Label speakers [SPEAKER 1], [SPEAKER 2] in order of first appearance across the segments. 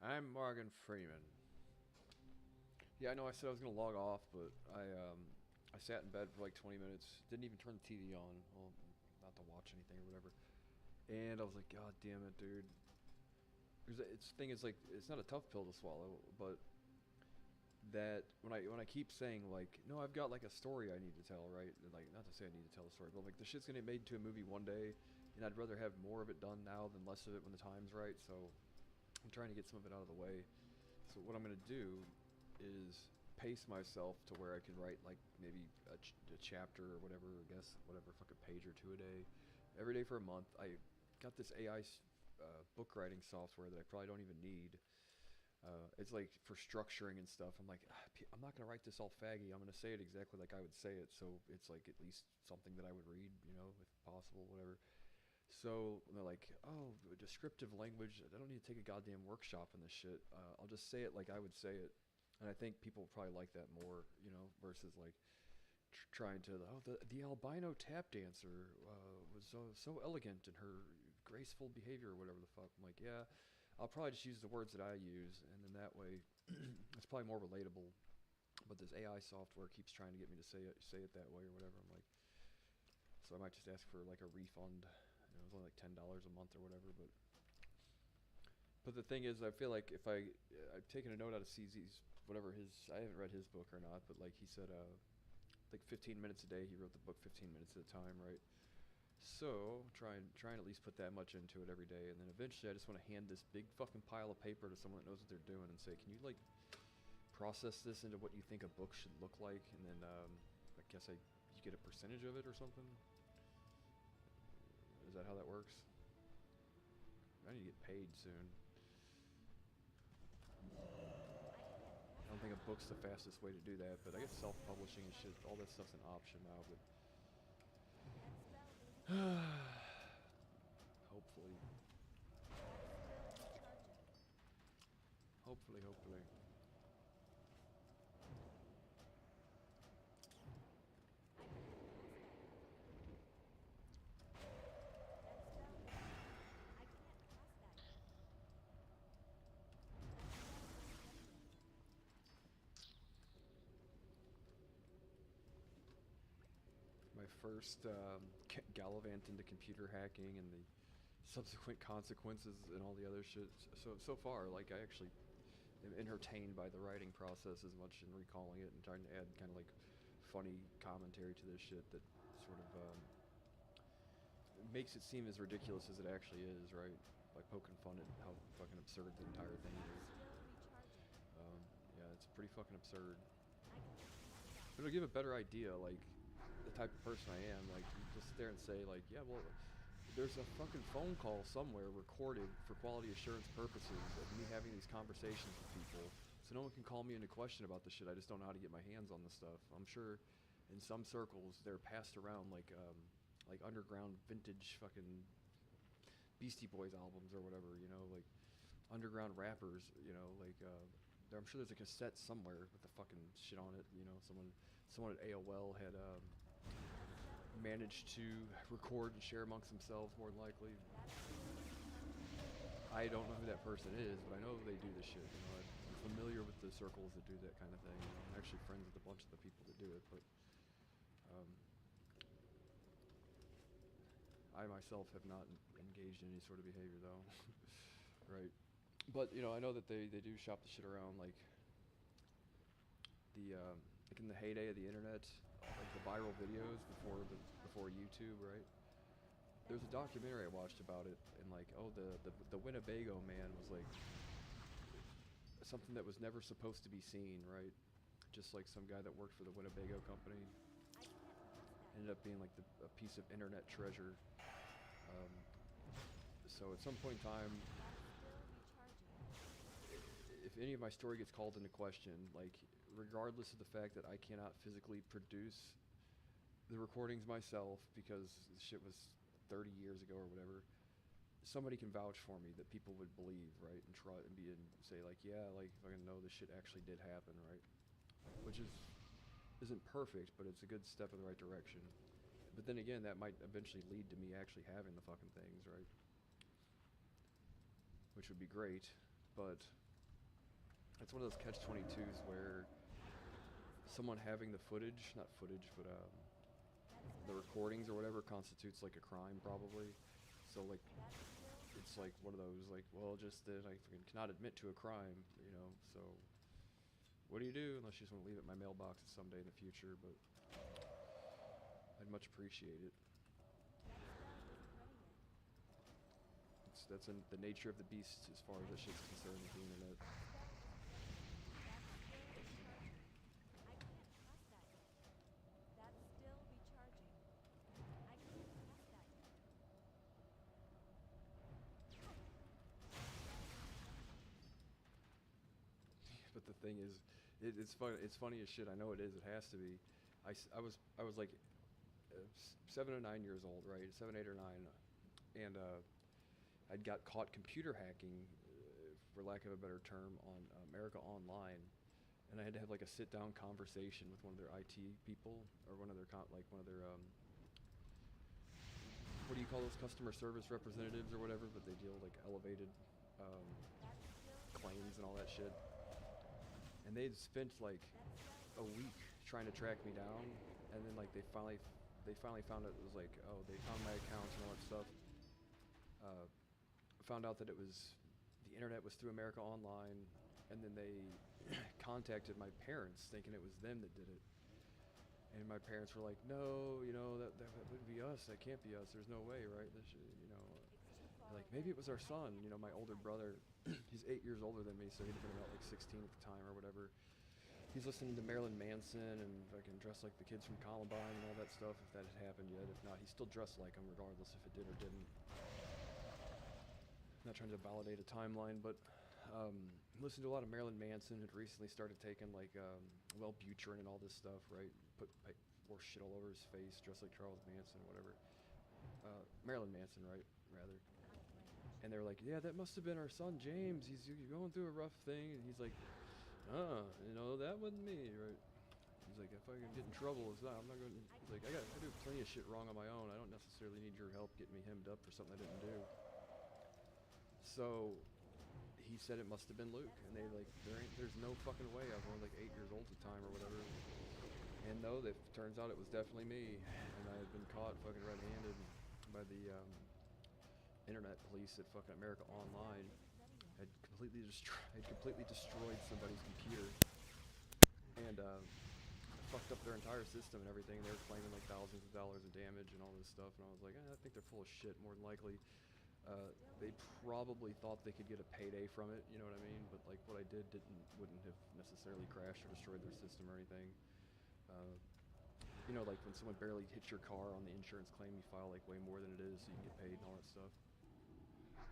[SPEAKER 1] I'm Morgan Freeman. Yeah, I know I said I was gonna log off, but I sat in bed for like 20 minutes. Didn't even turn the TV on. Well, not to watch anything or whatever. And I was like, God damn it, dude. Because it's thing is like it's not a tough pill to swallow, but that when I keep saying like, no, I've got like a story I need to tell, right? And, like, not to say I need to tell a story, but like the shit's gonna get made into a movie one day, and I'd rather have more of it done now than less of it when the time's right. So I'm trying to get some of it out of the way. So what I'm gonna do is pace myself to where I can write like maybe a chapter or whatever, I guess whatever, fucking page or two a day, every day for a month. I got this AI book writing software that I probably don't even need. It's like for structuring and stuff. I'm like, I'm not gonna write this all faggy. I'm gonna say it exactly like I would say it, so it's like at least something that I would read, if possible, whatever. So they're like, oh, descriptive language. I don't need to take a goddamn workshop in this shit. I'll just say it like I would say it, and I think people probably like that more, versus like trying to. Oh, the albino tap dancer was so elegant in her graceful behavior or whatever the fuck. I'm like, yeah, I'll probably just use the words that I use, and then that way, it's probably more relatable. But this AI software keeps trying to get me to say it that way or whatever. I'm like, so I might just ask for like a refund. It's only like $10 a month or whatever. But the thing is, I feel like if I've taken a note out of CZ's whatever his, I haven't read his book or not, but like he said, like 15 minutes a day. He wrote the book 15 minutes at a time, right? So try and at least put that much into it every day, and then eventually I just want to hand this big fucking pile of paper to someone that knows what they're doing and say, can you like process this into what you think a book should look like, and then I guess you get a percentage of it or something. Is that how that works? I need to get paid soon. I don't think a book's the fastest way to do that, but I guess self-publishing and shit, all that stuff's an option now, but hopefully. Hopefully. My first gallivant into computer hacking and the subsequent consequences and all the other shit. So far, like I actually am entertained by the writing process as much in recalling it and trying to add kind of like funny commentary to this shit that sort of makes it seem as ridiculous as it actually is, right? By poking fun at how fucking absurd the entire thing is. Um, yeah, it's pretty fucking absurd. But it'll give a better idea, like, the type of person I am. Like, you just sit there and say, like, yeah, well, there's a fucking phone call somewhere recorded for quality assurance purposes of me having these conversations with people. So no one can call me into question about the shit. I just don't know how to get my hands on the stuff. I'm sure in some circles they're passed around like underground vintage fucking Beastie Boys albums or whatever, like underground rappers, I'm sure there's a cassette somewhere with the fucking shit on it, someone at AOL had managed to record and share amongst themselves more than likely. I don't know who that person is, but I know they do this shit. I'm familiar with the circles that do that kind of thing. I'm actually friends with a bunch of the people that do it, but um, I myself have not engaged in any sort of behavior, though. Right. But I know that they do shop the shit around, like in the heyday of the internet, like the viral videos before YouTube, right? There's a documentary I watched about it, and like, oh, the Winnebago man was like something that was never supposed to be seen, right? Just like some guy that worked for the Winnebago company ended up being like a piece of internet treasure. Um, so at some point in time, if any of my story gets called into question, like regardless of the fact that I cannot physically produce the recordings myself because the shit was 30 years ago or whatever, somebody can vouch for me that people would believe, right, and try and say like, yeah, like if I can know this shit actually did happen, right, which isn't perfect, but it's a good step in the right direction. But then again, that might eventually lead to me actually having the fucking things, right, which would be great, but it's one of those catch-22s where someone having the footage, not footage, but the recordings or whatever constitutes like a crime probably. So like it's like one of those like, well, just that I fucking cannot admit to a crime, you know. So what do you do unless you just want to leave it in my mailbox someday in the future? But I'd much appreciate it. That's the nature of the beast as far as that shit's concerned with the internet. But the thing is, it's fun. It's funny as shit. I know it is. It has to be. I was like 7 or 9 years old, right? 7, 8, or 9, and I'd got caught computer hacking, for lack of a better term, on America Online, and I had to have like a sit-down conversation with one of their IT people or one of their what do you call those, customer service representatives or whatever? But they deal with like elevated claims and all that shit. And they'd spent like a week trying to track me down, and then like they finally found out. It was like, oh, they found my accounts and all that stuff. Found out that it was the internet was through America Online, and then they contacted my parents thinking it was them that did it. And my parents were like, no, you know, that wouldn't be us. That can't be us. There's no way, right? This should, you know, like maybe it was our son. You know, my older brother. He's 8 years older than me, so he'd have been about like 16 at the time or whatever. He's listening to Marilyn Manson and fucking dressed like the kids from Columbine and all that stuff, if that had happened yet. If not, he's still dressed like them regardless if it did or didn't. I'm not trying to validate a timeline, but listened to a lot of Marilyn Manson. Had recently started taking like Wellbutrin and all this stuff, right? Pour shit all over his face, dressed like Charles Manson, whatever. Marilyn Manson, right? Rather. And they were like, yeah, that must have been our son, James. He's going through a rough thing. And he's like, you know, that wasn't me, right? He's like, if I can get in trouble, I'm not going to. He's like, I do plenty of shit wrong on my own. I don't necessarily need your help getting me hemmed up for something I didn't do. So he said it must have been Luke. And they like, there's no fucking way. I was only like 8 years old at the time or whatever. And no, it turns out it was definitely me. And I had been caught fucking red-handed by the internet police at fucking America Online. Had completely destroyed somebody's computer and fucked up their entire system and everything. They were claiming like thousands of dollars of damage and all this stuff, and I was like, I think they're full of shit. More than likely, they probably thought they could get a payday from it. You know what I mean? But like what I did wouldn't have necessarily crashed or destroyed their system or anything. You know, like when someone barely hits your car on the insurance claim, you file like way more than it is so you can get paid and all that stuff.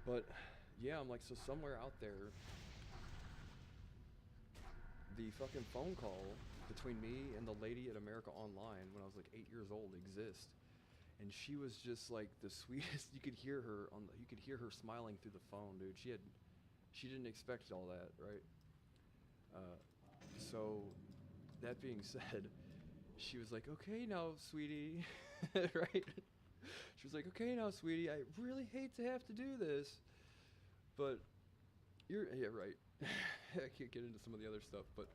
[SPEAKER 1] But yeah, I'm like, so somewhere out there, the fucking phone call between me and the lady at America Online when I was like 8 years old exists, and she was just like the sweetest. You could hear her smiling through the phone, dude. She didn't expect all that, right? So that being said, she was like, okay now, sweetie, right? She was like, okay now, sweetie, I really hate to have to do this, but yeah, right. I can't get into some of the other stuff, but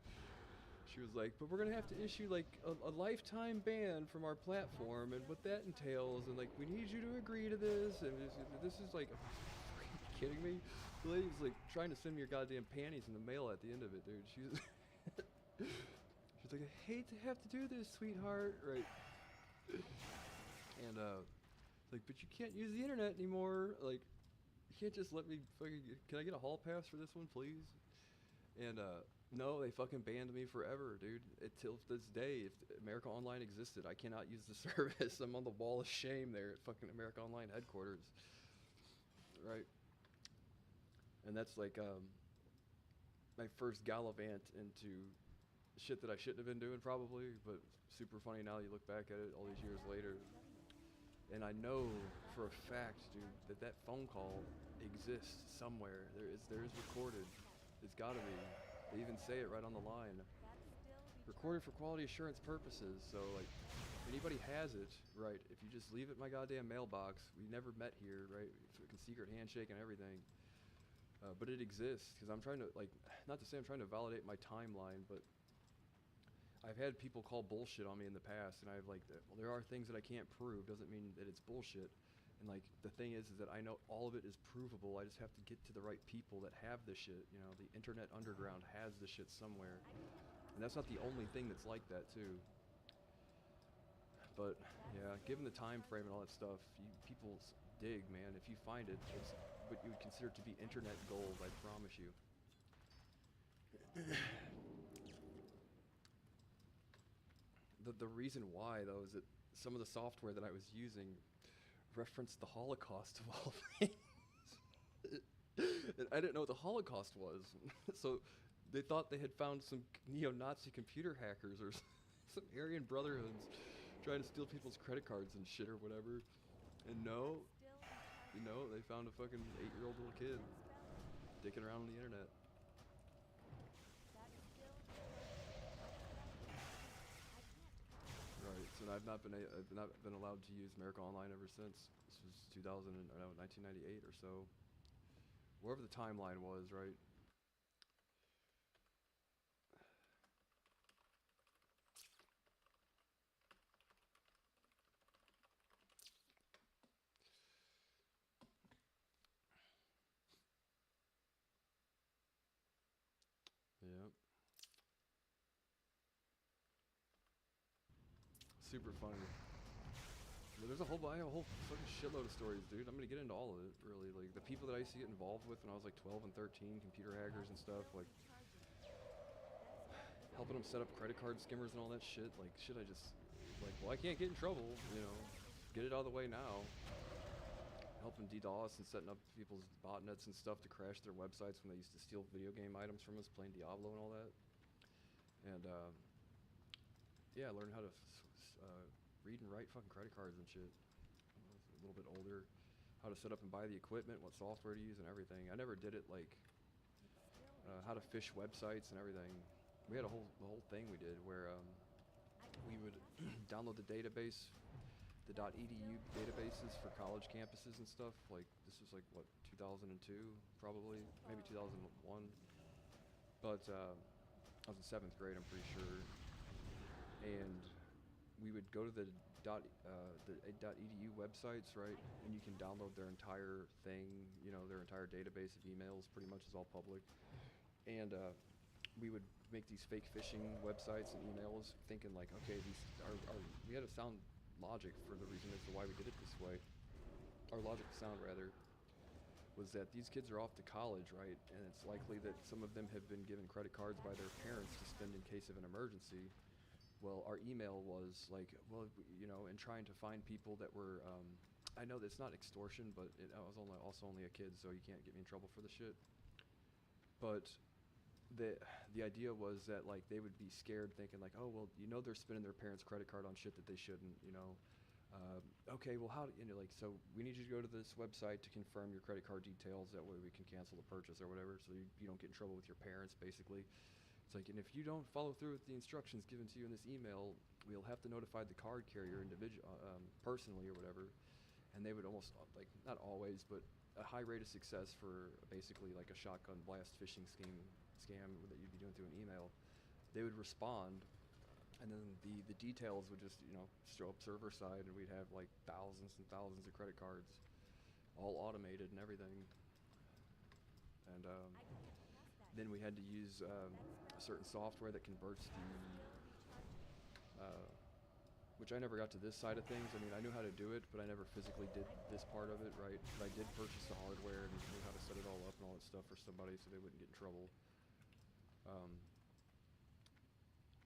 [SPEAKER 1] she was like, but we're going to have to issue like a lifetime ban from our platform and what that entails, and like, we need you to agree to this, and this is like, are you kidding me? The lady's like trying to send me your goddamn panties in the mail at the end of it, dude. She's like, I hate to have to do this, sweetheart, right? And like, but you can't use the internet anymore. Like, you can't just let me fucking. Can I get a hall pass for this one, please? And no, they fucking banned me forever, dude. Till this day, if America Online existed, I cannot use the service. I'm on the wall of shame there at fucking America Online headquarters, right? And that's like my first gallivant into shit that I shouldn't have been doing probably, but super funny now you look back at it all these years later. And I know for a fact, dude, that phone call exists somewhere. There is recorded. It's gotta be. They even say it right on the line. Recorded for quality assurance purposes. So like, if anybody has it, right, if you just leave it in my goddamn mailbox, we never met here, right? Fucking secret handshake and everything. But it exists because I'm trying to like, not to say I'm trying to validate my timeline, but I've had people call bullshit on me in the past, and I've like, well, there are things that I can't prove. Doesn't mean that it's bullshit. And like the thing is that I know all of it is provable. I just have to get to the right people that have the shit. You know, the internet underground has the shit somewhere, and that's not the only thing that's like that too. But yeah, given the time frame and all that stuff, people dig, man. If you find it, it's what you would consider to be internet gold. I promise you. The reason why though is that some of the software that I was using referenced the Holocaust of all things. And I didn't know what the Holocaust was, so they thought they had found some neo-Nazi computer hackers or some Aryan Brotherhoods trying to steal people's credit cards and shit or whatever. And no, they found a fucking 8-year-old little kid dicking around on the internet. Right. So I've not been allowed to use America Online ever since. This was 2000 and, or no, 1998 or so. Wherever the timeline was, right? Yep. Super funny. There's I have a whole fucking shitload of stories, dude. I'm gonna get into all of it, really. Like the people that I used to get involved with when I was like 12 and 13, computer hackers and stuff, like helping them set up credit card skimmers and all that shit. Like shit, I just like, well, I can't get in trouble, you know. Get it out of the way now. Helping DDoS and setting up people's botnets and stuff to crash their websites when they used to steal video game items from us, playing Diablo and all that. And yeah, I learned how to read and write fucking credit cards and shit. I was a little bit older, how to set up and buy the equipment, what software to use, and everything. I never did it like how to fish websites and everything. We had the whole thing we did where we would download the database, the .edu databases for college campuses and stuff. Like this was like what 2002, probably maybe 2001. But I was in 7th grade, I'm pretty sure, and we would go to the .edu websites, right? And you can download their entire thing, you know, their entire database of emails. Pretty much is all public. And we would make these fake phishing websites and emails, thinking like, okay, these we had a sound logic for the reason as to why we did it this way. Our logic sound rather was that these kids are off to college, right? And it's likely that some of them have been given credit cards by their parents to spend in case of an emergency. Well, our email was like, well, you know, and trying to find people that were, I know that's not extortion, but I was also only a kid, so you can't get me in trouble for the shit. But the idea was that like they would be scared, thinking like, oh well, you know, they're spending their parents' credit card on shit that they shouldn't, you know. Okay, well, how do you know, like, so we need you to go to this website to confirm your credit card details. That way we can cancel the purchase or whatever, so you don't get in trouble with your parents, basically. It's like, and if you don't follow through with the instructions given to you in this email, we'll have to notify the card carrier personally or whatever. And they would almost, like, not always, but a high rate of success for basically like a shotgun blast phishing scam that you'd be doing through an email. They would respond, and then the details would just, you know, show up server side, and we'd have like thousands and thousands of credit cards, all automated and everything. And then we had to use a certain software that converts which I never got to this side of things. I mean, I knew how to do it, but I never physically did this part of it, right? But I did purchase the hardware and knew how to set it all up and all that stuff for somebody so they wouldn't get in trouble.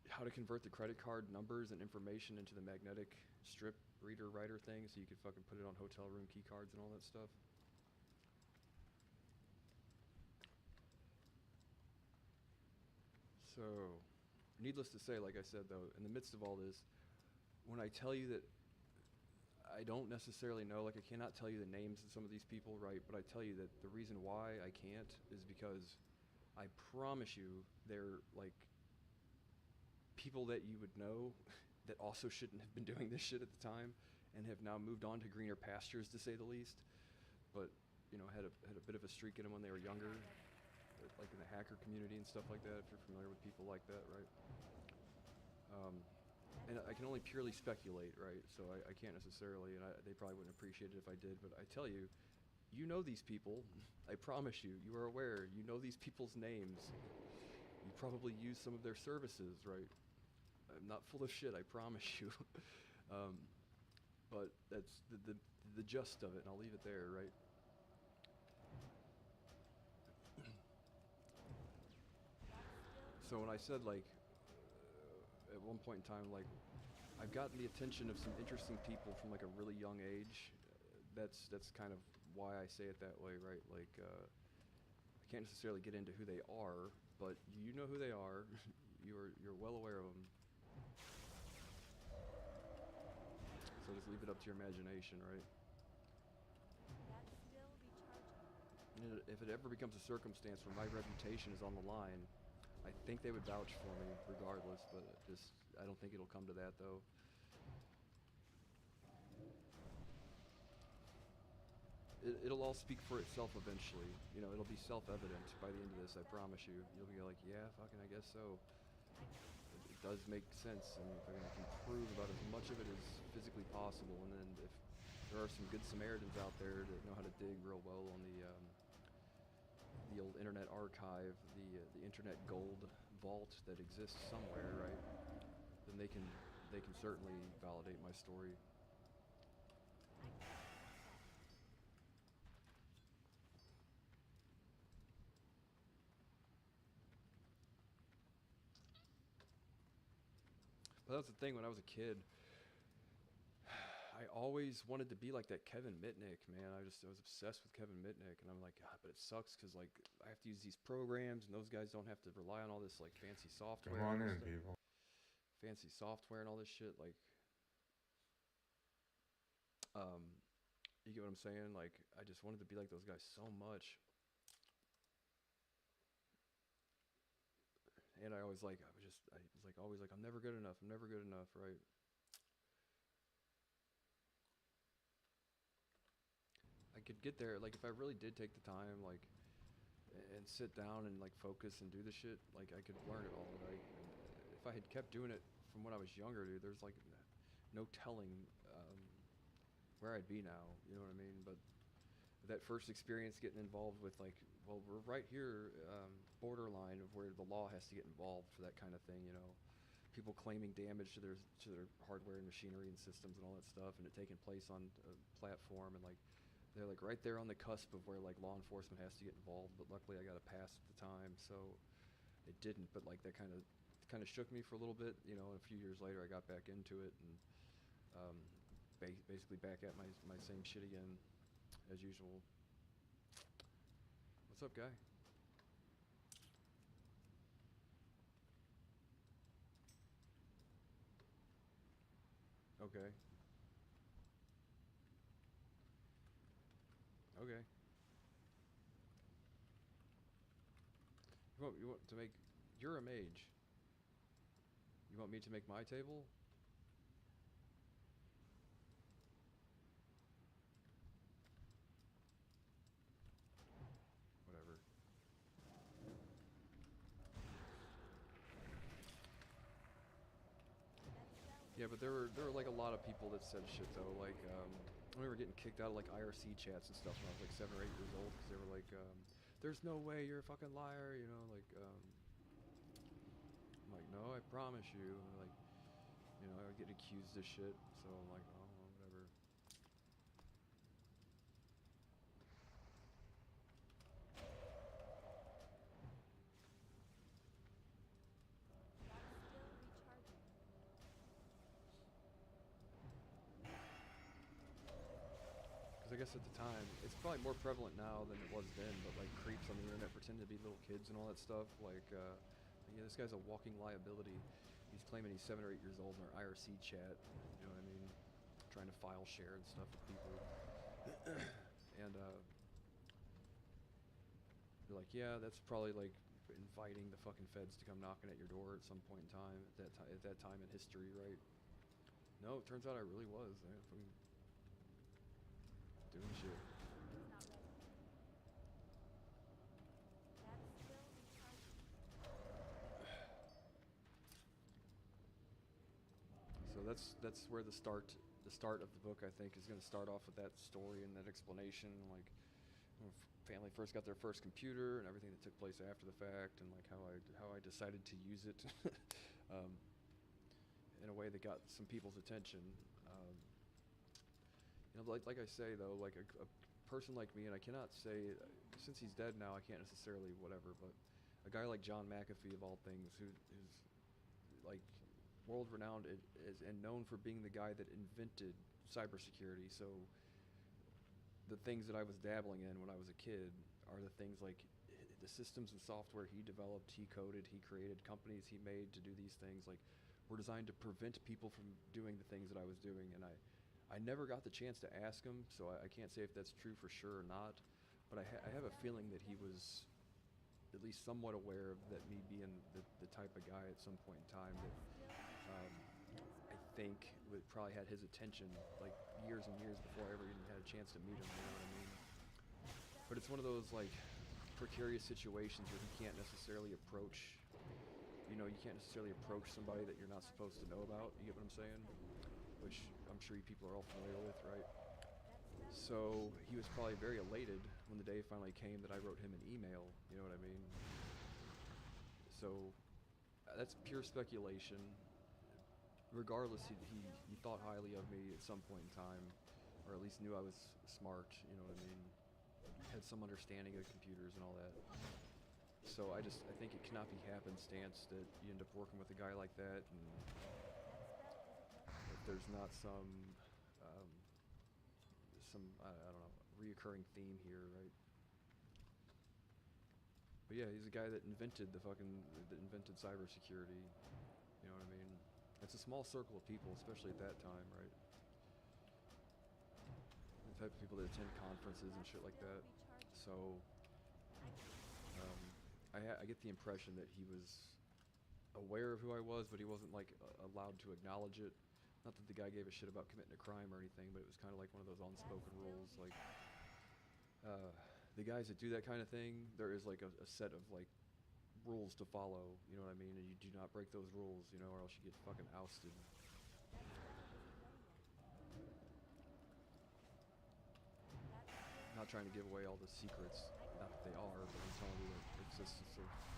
[SPEAKER 1] How to convert the credit card numbers and information into the magnetic strip reader writer thing so you could fucking put it on hotel room key cards and all that stuff. So, needless to say, like I said though, in the midst of all this, when I tell you that I don't necessarily know, like I cannot tell you the names of some of these people, right? But I tell you that the reason why I can't is because I promise you they're like people that you would know that also shouldn't have been doing this shit at the time and have now moved on to greener pastures, to say the least. But you know, had a bit of a streak in them when they were younger, like in the hacker community and stuff like that. If you're familiar with people like that, right? And I can only purely speculate, right? So I can't necessarily, and they probably wouldn't appreciate it if I did, but I tell you, you know these people. I promise you, you are aware. You know these people's names. You probably use some of their services, right? I'm not full of shit, I promise you. um, but that's the gist of it, and I'll leave it there, right? So when I said, like, at one point in time, like, I've gotten the attention of some interesting people from like a really young age. That's kind of why I say it that way, right? Like, I can't necessarily get into who they are, but you know who they are. You're well aware of them. So just leave it up to your imagination, right? And if it ever becomes a circumstance where my reputation is on the line, I think they would vouch for me regardless, but I don't think it'll come to that though. It'll all speak for itself eventually. You know, it'll be self-evident by the end of this, I promise you. You'll be like, yeah, fucking I guess so. It does make sense, and fucking I can prove about as much of it as physically possible, and then if there are some good Samaritans out there that know how to dig real well on the old internet archive, the internet gold vault that exists somewhere, right? Then they can certainly validate my story. But that's the thing. When I was a kid, I always wanted to be like that Kevin Mitnick, man. I was obsessed with Kevin Mitnick, and I'm like, God, but it sucks because like I have to use these programs, and those guys don't have to rely on all this like fancy software.
[SPEAKER 2] Come on in, people.
[SPEAKER 1] Fancy software and all this shit. Like, um, you get what I'm saying? Like, I just wanted to be like those guys so much, and I was like, I was like always like, I'm never good enough. I'm never good enough, right? I could get there, like if I really did take the time, like, and sit down and like focus and do the shit, like I could learn it all, right? And if I had kept doing it from when I was younger, dude, there's like no telling where I'd be now. You know what I mean? But that first experience getting involved with like, well, we're right here, borderline of where the law has to get involved for that kind of thing. You know, people claiming damage to their hardware and machinery and systems and all that stuff, and it taking place on a platform, and like they're like right there on the cusp of where like law enforcement has to get involved. But luckily, I got a pass at the time, so it didn't. But like that kind of shook me for a little bit. You know, and a few years later, I got back into it, and um, basically back at my same shit again as usual. What's up, guy? Okay. Okay. You want to make? You're a mage. You want me to make my table? Whatever. Yeah, but there were like a lot of people that said shit though. Like I remember getting kicked out of like IRC chats and stuff when I was like 7 or 8 years old because they were like, "There's no way you're a fucking liar," you know, like I'm like, "No, I promise you." And like, you know, I would get accused of shit, so I'm like, "Oh, well, whatever." Because I guess at the time, it's probably more prevalent now than it was then, but like creeps on the internet pretend to be little kids and all that stuff. Like, yeah, this guy's a walking liability. He's claiming he's 7 or 8 years old in our IRC chat. You know what I mean? Trying to file share and stuff with people. And they're like, yeah, that's probably like inviting the fucking feds to come knocking at your door at some point in time at that time in history, right? No, it turns out I really was. I fucking doing shit. that's where the start of the book, I think, is going to start off with that story and that explanation, like when family first got their first computer and everything that took place after the fact, and like how I decided to use it um, in a way that got some people's attention. Um, like I say though, like a person like me, and I cannot say since he's dead now, I can't necessarily whatever, but a guy like John McAfee of all things, who's like world renowned and known for being the guy that invented cybersecurity. So the things that I was dabbling in when I was a kid are the things like the systems and software he developed, he coded, he created, companies he made to do these things, like were designed to prevent people from doing the things that I was doing. And I never got the chance to ask him, so I can't say if that's true for sure or not, but I have a feeling that he was at least somewhat aware of that, me being the type of guy at some point in time that I think would probably had his attention like years and years before I ever even had a chance to meet him, you know what I mean? But it's one of those like precarious situations where you can't necessarily approach, you can't necessarily approach somebody that you're not supposed to know about, you get what I'm saying? Which I'm sure you people are all familiar with, right? So he was probably very elated when the day finally came that I wrote him an email, you know what I mean? So that's pure speculation. Regardless, he thought highly of me at some point in time, or at least knew I was smart, you know what I mean? Had some understanding of computers and all that. So I think it cannot be happenstance that you end up working with a guy like that, and if there's not um, some I don't know, reoccurring theme here, right? But yeah, he's a guy that invented cybersecurity. You know what I mean? It's a small circle of people, especially at that time, right? The type of people that attend conferences and shit like that. So I get the impression that he was aware of who I was, but he wasn't like allowed to acknowledge it. Not that the guy gave a shit about committing a crime or anything, but it was kind of like one of those unspoken rules. Like the guys that do that kind of thing, there is like a set of like rules to follow. You know what I mean? And you do not break those rules, or else you get fucking ousted. Not trying to give away all the secrets, not that they are, but I'm telling you that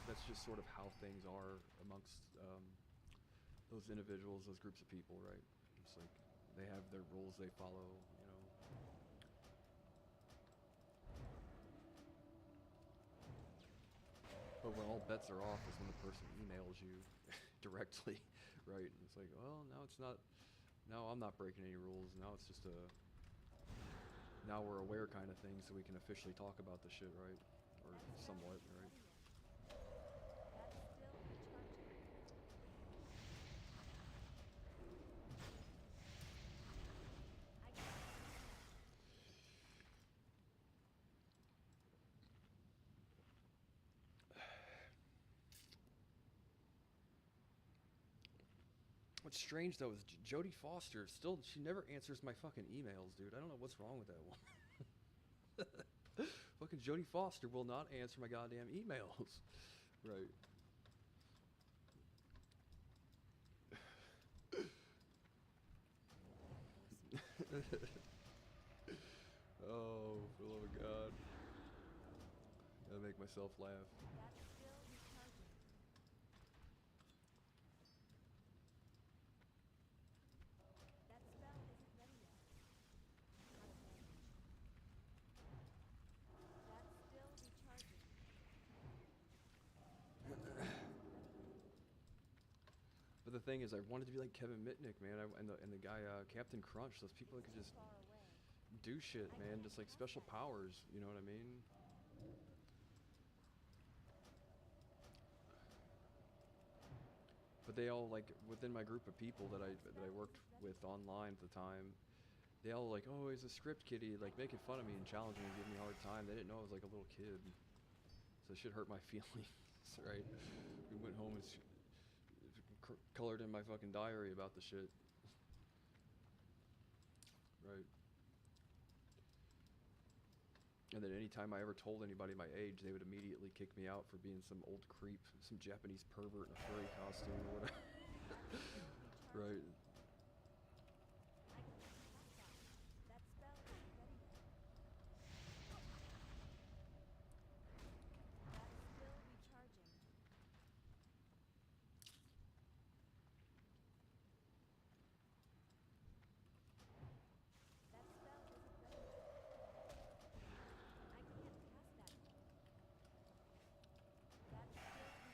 [SPEAKER 1] that's just sort of how things are amongst those individuals, those groups of people, right? It's like they have their rules they follow. But when all bets are off is when the person emails you directly, right? And it's like, well, now it's not. Now I'm not breaking any rules. Now it's just now we're aware kind of thing, so we can officially talk about the shit, right? Or somewhat, right? What's strange though is Jodie Foster she never answers my fucking emails, dude. I don't know what's wrong with that one. Fucking Jodie Foster will not answer my goddamn emails. Right. Oh, for the love of God. Gotta make myself laugh. But the thing is, I wanted to be like Kevin Mitnick, man, and the guy Captain Crunch. Those people that could just do shit, man, just like special powers. You know what I mean? But they all like within my group of people that I worked with online at the time. They all like, oh, he's a script kiddie, like making fun of me and challenging me, and giving me a hard time. They didn't know I was like a little kid, so it should hurt my feelings, right? We went home and colored in my fucking diary about the shit. Right. And then anytime I ever told anybody my age, they would immediately kick me out for being some old creep, some Japanese pervert in a furry costume or whatever. Right.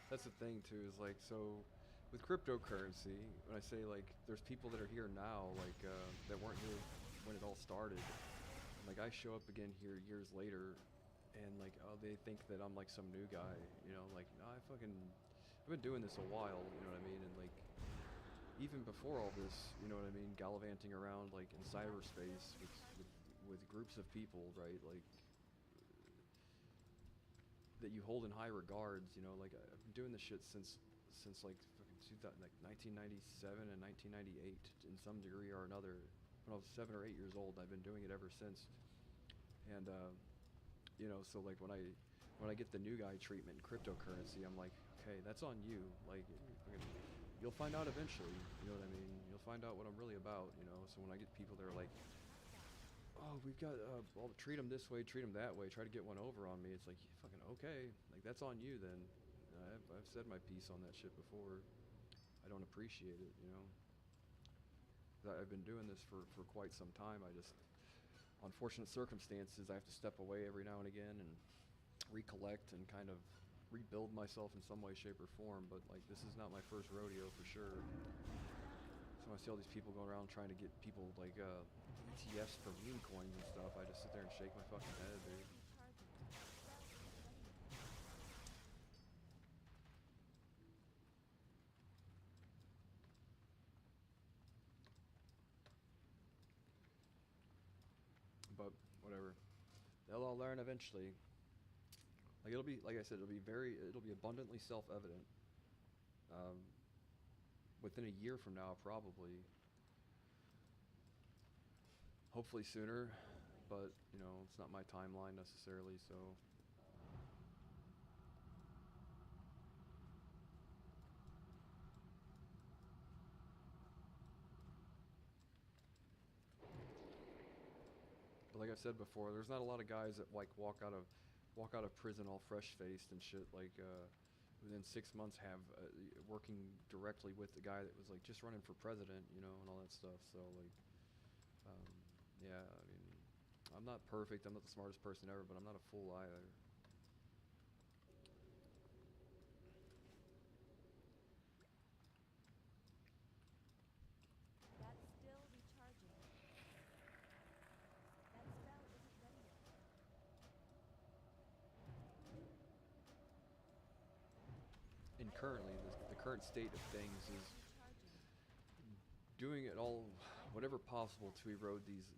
[SPEAKER 1] that's the thing too. Is like so with cryptocurrency. When I say like there's people that are here now, like that weren't here when it all started. Like I show up again here years later, and like oh they think that I'm like some new guy. You know, like no, I've been doing this a while. You know what I mean? And like even before all this, you know what I mean, gallivanting around like in cyberspace with groups of people, right? Like that you hold in high regards. You know, like I've been doing this shit since like fucking 2000, like 1997 and 1998 in some degree or another. When I was 7 or 8 years old, I've been doing it ever since. And you know, so like when I get the new guy treatment in cryptocurrency, I'm like, okay, that's on you. Like, you'll find out eventually. You know what I mean? You'll find out what I'm really about. You know. So when I get people that are like, oh, we've got, well, treat them this way, treat them that way, try to get one over on me. It's like, yeah, fucking okay. Like that's on you then. I've said my piece on that shit before. I don't appreciate it. You know. I've been doing this for quite some time. I just, unfortunate circumstances, I have to step away every now and again and recollect and kind of rebuild myself in some way, shape, or form. But like, this is not my first rodeo for sure. So when I see all these people going around trying to get people like ETFs for meme coins and stuff, I just sit there and shake my fucking head, dude. But whatever, they'll all learn eventually. Like it'll be, like I said, it'll be abundantly self-evident. Um, Within a year from now, probably. Hopefully sooner, but you know, it's not my timeline necessarily. So, but like I said before, there's not a lot of guys that like walk out of prison all fresh-faced and shit. Like within 6 months, have working directly with the guy that was like just running for president, you know, and all that stuff. So like, um, yeah, I mean, I'm not perfect. I'm not the smartest person ever, but I'm not a fool either.
[SPEAKER 2] That's still recharging. That spell isn't ready yet.
[SPEAKER 1] And
[SPEAKER 2] I can't
[SPEAKER 1] currently,
[SPEAKER 2] cast
[SPEAKER 1] the
[SPEAKER 2] that
[SPEAKER 1] current
[SPEAKER 2] yet.
[SPEAKER 1] state of
[SPEAKER 2] That
[SPEAKER 1] things is
[SPEAKER 2] spell is recharging.
[SPEAKER 1] doing it all,
[SPEAKER 2] I
[SPEAKER 1] whatever
[SPEAKER 2] can't cast
[SPEAKER 1] possible,
[SPEAKER 2] that
[SPEAKER 1] to
[SPEAKER 2] yet.
[SPEAKER 1] erode these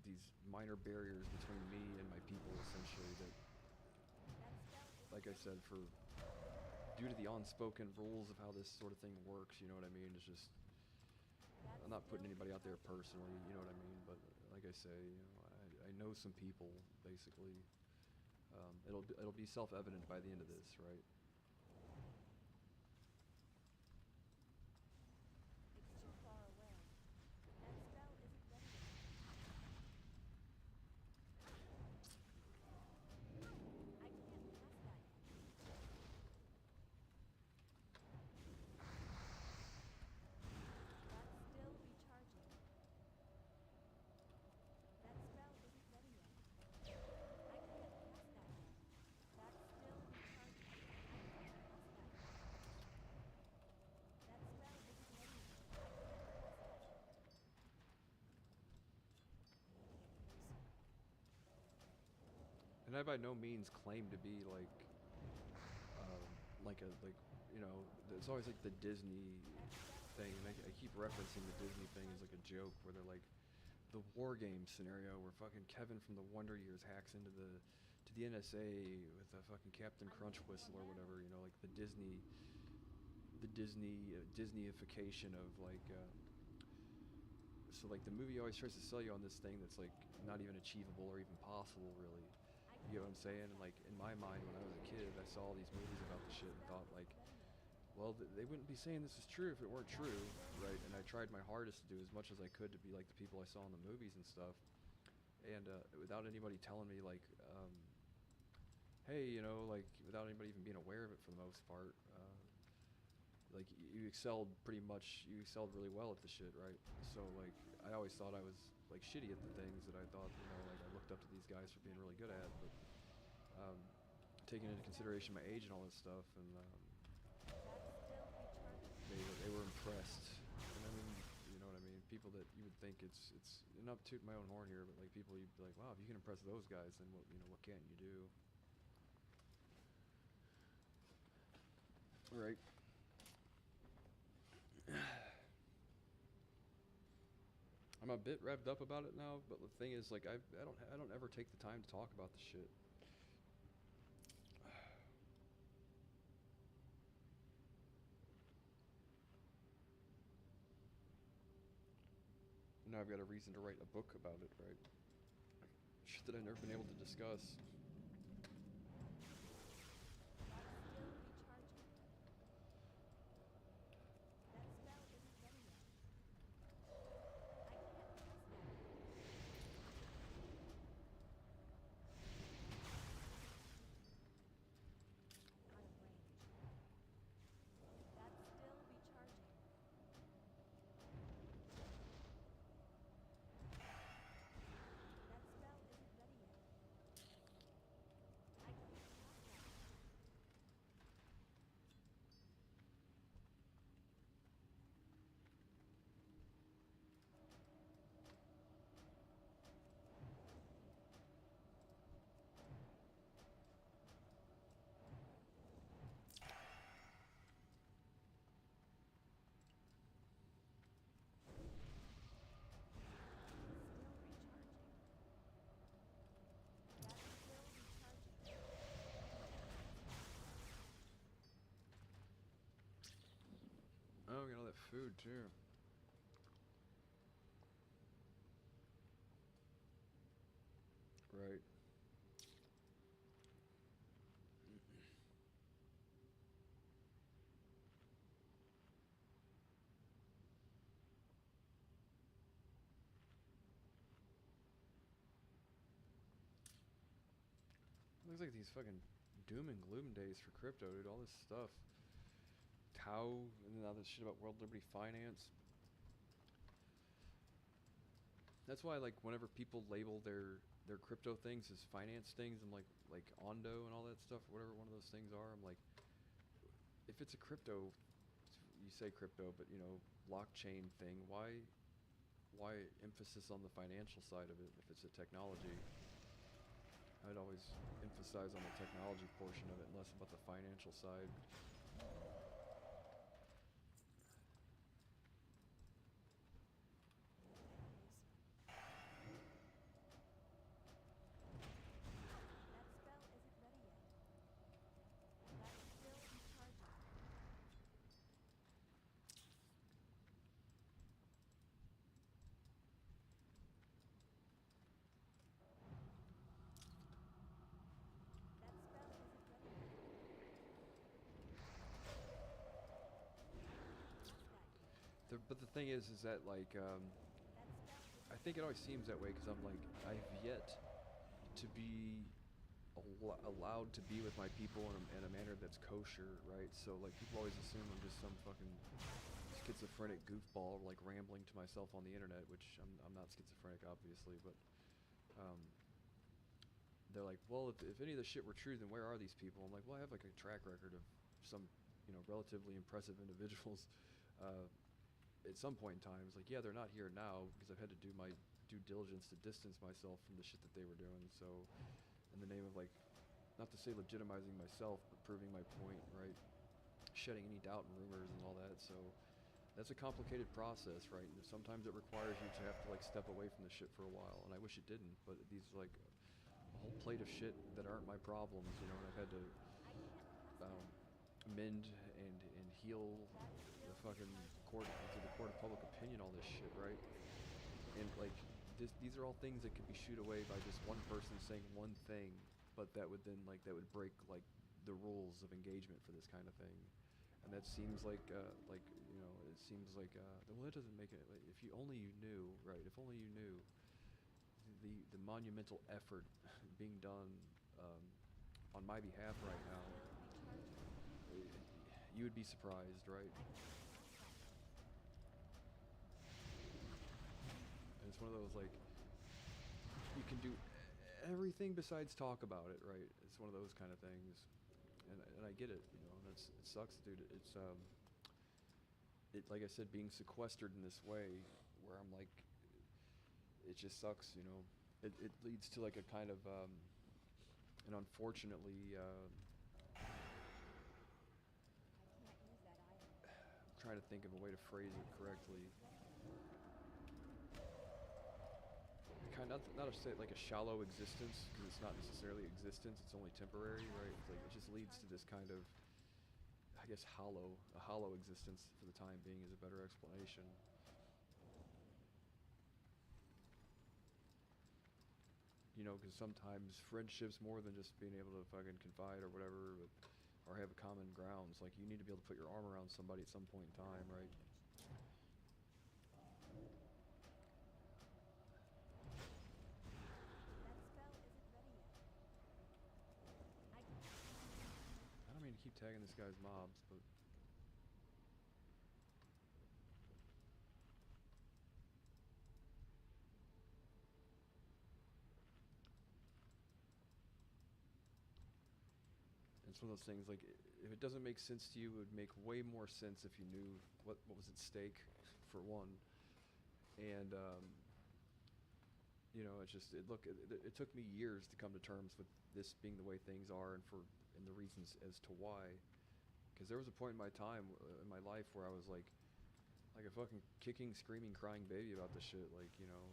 [SPEAKER 1] minor barriers between me and my people. Essentially, that,
[SPEAKER 2] That spell isn't
[SPEAKER 1] like I
[SPEAKER 2] ready
[SPEAKER 1] said,
[SPEAKER 2] yet.
[SPEAKER 1] for due to the unspoken rules of how this sort of thing works, you know what I mean? It's just
[SPEAKER 2] That's
[SPEAKER 1] I'm not putting
[SPEAKER 2] still
[SPEAKER 1] anybody out there
[SPEAKER 2] recharging.
[SPEAKER 1] personally, you know what I mean? But like I say, you know, I know some people basically. It'll be self-evident by the end of this, right?
[SPEAKER 2] It's too far away. That spell isn't ready yet. I can't cast that yet. That's still recharging. That spell isn't ready yet. I can't cast that yet. That's still recharging. I can't cast that yet. That spell isn't ready yet. I can't cast that yet.
[SPEAKER 1] And I by no means claim to be um, like you know, it's always like the Disney
[SPEAKER 2] That spell
[SPEAKER 1] thing,
[SPEAKER 2] isn't
[SPEAKER 1] and
[SPEAKER 2] ready
[SPEAKER 1] I
[SPEAKER 2] yet.
[SPEAKER 1] keep referencing the
[SPEAKER 2] Still
[SPEAKER 1] Disney thing as like
[SPEAKER 2] recharging.
[SPEAKER 1] a joke, where they're like the war game scenario where fucking Kevin from the Wonder Years hacks into the NSA with a fucking Captain
[SPEAKER 2] I
[SPEAKER 1] Crunch
[SPEAKER 2] need more
[SPEAKER 1] whistle or
[SPEAKER 2] mana.
[SPEAKER 1] whatever, you know, like the Disney Disneyification of like so like the movie always tries to sell you on this thing that's like not even achievable or even possible really.
[SPEAKER 2] I
[SPEAKER 1] You get
[SPEAKER 2] can't
[SPEAKER 1] what I'm saying?
[SPEAKER 2] cast
[SPEAKER 1] And
[SPEAKER 2] that
[SPEAKER 1] like
[SPEAKER 2] yet.
[SPEAKER 1] in my mind when I was a kid, I saw all these movies about the
[SPEAKER 2] That
[SPEAKER 1] shit and
[SPEAKER 2] spell
[SPEAKER 1] thought like,
[SPEAKER 2] isn't ready yet.
[SPEAKER 1] well, they wouldn't be saying this is true if it weren't
[SPEAKER 2] That's
[SPEAKER 1] true,
[SPEAKER 2] still
[SPEAKER 1] right? And I
[SPEAKER 2] recharging.
[SPEAKER 1] tried my hardest to do as much as I could to be like the people I saw in the movies and stuff, and without anybody telling me like, hey, you know, like without anybody even being aware of it for the most part. Like you excelled pretty much, you excelled really well at the shit, right? So like I always thought I was like shitty at the things that I thought, you know, like I looked up to these guys for being really good at, but um, taking
[SPEAKER 2] That
[SPEAKER 1] into
[SPEAKER 2] spell
[SPEAKER 1] consideration
[SPEAKER 2] isn't
[SPEAKER 1] my age
[SPEAKER 2] ready
[SPEAKER 1] and all
[SPEAKER 2] yet.
[SPEAKER 1] this stuff, and
[SPEAKER 2] That's still recharging.
[SPEAKER 1] They were impressed. And I mean, you know what I mean? People that you would think it's not tooting my own horn here, but like people you'd be like, wow, if you can impress those guys, then what can't you do? Right. I'm a bit revved up about it now, but the thing is, like, I don't ever take the time to talk about the shit. Now I've got a reason to write a book about it, right? Shit that I've never been able to discuss.
[SPEAKER 2] That's still recharging. That spell isn't ready yet. I can't cast that yet. Out of range. That's still recharging. That spell isn't ready yet. I can't cast that yet. Still recharging. That's still recharging. I can't cast that yet.
[SPEAKER 1] Oh, we got all that food too. Right. Looks like these fucking doom and gloom days for crypto, dude. All this stuff. Tau, and then all this shit about World Liberty Finance. That's why, like, whenever people label their crypto things as finance things, and like Ondo and all that stuff, whatever one of those things are, I'm like, if it's a crypto, you say crypto, but you know, blockchain thing, why emphasis on the financial side of it if it's a technology? I'd always emphasize on the technology portion of it and less about the financial side.
[SPEAKER 2] That spell isn't ready yet. That's still recharging. That spell isn't ready yet. I can't cast that yet.
[SPEAKER 1] But the thing is that like
[SPEAKER 2] That spell
[SPEAKER 1] I
[SPEAKER 2] isn't
[SPEAKER 1] think it
[SPEAKER 2] ready
[SPEAKER 1] always
[SPEAKER 2] yet.
[SPEAKER 1] seems that way because I'm like I've yet to be allowed to be with my people in a manner that's kosher, right? So like people always assume I'm just some fucking schizophrenic goofball like rambling to myself on the internet, which I'm not schizophrenic obviously, but um, they're like, well, if any of this shit were true, then where are these people? I'm like, well, I have like a track record of some, you know, relatively impressive individuals. Uh, at some point in time, it's like, yeah, they're not here now because I've had to do my due diligence to distance myself from the shit that they were doing. So, in the name of like, not to say legitimizing myself, but proving my point, right? Shedding any doubt and rumors and all that. So, that's a complicated process, right? And sometimes it requires you to have to like step away from the shit for a while, and I wish it didn't. But these like a whole plate of shit that aren't my problems, you know, and I've had to
[SPEAKER 2] I can't cast that
[SPEAKER 1] um,
[SPEAKER 2] yet.
[SPEAKER 1] mend and heal
[SPEAKER 2] That's
[SPEAKER 1] the
[SPEAKER 2] still
[SPEAKER 1] fucking
[SPEAKER 2] recharging.
[SPEAKER 1] court through the court of public opinion, all this shit, right? And like these are all things that could be shooed away by just one person saying one thing, but that would then that would break like the rules of engagement for this kind of thing. And that seems like you know it seems like well that doesn't make it like, if you only you knew, right? If only you knew the monumental effort being done um, on my behalf right now,
[SPEAKER 2] Still recharging.
[SPEAKER 1] you would be surprised, right?
[SPEAKER 2] I can't cast that yet.
[SPEAKER 1] And it's one of those like you can do everything besides talk about it, right? It's one of those kind of things. and I get it, you know. And it sucks, dude. It like I said, being sequestered in this way, where I'm like, it just sucks, you know. It leads to like a kind of and unfortunately,
[SPEAKER 2] I can't use that item.
[SPEAKER 1] I'm trying to think of a way to phrase it
[SPEAKER 2] That spell
[SPEAKER 1] correctly.
[SPEAKER 2] isn't ready yet.
[SPEAKER 1] Kind of not a say like a shallow existence, because it's not necessarily existence. It's only temporary, right? It's like it just leads to this kind of, I guess, a hollow existence for the time being is a better explanation. You know, because sometimes friendships more than just being able to fucking confide or whatever, or have a common grounds. Like you need to be able to put your arm around somebody at some point in time, right?
[SPEAKER 2] That spell isn't ready yet. I can.
[SPEAKER 1] I don't mean to keep tagging this guy's mobs, but it's one of those things. Like, if it doesn't make sense to you, it would make way more sense if you knew what was at stake, for one. And you know, it's just it took me years to come to terms with this being the way things are, and the reasons as to why. Because there was a point in my time in my life where I was like a fucking kicking, screaming, crying baby about this shit. Like, you know,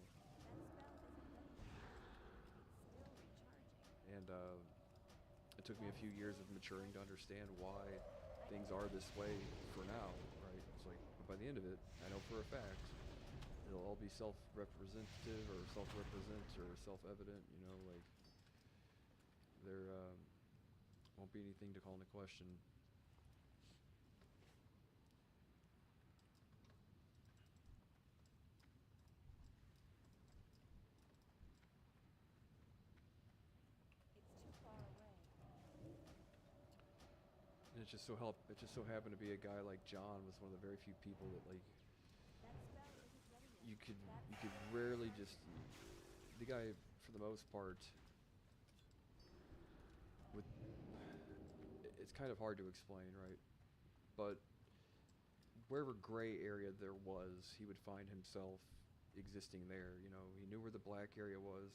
[SPEAKER 2] That spell isn't ready yet. It's still recharging.
[SPEAKER 1] and it took me a
[SPEAKER 2] That
[SPEAKER 1] few years
[SPEAKER 2] still
[SPEAKER 1] of maturing to
[SPEAKER 2] recharging.
[SPEAKER 1] understand why
[SPEAKER 2] I can
[SPEAKER 1] things
[SPEAKER 2] feel
[SPEAKER 1] are
[SPEAKER 2] it.
[SPEAKER 1] this way for now, right? It's like, but by the end of it, I know for a fact it'll all be self-representative or self-represent or self-evident. You know, like there won't be anything to call into question.
[SPEAKER 2] It's too far away.
[SPEAKER 1] And it just so happened to be a guy like John was one of the very few people that like
[SPEAKER 2] That spell isn't ready yet.
[SPEAKER 1] you could
[SPEAKER 2] That
[SPEAKER 1] you could
[SPEAKER 2] spell isn't
[SPEAKER 1] rarely just
[SPEAKER 2] recharging.
[SPEAKER 1] the guy for the most part with it's kind of hard to explain, right? But wherever gray area there was, he would find himself existing there. You know, he knew where the black area was,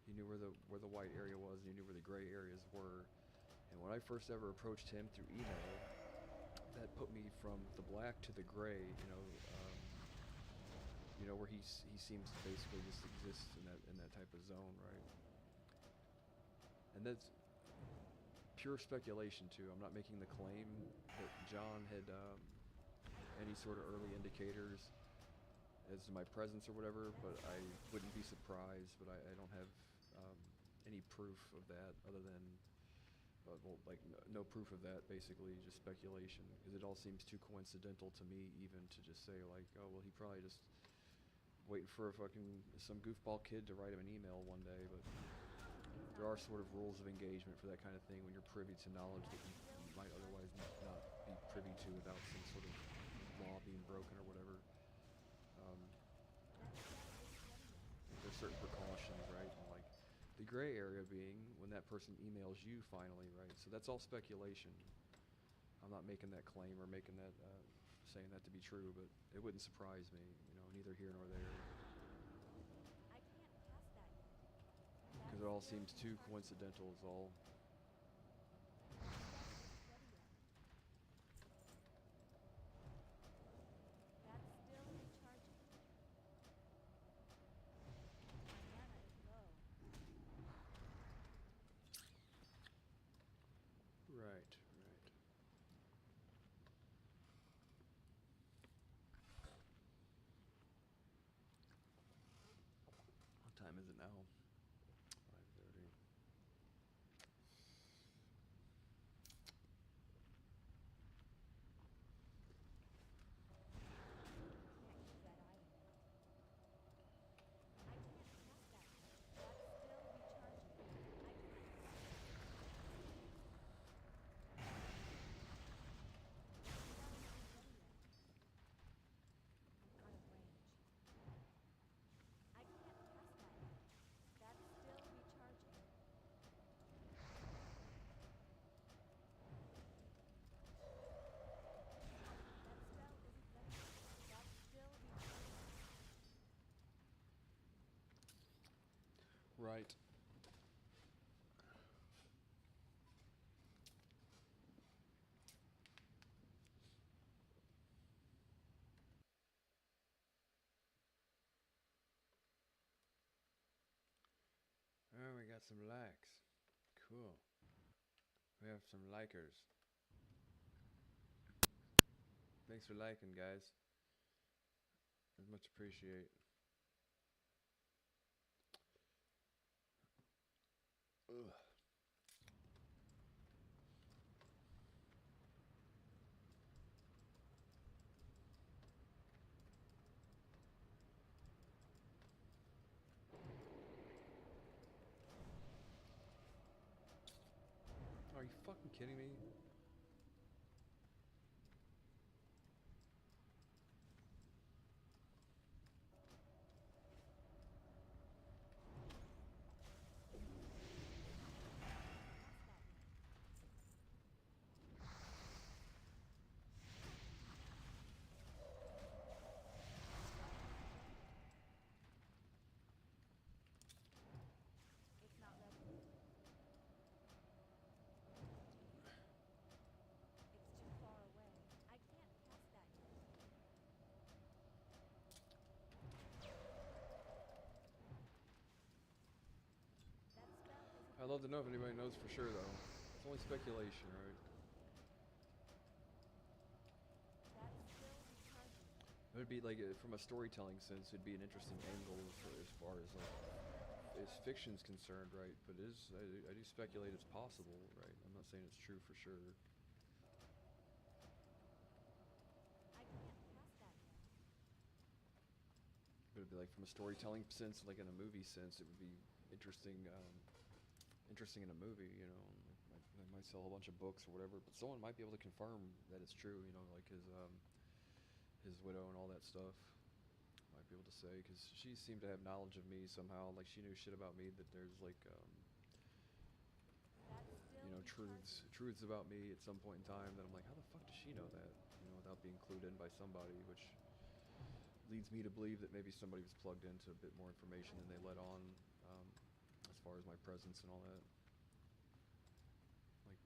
[SPEAKER 1] he knew where the white area was, and he knew where the gray areas were. And when I first ever approached him through email, that put me from the black to the gray. You know, where he seems to basically just exist in that type of zone, right? And that's pure speculation too. I'm not making the claim that John had
[SPEAKER 2] I
[SPEAKER 1] any
[SPEAKER 2] can't
[SPEAKER 1] sort of
[SPEAKER 2] pass
[SPEAKER 1] early
[SPEAKER 2] that yet.
[SPEAKER 1] indicators as to my presence or whatever,
[SPEAKER 2] That
[SPEAKER 1] but I
[SPEAKER 2] spell isn't
[SPEAKER 1] wouldn't
[SPEAKER 2] ready
[SPEAKER 1] be
[SPEAKER 2] yet.
[SPEAKER 1] surprised. But I don't have um, any proof of that other than, well, like no proof of that, basically just speculation, because it all seems too coincidental to me even to just say like, oh well, he probably just waiting for a fucking some goofball kid to write him an email one day. But
[SPEAKER 2] It's
[SPEAKER 1] there
[SPEAKER 2] not
[SPEAKER 1] are
[SPEAKER 2] ready
[SPEAKER 1] sort of
[SPEAKER 2] yet.
[SPEAKER 1] rules of engagement for that kind of thing when you're privy to knowledge that
[SPEAKER 2] That's still
[SPEAKER 1] you might otherwise
[SPEAKER 2] recharging.
[SPEAKER 1] not be
[SPEAKER 2] I
[SPEAKER 1] privy
[SPEAKER 2] can
[SPEAKER 1] to
[SPEAKER 2] feel it.
[SPEAKER 1] without some sort of law being broken or whatever. Um,
[SPEAKER 2] That spell isn't ready yet.
[SPEAKER 1] like there's certain precautions, right? And like the gray area being when that person emails you finally, right? So that's all speculation. I'm not making that claim or making that saying that to be true, but it wouldn't surprise me, you know, neither here nor there,
[SPEAKER 2] I can't pass that yet. That's
[SPEAKER 1] because it all
[SPEAKER 2] still
[SPEAKER 1] seems too
[SPEAKER 2] recharging.
[SPEAKER 1] coincidental. Is all.
[SPEAKER 2] That spell isn't ready yet. That's still recharging. My mana is low.
[SPEAKER 1] Right, right. What time is it now? 5:30. got some likes. Cool. We have some likers. Thanks for liking, guys. I much appreciate. Ugh. Are you fucking kidding me?
[SPEAKER 2] It's not ready. It's too far away. I can't cast that yet. That spell isn't
[SPEAKER 1] I'd love to
[SPEAKER 2] ready.
[SPEAKER 1] know if anybody knows for sure, though. It's only speculation, right?
[SPEAKER 2] That's still recharging.
[SPEAKER 1] It would be like, from a storytelling sense, it'd be an interesting angle for as far as like as fiction's concerned, right? But I do speculate it's possible, right? I'm not saying it's true for sure.
[SPEAKER 2] I can't cast that yet.
[SPEAKER 1] But it'd be like from a storytelling sense, like in a movie sense, it would be interesting. Interesting in a movie, you know. They might sell a bunch of books or whatever, but someone might be able to confirm that it's true, you know, like his widow and all that stuff. Might be able to say because she seemed to have knowledge of me somehow, like she knew shit about me that there's like
[SPEAKER 2] That's
[SPEAKER 1] you
[SPEAKER 2] still
[SPEAKER 1] know
[SPEAKER 2] recharging.
[SPEAKER 1] truths about me at some point in time that I'm like, how the fuck does she know that? You know, without being clued in by somebody, which leads me to believe that maybe somebody was plugged into a bit more information than they let on, um, as far as my presence and all that,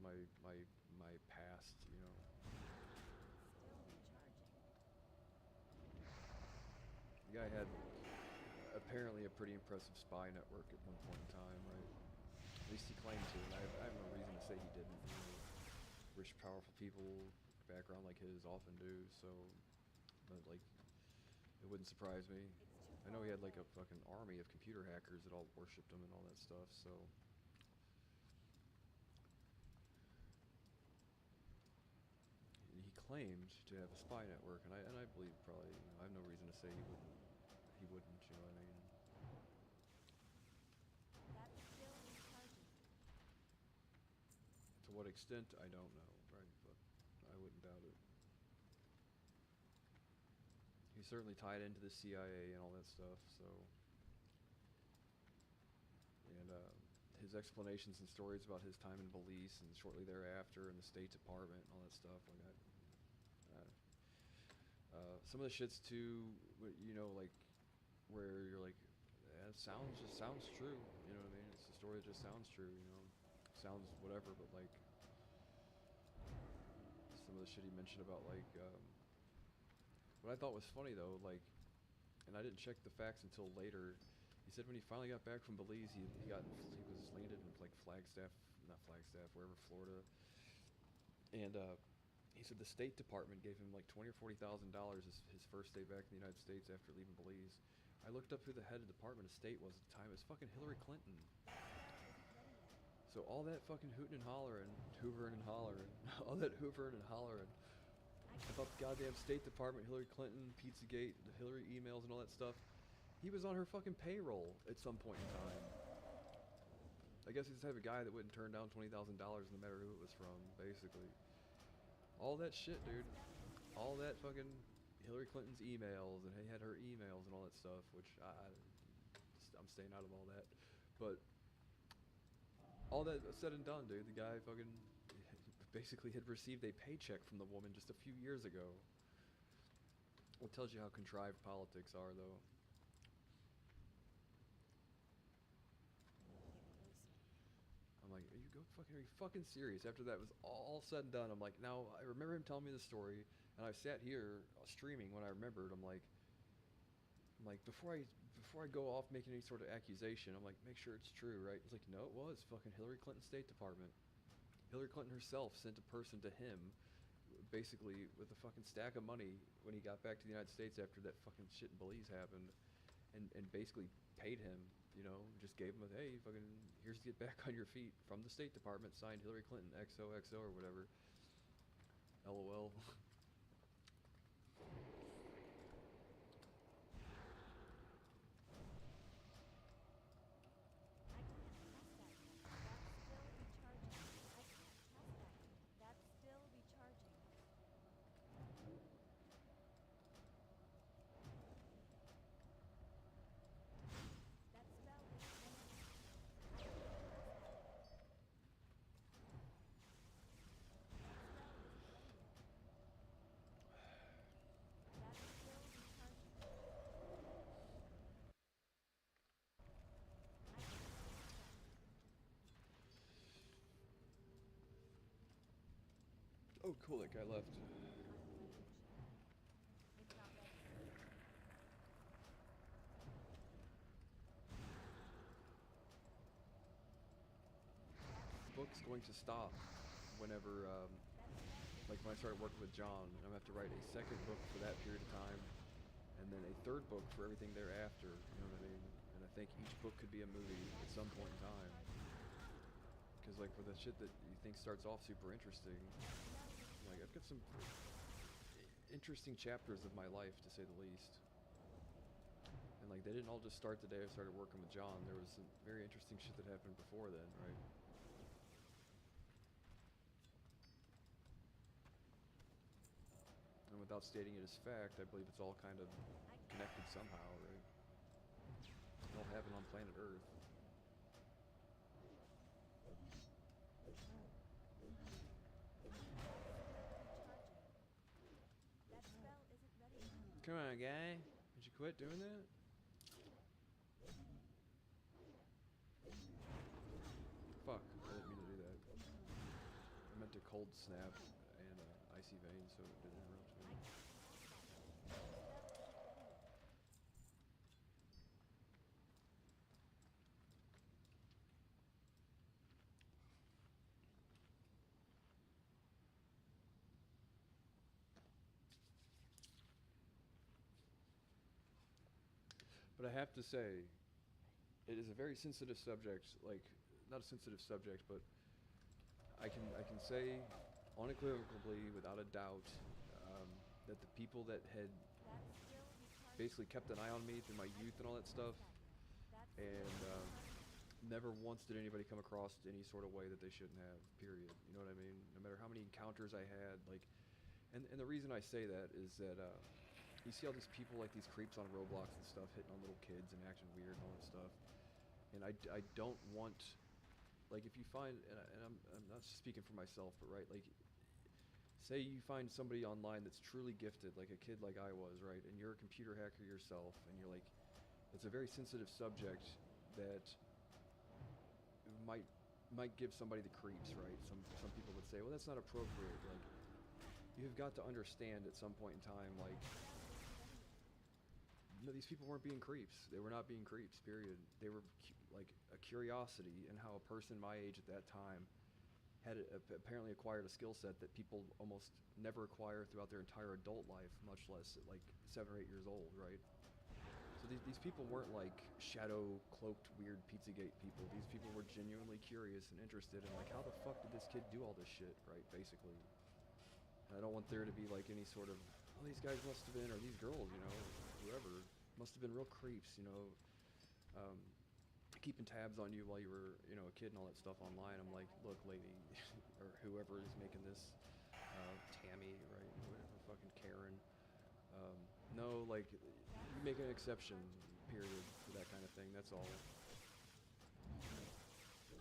[SPEAKER 1] like my past, you know.
[SPEAKER 2] Still recharging.
[SPEAKER 1] The guy
[SPEAKER 2] That
[SPEAKER 1] had
[SPEAKER 2] spell isn't ready.
[SPEAKER 1] apparently a pretty impressive spy network at one point in time, right? At least he claimed to, and I have no reason to say he didn't. You know, rich, powerful people, background like his often do. So, but like, it wouldn't surprise me.
[SPEAKER 2] It's too
[SPEAKER 1] I know
[SPEAKER 2] far
[SPEAKER 1] he had like
[SPEAKER 2] away.
[SPEAKER 1] a fucking army of computer hackers that all worshipped him and all that stuff. So, he claimed to have a spy network, and I believe probably. You know, I have no reason to say he wouldn't. He wouldn't. You know what I mean?
[SPEAKER 2] That's still recharging.
[SPEAKER 1] To what extent, I don't know, right? But I wouldn't doubt it. He's certainly tied into the CIA and all that stuff. So, and his explanations and stories about his time in Belize and shortly thereafter in the State Department and all that stuff, like some of the shits too, you know, like where you're like, yeah, it sounds true. You know what I mean? It's a story that just sounds true. You know, sounds whatever, but like some of the shit he mentioned about like what I thought was funny though, like, and I didn't check the facts until later. He said when he finally got back from Belize, he was landed in like Flagstaff, not Flagstaff, wherever, Florida, and he said the State Department gave him like $20,000 or $40,000 his first day back in the United States after leaving Belize. I looked up who the head of the Department of State was at the time. It was fucking Hillary Clinton.
[SPEAKER 2] That spell isn't ready yet.
[SPEAKER 1] So all that fucking hooting and hollering, hoovering and hollering, all that hoovering and hollering
[SPEAKER 2] I
[SPEAKER 1] about
[SPEAKER 2] can't
[SPEAKER 1] the
[SPEAKER 2] cast
[SPEAKER 1] goddamn
[SPEAKER 2] that
[SPEAKER 1] State
[SPEAKER 2] yet.
[SPEAKER 1] Department, Hillary Clinton, Pizzagate, the Hillary emails and all that stuff. He was on her fucking payroll at some point in time. I guess he's the type of guy that wouldn't turn down $20,000 no matter who it was from, basically. All that shit,
[SPEAKER 2] That
[SPEAKER 1] dude.
[SPEAKER 2] spell isn't
[SPEAKER 1] All
[SPEAKER 2] ready.
[SPEAKER 1] that fucking Hillary Clinton's emails, and he had her emails and all that stuff, which I'm staying out of all that. But all that said and done, dude, the guy fucking basically had received a paycheck from the woman just a few years ago. It tells you how contrived politics are, though.
[SPEAKER 2] Get closer.
[SPEAKER 1] I'm like, are you fucking serious? After that was all said and done, I'm like, now I remember him telling me the story, and I sat here streaming when I remembered. I'm like, I'm like, before I go off making any sort of accusation, I'm like, make sure it's true, right? He's like, no, it was fucking Hillary Clinton State Department. Hillary Clinton herself sent a person to him, basically with a fucking stack of money when he got back to the United States after that fucking shit in Belize happened, and basically paid him, you know, just gave him a, hey, fucking, here's to get back on your feet from the State Department, signed Hillary Clinton, XOXO or whatever. LOL.
[SPEAKER 2] I can't test that yet. That's still recharging. I can't test that yet. That's still recharging. That spell isn't ready yet. I can't test that yet. That spell isn't ready yet. That's still recharging. I can't test that yet.
[SPEAKER 1] Oh, cool, that guy left.
[SPEAKER 2] Contemplating the ship. It's not ready yet. That spell
[SPEAKER 1] Book's
[SPEAKER 2] isn't
[SPEAKER 1] going to
[SPEAKER 2] ready yet.
[SPEAKER 1] stop whenever,
[SPEAKER 2] That spell
[SPEAKER 1] like
[SPEAKER 2] isn't
[SPEAKER 1] when I
[SPEAKER 2] ready
[SPEAKER 1] started
[SPEAKER 2] yet.
[SPEAKER 1] working with John, and I'm gonna have to write a second book for that period of time, and then a third book for everything thereafter. You know what I mean? And I think each book could be a movie at
[SPEAKER 2] That's
[SPEAKER 1] some point
[SPEAKER 2] still
[SPEAKER 1] in time.
[SPEAKER 2] recharging.
[SPEAKER 1] Because like for the shit that you think starts off super interesting,
[SPEAKER 2] That spell isn't
[SPEAKER 1] like
[SPEAKER 2] ready
[SPEAKER 1] I've got
[SPEAKER 2] yet.
[SPEAKER 1] some interesting chapters of my life to say the least. And like they didn't all just start the day I started working with John. There was some very interesting shit that happened before then, right? And without stating it as fact, I believe it's all kind of
[SPEAKER 2] I can't
[SPEAKER 1] connected
[SPEAKER 2] test that
[SPEAKER 1] somehow,
[SPEAKER 2] yet.
[SPEAKER 1] right? It all happened on planet Earth.
[SPEAKER 2] That's still recharging. That spell isn't ready yet.
[SPEAKER 1] Come on, guy. Did you quit doing that? Fuck, I didn't mean to do that. I meant to cold snap and icy vein so it didn't interrupt me.
[SPEAKER 2] I can't test that yet. That spell isn't ready yet.
[SPEAKER 1] But I have to say, it is a very sensitive subject. Like, not a sensitive subject, but I can say unequivocally, without a doubt, um, that the people that had
[SPEAKER 2] That's still recharging.
[SPEAKER 1] basically kept an eye on me through my
[SPEAKER 2] I
[SPEAKER 1] youth and all
[SPEAKER 2] can't
[SPEAKER 1] that stuff,
[SPEAKER 2] test that yet. That's still
[SPEAKER 1] and
[SPEAKER 2] recharging.
[SPEAKER 1] never once did anybody come across any sort of way that they shouldn't have. Period. You know what I mean? No matter how many encounters I had, like, and the reason I say that is that you see all these people like these creeps on Roblox and stuff hitting on little kids and acting weird and all that stuff. And I don't want, like, if you find, and I'm not speaking for myself, but right, like, say you find somebody online that's truly gifted, like a kid like I was, right, and you're a computer hacker yourself, and you're like, it's a very sensitive subject that might might give somebody the creeps, right? Some people would say, well, that's not appropriate. Like, you've got to understand at some point in time, like,
[SPEAKER 2] That spell isn't ready yet.
[SPEAKER 1] no, these people weren't being creeps. They were not being creeps. Period. They were like a curiosity in how a person my age at that time had apparently acquired a skill set that people almost never acquire throughout their entire adult life, much less at like 7 or 8 years old, right? So these people weren't like shadow cloaked weird Pizzagate people. These people were genuinely curious and interested in like, how the fuck did this kid do all this shit, right? Basically. And I don't want there to be like any sort of, oh, these guys must have been, or these girls, you know, whoever, must have been real creeps, you know, um, keeping tabs on you while you were, you know, a kid and all that stuff online. I'm like, look, lady, or whoever is making this, Tammy, right, whatever, fucking Karen. No, like,
[SPEAKER 2] That's
[SPEAKER 1] you make an
[SPEAKER 2] still
[SPEAKER 1] exception,
[SPEAKER 2] recharging.
[SPEAKER 1] period, for that kind of thing. That's all.
[SPEAKER 2] That spell isn't ready yet.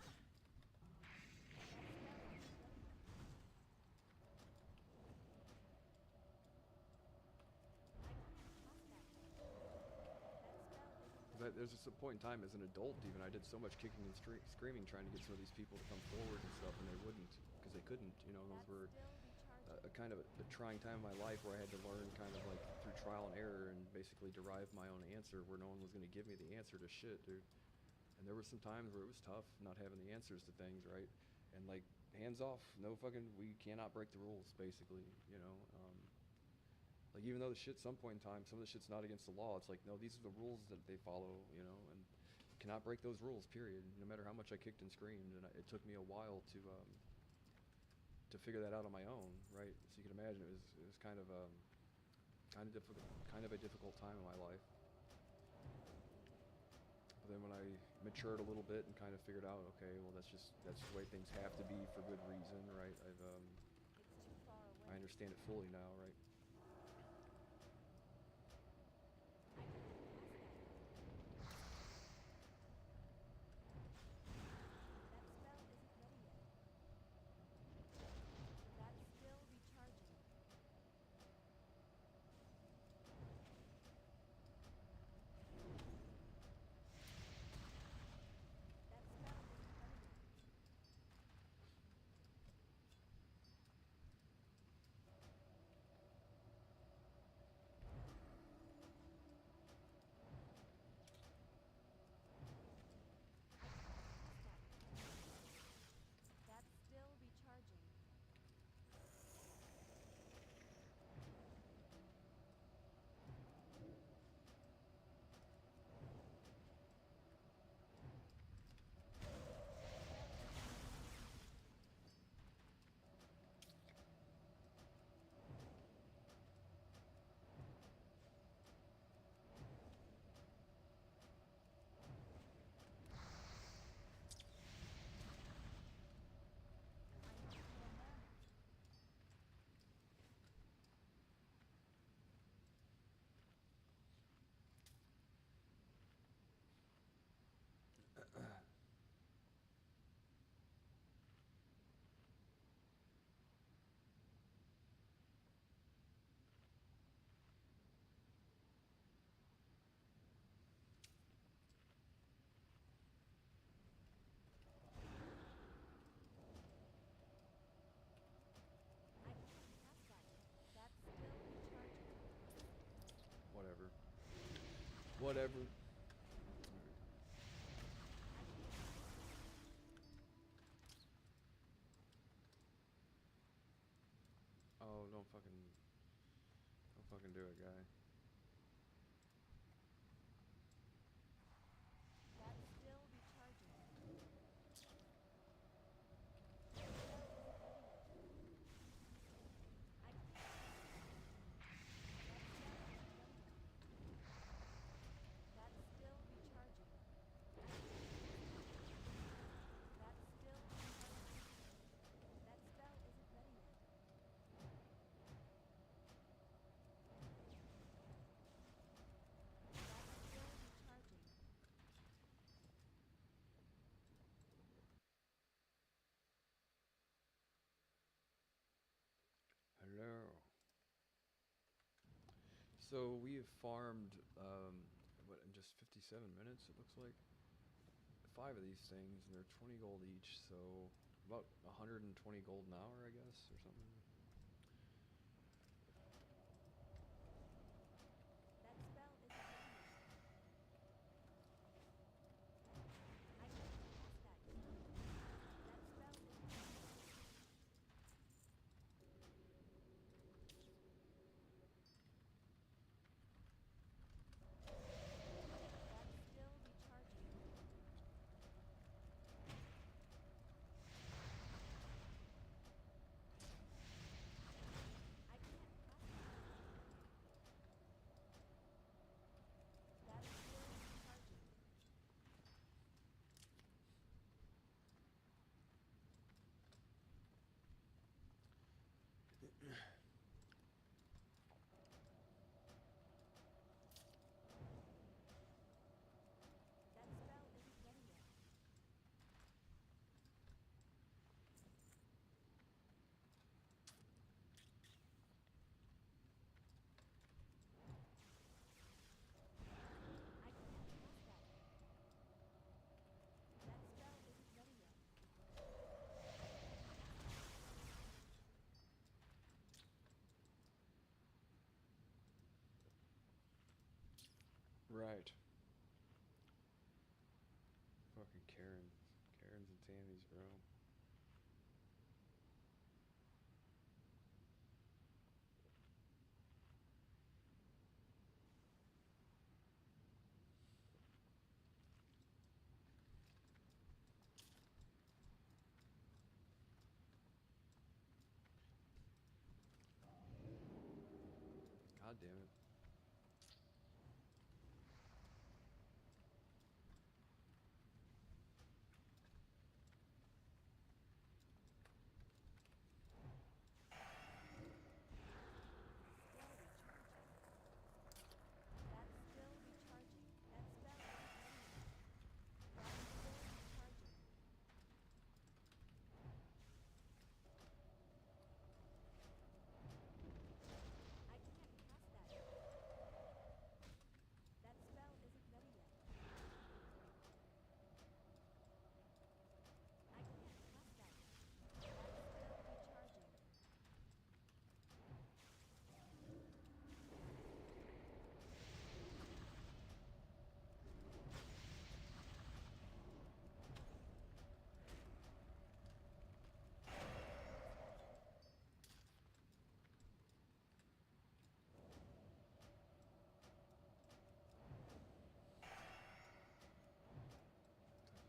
[SPEAKER 2] I can't test that yet. That spell isn't ready
[SPEAKER 1] Because
[SPEAKER 2] yet.
[SPEAKER 1] there's just a point in time as an adult, even I did so much kicking and screaming trying to get some of these people to come forward and stuff, and they wouldn't because they couldn't. You know, those
[SPEAKER 2] That's
[SPEAKER 1] were
[SPEAKER 2] still recharging.
[SPEAKER 1] a kind of a trying time in my life where I had to learn kind of like through trial and error and basically derive my own answer where no one was going to give me the answer to shit, dude. And there were some times where it was tough not having the answers to things, right? And like, hands off, no fucking, we cannot break the rules, basically, you know. Like, even though the shit, some point in time, some of the shit's not against the law, it's like, no, these are the rules that they follow, you know, and you cannot break those rules, period. No matter how much I kicked and screamed, and it took me a while to figure that out on my own, right? So you can imagine it was kind of difficult, kind of a difficult time in my life. But then when I matured a little bit and kind of figured out, okay, well that's the way things have to be for good reason, right?
[SPEAKER 2] It's too far
[SPEAKER 1] I
[SPEAKER 2] away.
[SPEAKER 1] understand it fully now, right?
[SPEAKER 2] I can get past that. That spell isn't ready yet. That's still recharging. That spell isn't ready yet. I can get past that. That's still recharging. That spell isn't ready yet. I need more mana. I can get past that. That's still recharging.
[SPEAKER 1] Whatever. Whatever.
[SPEAKER 2] I can get past that.
[SPEAKER 1] Oh, don't fucking do it, guy.
[SPEAKER 2] That's still recharging. That spell isn't ready yet. I can get past that. That spell isn't ready yet. That's still recharging. I can get past that. That's still recharging. That spell isn't ready yet. That's still recharging.
[SPEAKER 1] Hello. So we have farmed, what, in just 57 minutes, it looks like? 5 of these things, and they're 20 gold each, so about 120 gold an hour, I guess, or something.
[SPEAKER 2] That spell isn't ready yet. I can get past that. That spell isn't ready yet. That's still recharging.
[SPEAKER 1] Right. Fucking Karen. Karens and Tammys, bro. God damn it.
[SPEAKER 2] Still recharging. That's still recharging. That spell isn't ready yet. That's still recharging. I can't cast that yet. That spell isn't ready yet. I can't cast that yet. That's still recharging.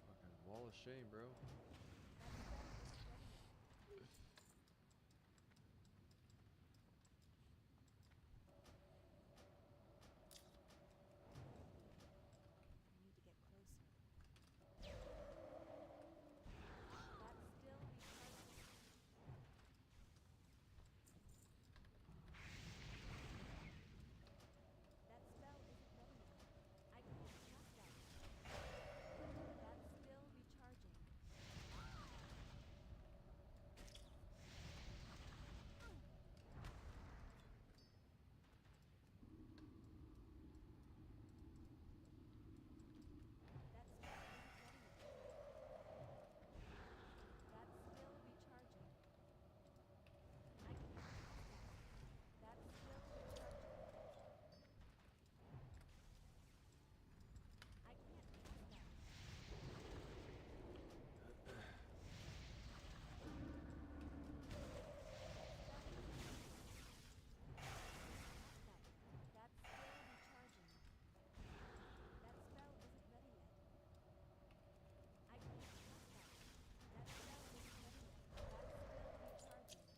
[SPEAKER 1] Fucking wall of shame, bro.
[SPEAKER 2] That spell isn't ready yet. I need to get closer. That's still recharging. That spell isn't ready yet. I can't cast that yet. That's still recharging. That spell isn't ready yet. That's still recharging. I can't cast that yet. That's still recharging. I can't cast that yet. That spell isn't ready yet. I can't cast that yet. That's still recharging. That spell isn't ready yet. I can't cast that yet.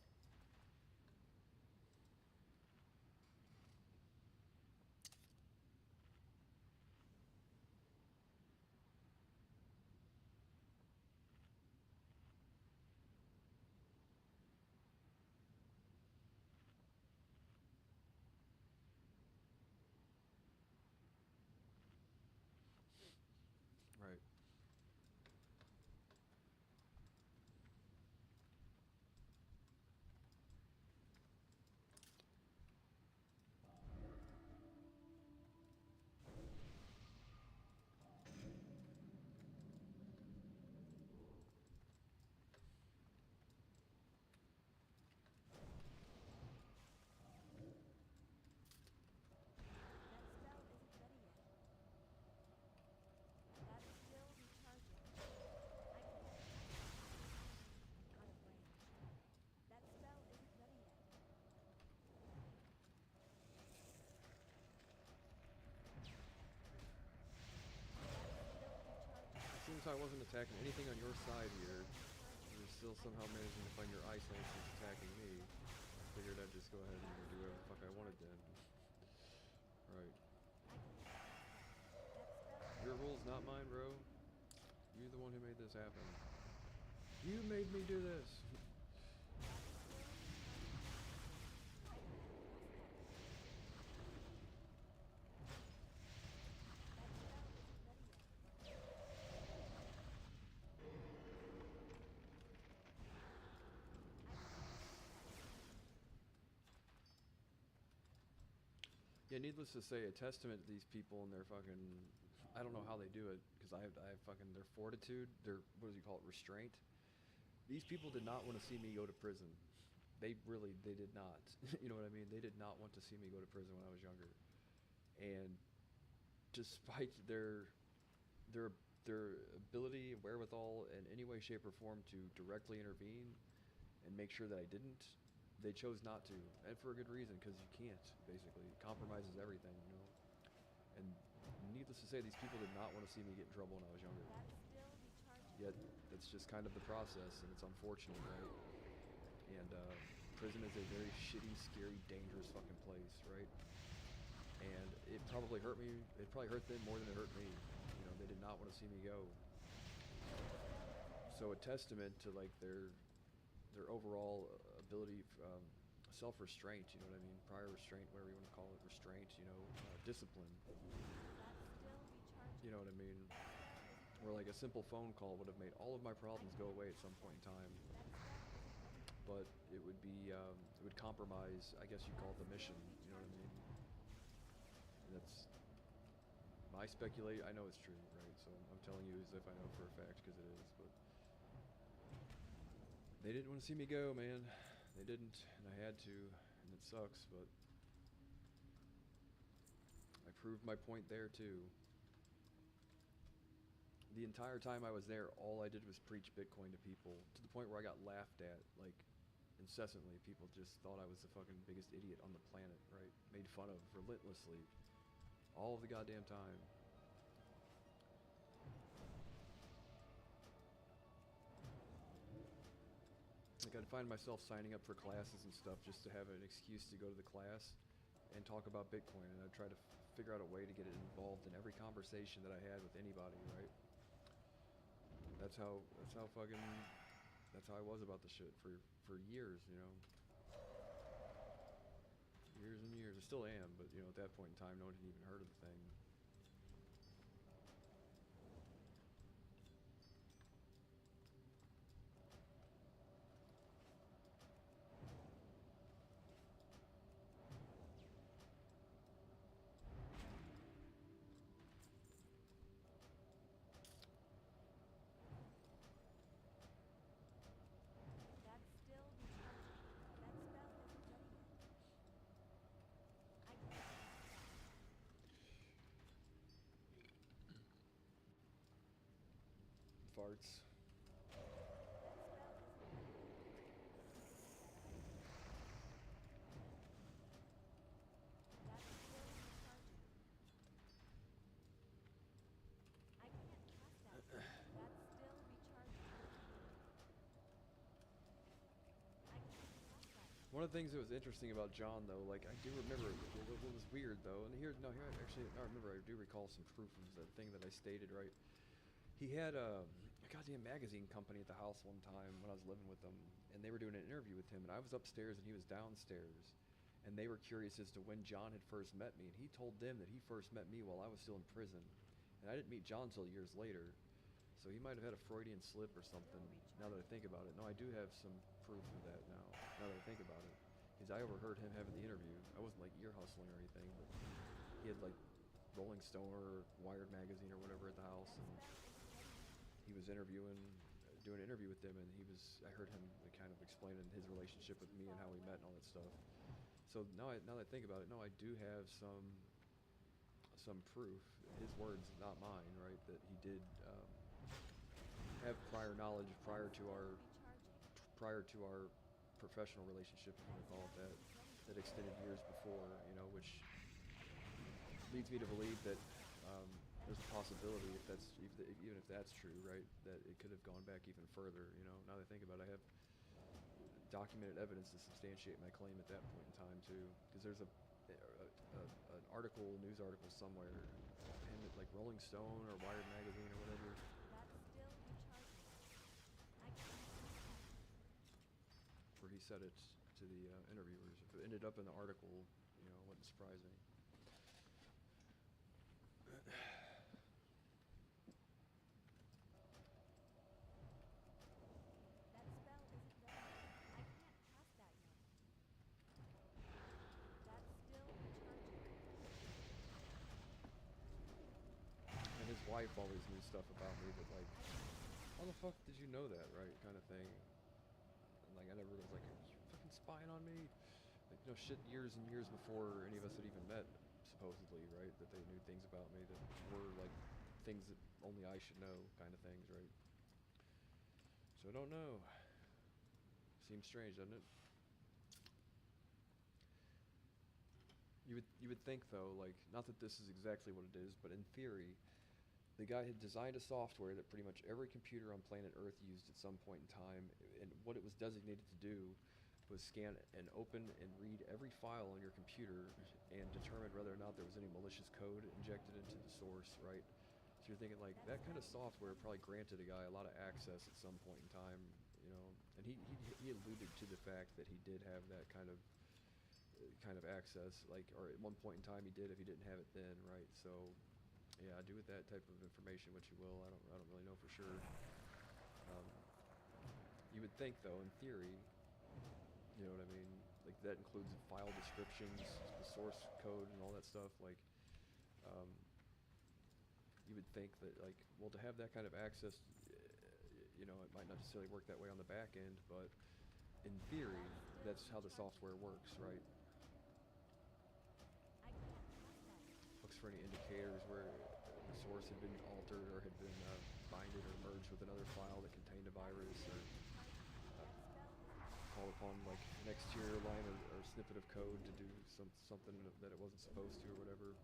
[SPEAKER 2] That spell isn't ready yet. That's still recharging.
[SPEAKER 1] Right.
[SPEAKER 2] That spell isn't ready yet. That's still recharging. I can't cast that yet. Out of range. That spell isn't ready yet. That's still recharging.
[SPEAKER 1] It seems I wasn't attacking anything on your side here.
[SPEAKER 2] Recharging.
[SPEAKER 1] You're still
[SPEAKER 2] I
[SPEAKER 1] somehow
[SPEAKER 2] can't
[SPEAKER 1] managing to
[SPEAKER 2] cast
[SPEAKER 1] find
[SPEAKER 2] that
[SPEAKER 1] your
[SPEAKER 2] yet.
[SPEAKER 1] isolations attacking me. I figured I'd just go ahead and
[SPEAKER 2] That's
[SPEAKER 1] do whatever
[SPEAKER 2] still
[SPEAKER 1] the fuck I wanted then.
[SPEAKER 2] recharging.
[SPEAKER 1] Right.
[SPEAKER 2] I can't cast that yet. That spell
[SPEAKER 1] Your
[SPEAKER 2] isn't
[SPEAKER 1] rules,
[SPEAKER 2] ready
[SPEAKER 1] not
[SPEAKER 2] yet.
[SPEAKER 1] mine, bro. You're the one who made this happen. You made me do this.
[SPEAKER 2] That's still recharging. I can't cast that yet. That spell isn't ready yet. I can't cast that yet.
[SPEAKER 1] Yeah, needless to say, a testament to these people and their fucking, I don't know how they do it, because I have fucking their fortitude, their, what does he call it, restraint. These people did not want to see me go to prison. They did not. You know what I mean? They did not want to see me go to prison when I was younger. And despite their their ability, wherewithal, in any way, shape, or form to directly intervene and make sure that I didn't, they chose not to, and for a good reason, because you can't. Basically, it compromises everything, you know. And needless to say, these people did not want to see me get in trouble when I was younger.
[SPEAKER 2] That's still recharging.
[SPEAKER 1] Yet that's just kind of the process, and it's unfortunate, right? And prison is a very shitty, scary, dangerous fucking place, right? And it probably hurt me. It probably hurt them more than it hurt me. You know, they did not want to see me go. So a testament to like their overall ability, self-restraint. You know what I mean? Prior restraint, whatever you want to call it, restraint. You know, discipline.
[SPEAKER 2] That's still recharging.
[SPEAKER 1] You know what I mean? Where like a simple phone call would have made all of my problems go away at some point in time. But it would be, it would compromise, I guess you'd call it the mission. You know what I mean? And that's my speculation. I know it's true, right? So I'm telling you as if I know for a fact, because it is. But they didn't want to see me go, man. They didn't, and I had to, and it sucks. But I proved my point there too. The entire time I was there, all I did was preach Bitcoin to people, to the point where I got laughed at, like, incessantly. People just thought I was the fucking biggest idiot on the planet, right? Made fun of relentlessly. All of the goddamn time. Like, I'd find myself signing up for classes and stuff just to have an excuse to go to the class and talk about Bitcoin, and I'd try to figure out a way to get it involved in every conversation that I had with anybody, right? That's how I was about the shit for years, you know. Years and years. I still am, but you know, at that point in time, no one had even heard of the thing.
[SPEAKER 2] That's still recharging. That spell isn't ready yet. I can't cast that.
[SPEAKER 1] Farts.
[SPEAKER 2] That spell isn't ready yet. That's still recharging. I can't cast that yet. That's still recharging. I can't cast that yet.
[SPEAKER 1] One of the things that was interesting about John, though, like I do remember, what was weird though, and here actually I remember, I do recall some proof of the thing that I stated, right? He had a goddamn magazine company at the house one time when I was living with them, and they were doing an interview with him, and I was upstairs and he was downstairs, and they were curious as to when John had first met me, and he told them that he first met me while I was still in prison, and I didn't meet John until years later, so he might have had a Freudian slip or something. Now that I think about it, no, I do have some proof of that now. Now that I think about it, because I overheard him having the interview. I wasn't like ear hustling or anything, but he had like Rolling Stone or Wired magazine or whatever at the house, and he was doing an interview with them, and I heard him kind of explaining his relationship with me and how we met and all that stuff. So now that I think about it, no, I do have some proof, his words, not mine, right, that he did have prior knowledge prior to our professional relationship, if you want to call it that extended years before, you know, which leads me to believe that there's a possibility, even if that's true, right, that it could have gone back even further. You know, now that I think about it, I have documented evidence to substantiate my claim at that point in time too, because there's an news article somewhere, like Rolling Stone or Wired magazine or whatever.
[SPEAKER 2] That's still recharging. I can't cast that yet.
[SPEAKER 1] Where he said it to the interviewers. If it ended up in the article, you know, it wouldn't surprise me.
[SPEAKER 2] That spell isn't ready yet. I can't cast that yet. That's still recharging.
[SPEAKER 1] And his wife always knew stuff about me, but like, how the fuck did you know that, right? Kind of thing. And like, I never was like, are you fucking spying on me? Like, you know, shit years and years before any of us had even met, supposedly, right? That they knew things about me that were like things that only I should know, kind of things, right? So I don't know. Seems strange, doesn't it? You would think though, like, not that this is exactly what it is, but in theory, the guy had designed a software that pretty much every computer on planet Earth used at some point in time, and what it was designated to do was scan and open and read every file on your computer and determine whether or not there was any malicious code injected into the source, right? So you're thinking like that kind of software probably granted a guy a lot of access at some point in time, you know, and he alluded to the fact that he did have that kind of access, like, or at one point in time he did if he didn't have it then, right? So yeah, do with that type of information what you will. I don't really know for sure. Um, you would think though, in theory, you know what I mean? Like that includes file descriptions, the source code, and all that stuff. Like, um, you would think that, like, well, to have that kind of access, you know, it might not necessarily work that way on the back end, but in theory, that's how the software works, right?
[SPEAKER 2] I can't trust that.
[SPEAKER 1] Looks for any indicators where the source had been altered or had been binded or merged with another file that contained a virus, or call upon like an exterior line or snippet of code to do something that it wasn't supposed to or whatever.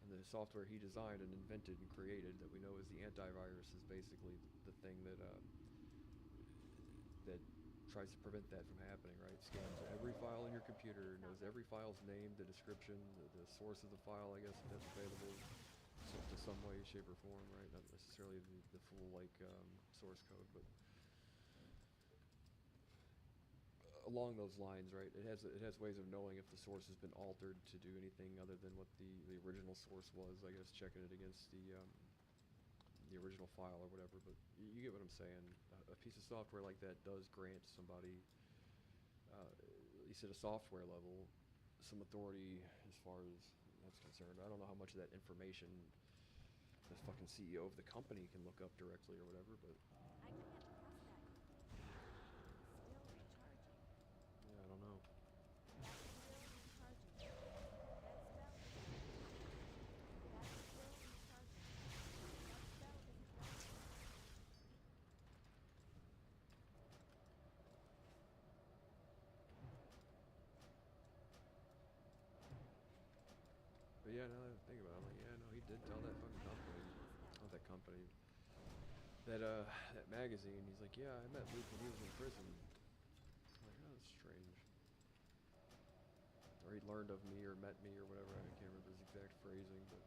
[SPEAKER 1] And the software he designed and invented and created that we know as the antivirus is basically the thing that that tries to prevent that from happening, right? Scans every file in your computer, knows every file's name, the description, the source of the file, I guess, if that's available to some way, shape, or form, right? Not necessarily the full, like, source code, but along those lines, right? It has ways of knowing if the source has been altered to do anything other than what the original source was, I guess, checking it against the original file or whatever, but you get what I'm saying. A piece of software like that does grant somebody, at least at a software level, some authority as far as that's concerned. I don't know how much of that information the fucking CEO of the company can look up directly or whatever, but
[SPEAKER 2] I can't trust that. Still recharging.
[SPEAKER 1] yeah, I don't know.
[SPEAKER 2] That's still recharging. That spell isn't ready yet. That's still recharging. That spell isn't ready yet.
[SPEAKER 1] But yeah, now that I think about it, I'm like, yeah, no, he did tell that fucking
[SPEAKER 2] I
[SPEAKER 1] company,
[SPEAKER 2] can't trust that.
[SPEAKER 1] not that company, that magazine. He's like, yeah, I met Luke when he was in prison. I'm like, oh, that's strange. Or he learned of me or met me or whatever. I can't remember his exact phrasing, but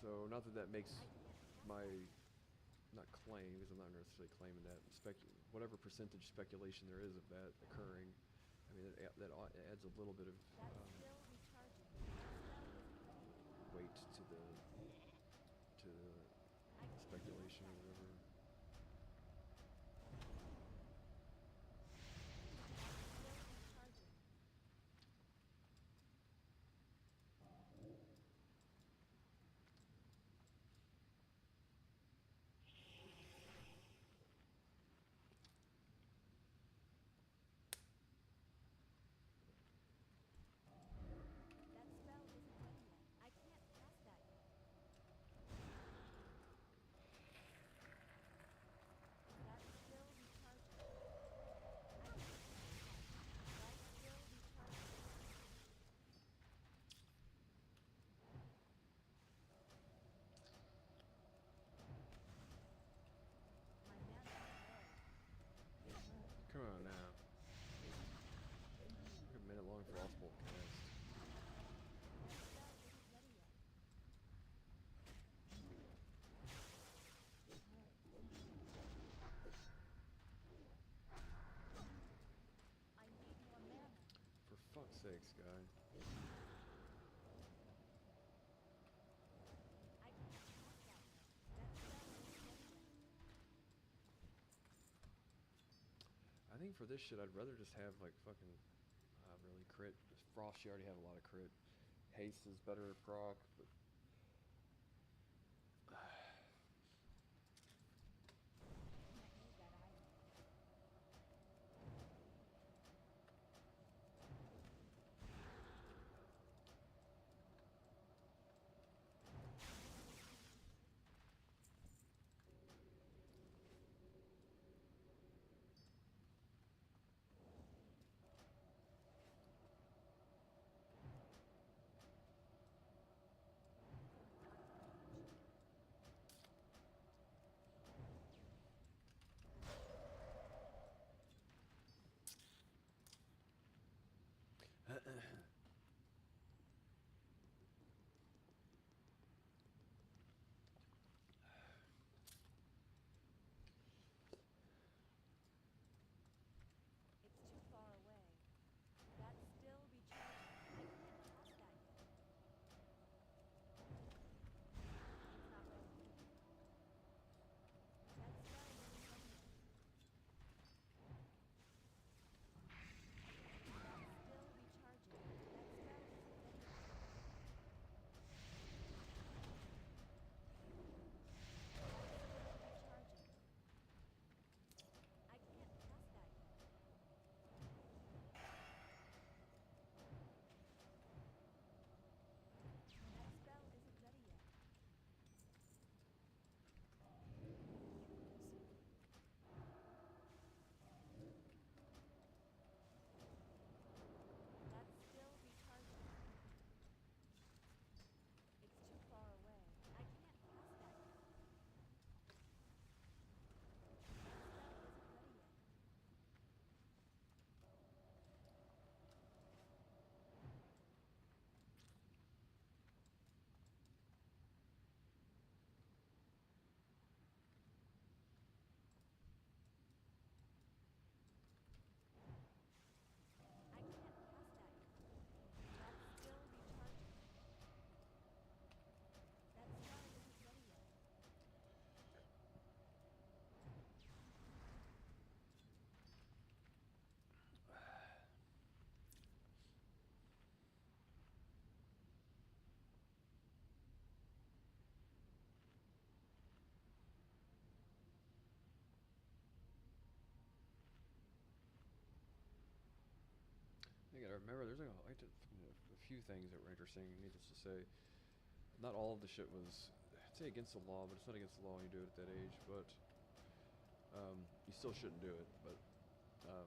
[SPEAKER 1] so not that that makes
[SPEAKER 2] I can't trust
[SPEAKER 1] my
[SPEAKER 2] that.
[SPEAKER 1] not claim, because I'm not necessarily claiming that whatever percentage speculation there is of that occurring. I mean, that adds a little bit of
[SPEAKER 2] That's still recharging. That spell isn't ready yet.
[SPEAKER 1] weight to the
[SPEAKER 2] I can't trust
[SPEAKER 1] speculation or
[SPEAKER 2] that.
[SPEAKER 1] whatever.
[SPEAKER 2] That's still recharging. That spell isn't ready yet. I can't cast that yet. That's still recharging. I can't cast that yet. That's still recharging. My mana is low.
[SPEAKER 1] Come on now. Like a minute long frostbolt cast.
[SPEAKER 2] That spell isn't ready yet. I need more mana.
[SPEAKER 1] For fuck's sakes, guy.
[SPEAKER 2] I can't cast that yet. That spell isn't ready yet.
[SPEAKER 1] I think for this shit, I'd rather just have like fucking really crit. Frost, you already have a lot of crit. Haste is better at proc, but
[SPEAKER 2] Can't use that item. It's too far away. That's still recharging. I can't cast that yet. It's not ready either. That spell isn't ready yet. That's still recharging. That spell isn't ready yet. That's still recharging. I can't cast that yet. That spell isn't ready yet. That's still recharging. It's too far away. I can't cast that yet. That spell isn't ready yet. I can't cast that yet. That's still recharging. That spell isn't ready yet.
[SPEAKER 1] I gotta remember, there's like a few things that were interesting. Needless to say, not all of the shit was, I'd say, against the law, but it's not against the law when you do it at that age. But you still shouldn't do it. But um,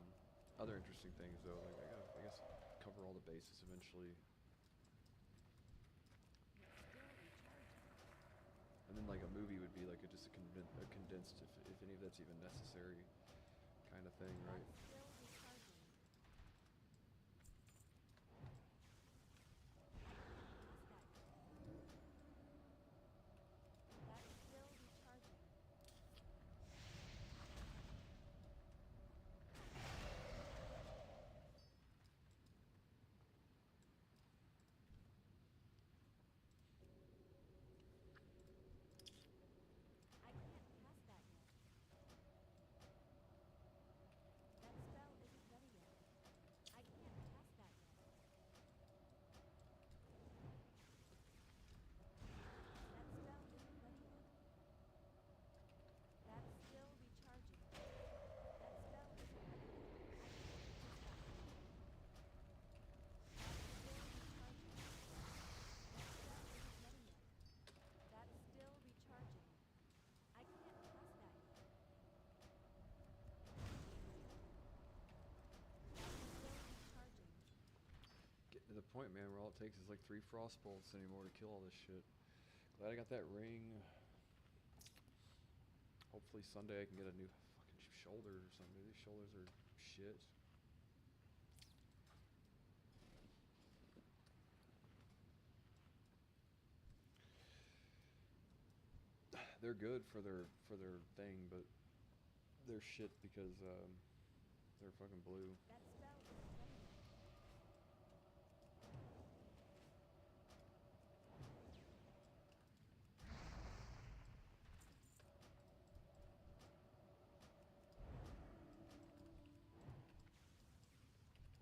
[SPEAKER 1] other interesting things, though, like I gotta, I guess, cover all the bases eventually,
[SPEAKER 2] It's still recharging.
[SPEAKER 1] and then like a movie would be like a condensed, if any of that's even necessary, kind of thing, right?
[SPEAKER 2] That's still recharging. I can't cast that yet. That's still recharging. I can't cast that yet. That spell isn't ready yet. I can't cast that yet. That spell isn't ready yet. That's still recharging. That spell isn't ready yet. I can't cast that yet. That's still recharging. That spell isn't ready yet. That's still recharging. I can't cast that yet. That's still recharging.
[SPEAKER 1] Getting to the point, man, where all it takes is like 3 frost bolts anymore to kill all this shit. Glad I got that ring. Hopefully Sunday I can get a new fucking shoulder or something. These shoulders are shit. They're good for their thing, but they're shit because they're fucking blue.
[SPEAKER 2] That spell isn't ready yet.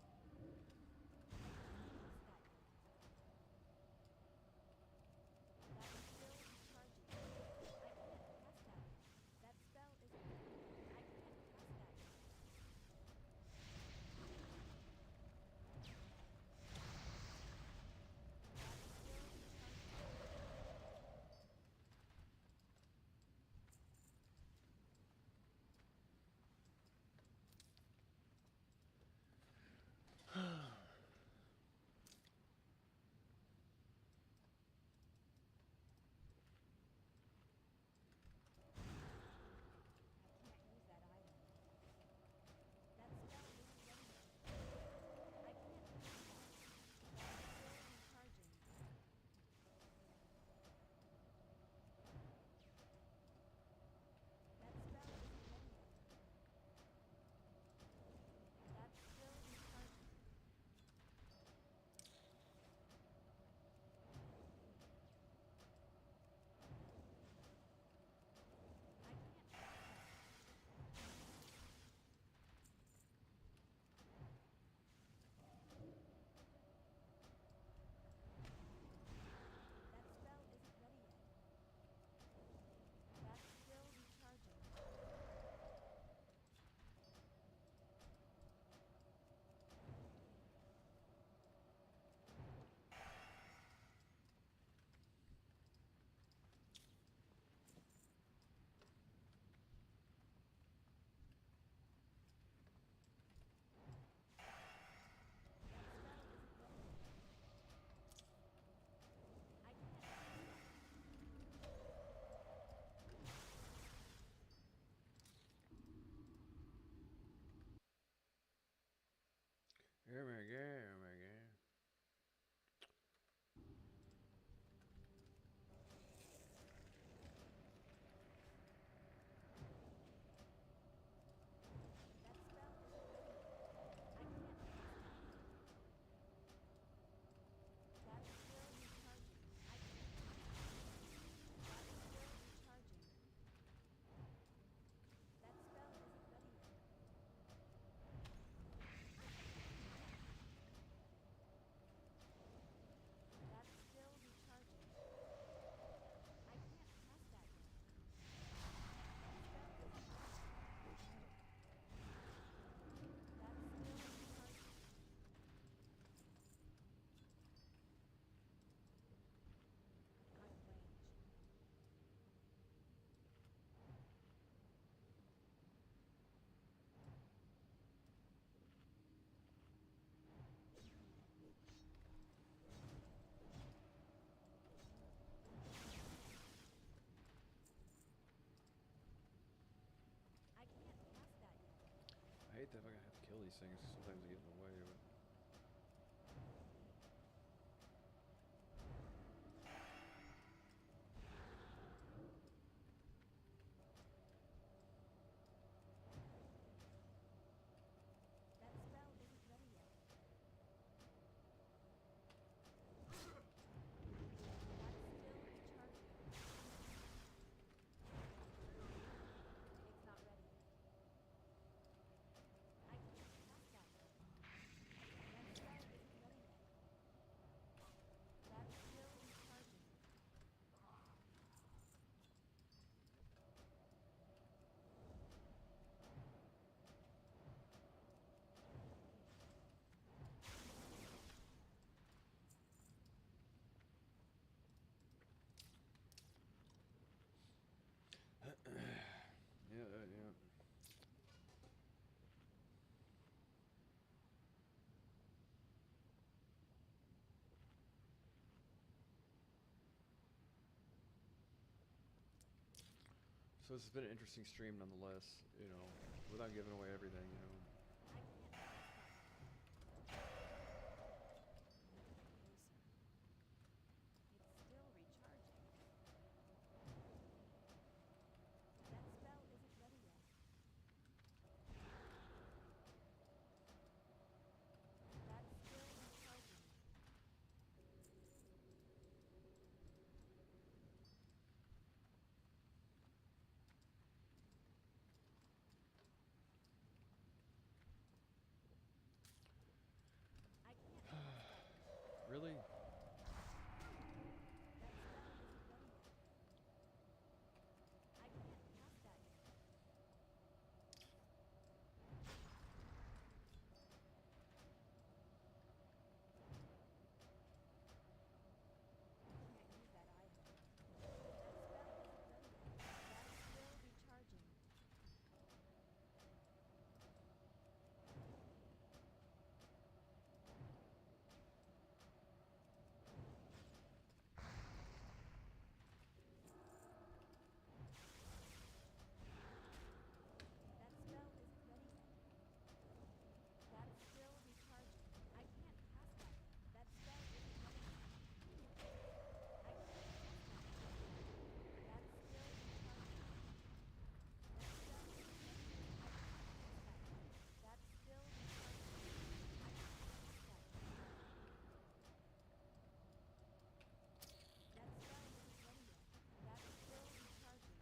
[SPEAKER 2] I can't cast that yet. That's still recharging. I can't cast that yet. That spell isn't ready yet. I can't cast that yet.
[SPEAKER 1] Oh my god, oh my god.
[SPEAKER 2] That spell isn't ready yet. I can't cast that yet. That's still recharging. I can't cast that yet. That's still recharging. That spell isn't ready yet. That's still recharging. I can't cast that yet. That spell isn't ready yet. That's still recharging. Out of range. I can't cast that yet.
[SPEAKER 1] I hate that I have to kill these things. Sometimes they get in the way, but
[SPEAKER 2] That spell isn't ready yet. That's still recharging. It's not ready yet. I can't cast that yet. That spell isn't ready yet. That's still recharging.
[SPEAKER 1] yeah. So this has been an interesting stream nonetheless, you know, without giving away everything, you know.
[SPEAKER 2] I can't cast that yet. Closer. It's still recharging. That spell isn't ready yet. That's still recharging. I can't cast that yet.
[SPEAKER 1] Really?
[SPEAKER 2] That spell isn't ready yet. I can't cast that yet. Can't use that either. That spell isn't ready yet. That's still recharging. That spell isn't ready yet. That's still recharging. I can't cast that yet. That spell isn't ready yet. I can't cast that yet. That's still recharging. That spell isn't ready yet. I can't cast that yet. That's still recharging. I can't cast that yet. That spell isn't ready yet. That's still recharging.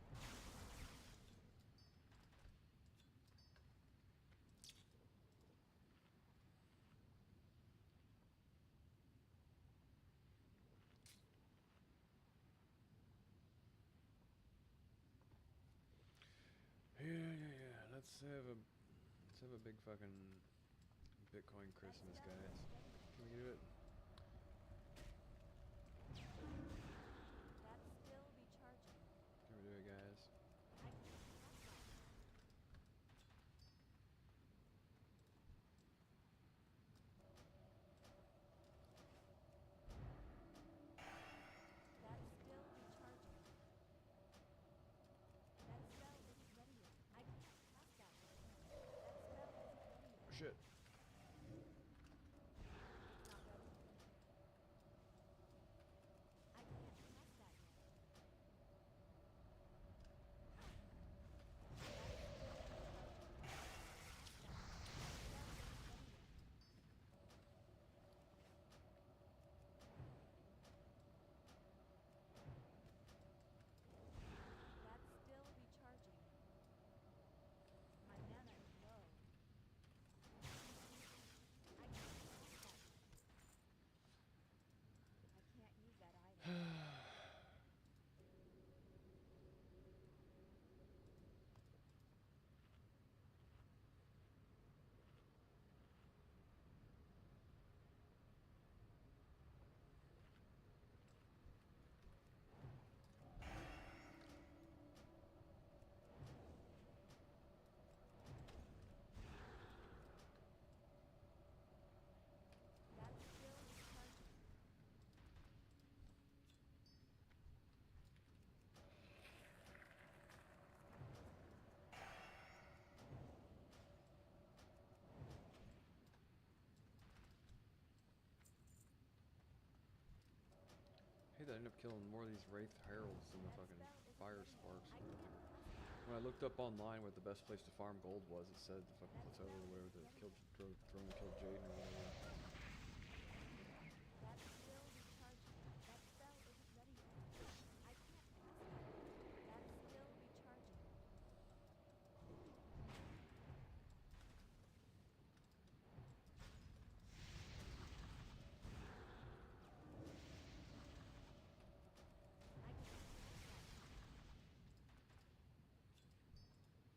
[SPEAKER 1] Yeah. Let's have a big fucking Bitcoin
[SPEAKER 2] That
[SPEAKER 1] Christmas,
[SPEAKER 2] spell
[SPEAKER 1] guys.
[SPEAKER 2] isn't ready yet.
[SPEAKER 1] Can we do it?
[SPEAKER 2] That's still recharging.
[SPEAKER 1] Can we do it, guys?
[SPEAKER 2] I can't cast that yet. That's still recharging. That spell isn't ready yet. I can't cast that yet. That spell isn't ready yet.
[SPEAKER 1] Shit. figured I'd end up killing more of these Wraith Heralds than the
[SPEAKER 2] That
[SPEAKER 1] fucking
[SPEAKER 2] spell isn't
[SPEAKER 1] Fire
[SPEAKER 2] ready yet.
[SPEAKER 1] Sparks
[SPEAKER 2] I
[SPEAKER 1] or
[SPEAKER 2] can't
[SPEAKER 1] anything.
[SPEAKER 2] cast that.
[SPEAKER 1] When I looked up online what the best place to farm gold was, it said the fucking
[SPEAKER 2] That
[SPEAKER 1] plateau
[SPEAKER 2] spell
[SPEAKER 1] or whatever
[SPEAKER 2] isn't
[SPEAKER 1] that
[SPEAKER 2] ready
[SPEAKER 1] killed,
[SPEAKER 2] yet.
[SPEAKER 1] drone killed Jaden or whatever.
[SPEAKER 2] That's still recharging. That spell isn't ready yet. I can't cast that. That's still recharging. I can't cast that.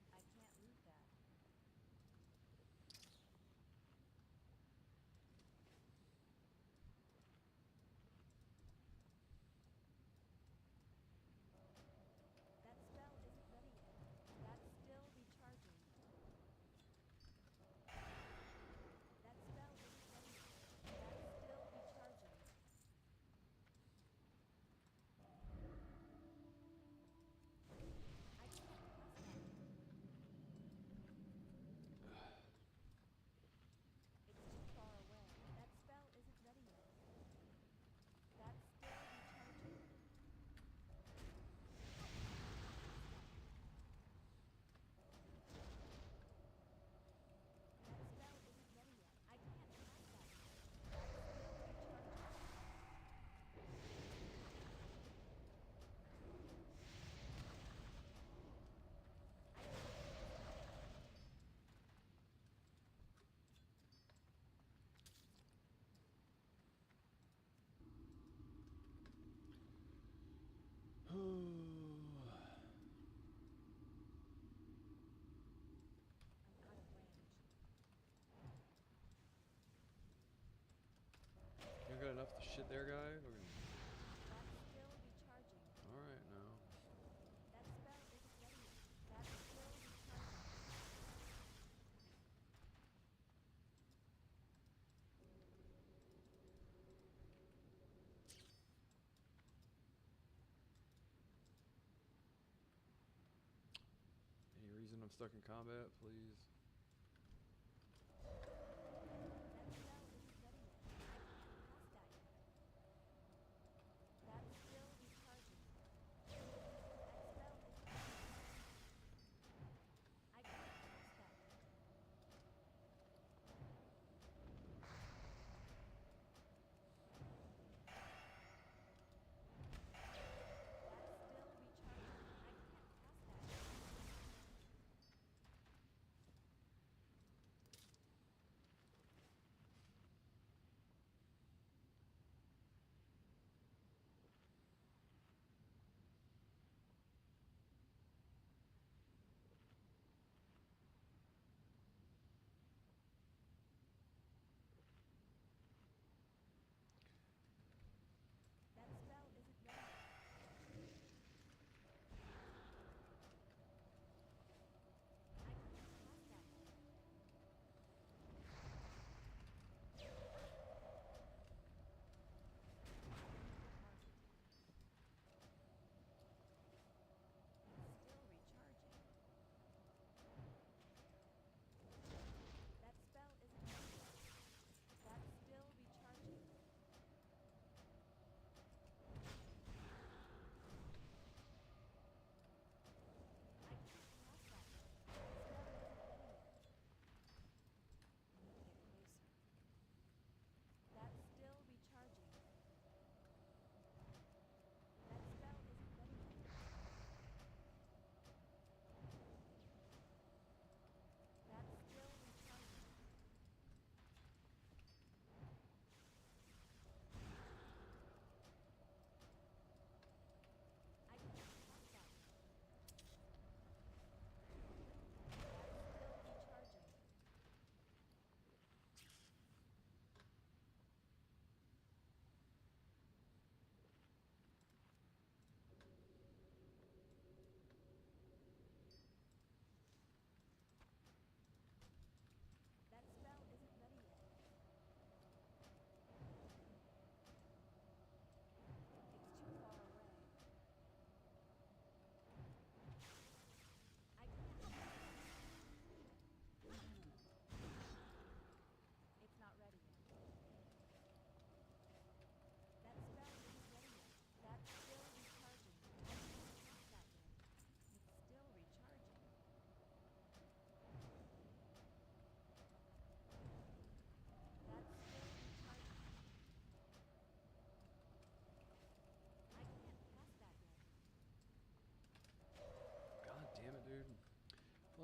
[SPEAKER 2] I can't loot that. That spell isn't ready yet. That's still recharging. That spell isn't ready yet. That's still recharging. I can't cast that. It's too far away. That spell isn't ready yet. That's still recharging. I can't cast that. That spell isn't ready yet. I can't cast that. That's still recharging. I can't cast that. I'm out of range.
[SPEAKER 1] You got enough to shit there, guy?
[SPEAKER 2] That's still recharging.
[SPEAKER 1] Alright, now.
[SPEAKER 2] That spell isn't ready yet. That's still recharging.
[SPEAKER 1] Any reason I'm stuck in combat, please?
[SPEAKER 2] That spell isn't ready yet. I can't cast that yet. That's still recharging. That spell isn't ready yet. I can't cast that yet. That's still recharging. I can't cast that yet.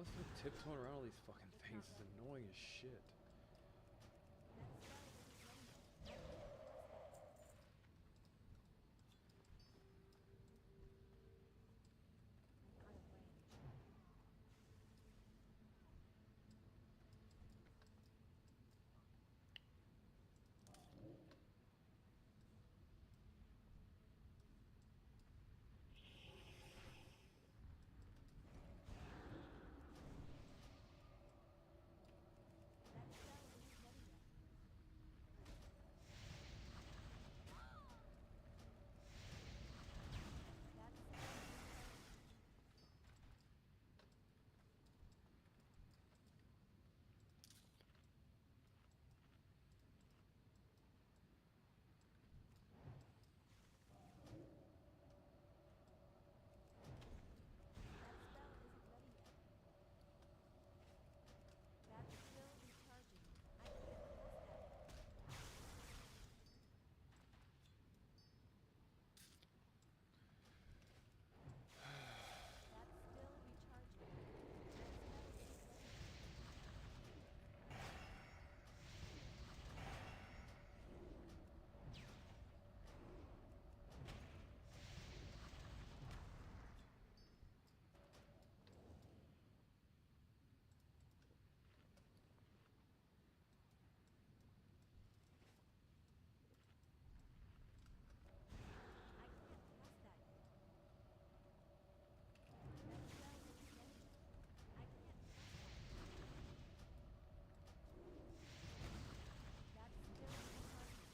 [SPEAKER 1] Plus, like tiptoeing around all these fucking things is annoying as shit.
[SPEAKER 2] That spell isn't ready yet. I can't cast that yet. I'm out of range. That spell isn't ready yet. That spell recharging. That spell isn't ready yet. That's still recharging. I can't cast that yet. That's still recharging. That spell isn't ready yet. I can't cast that yet. That spell isn't ready yet. I can't cast that yet. That's still recharging.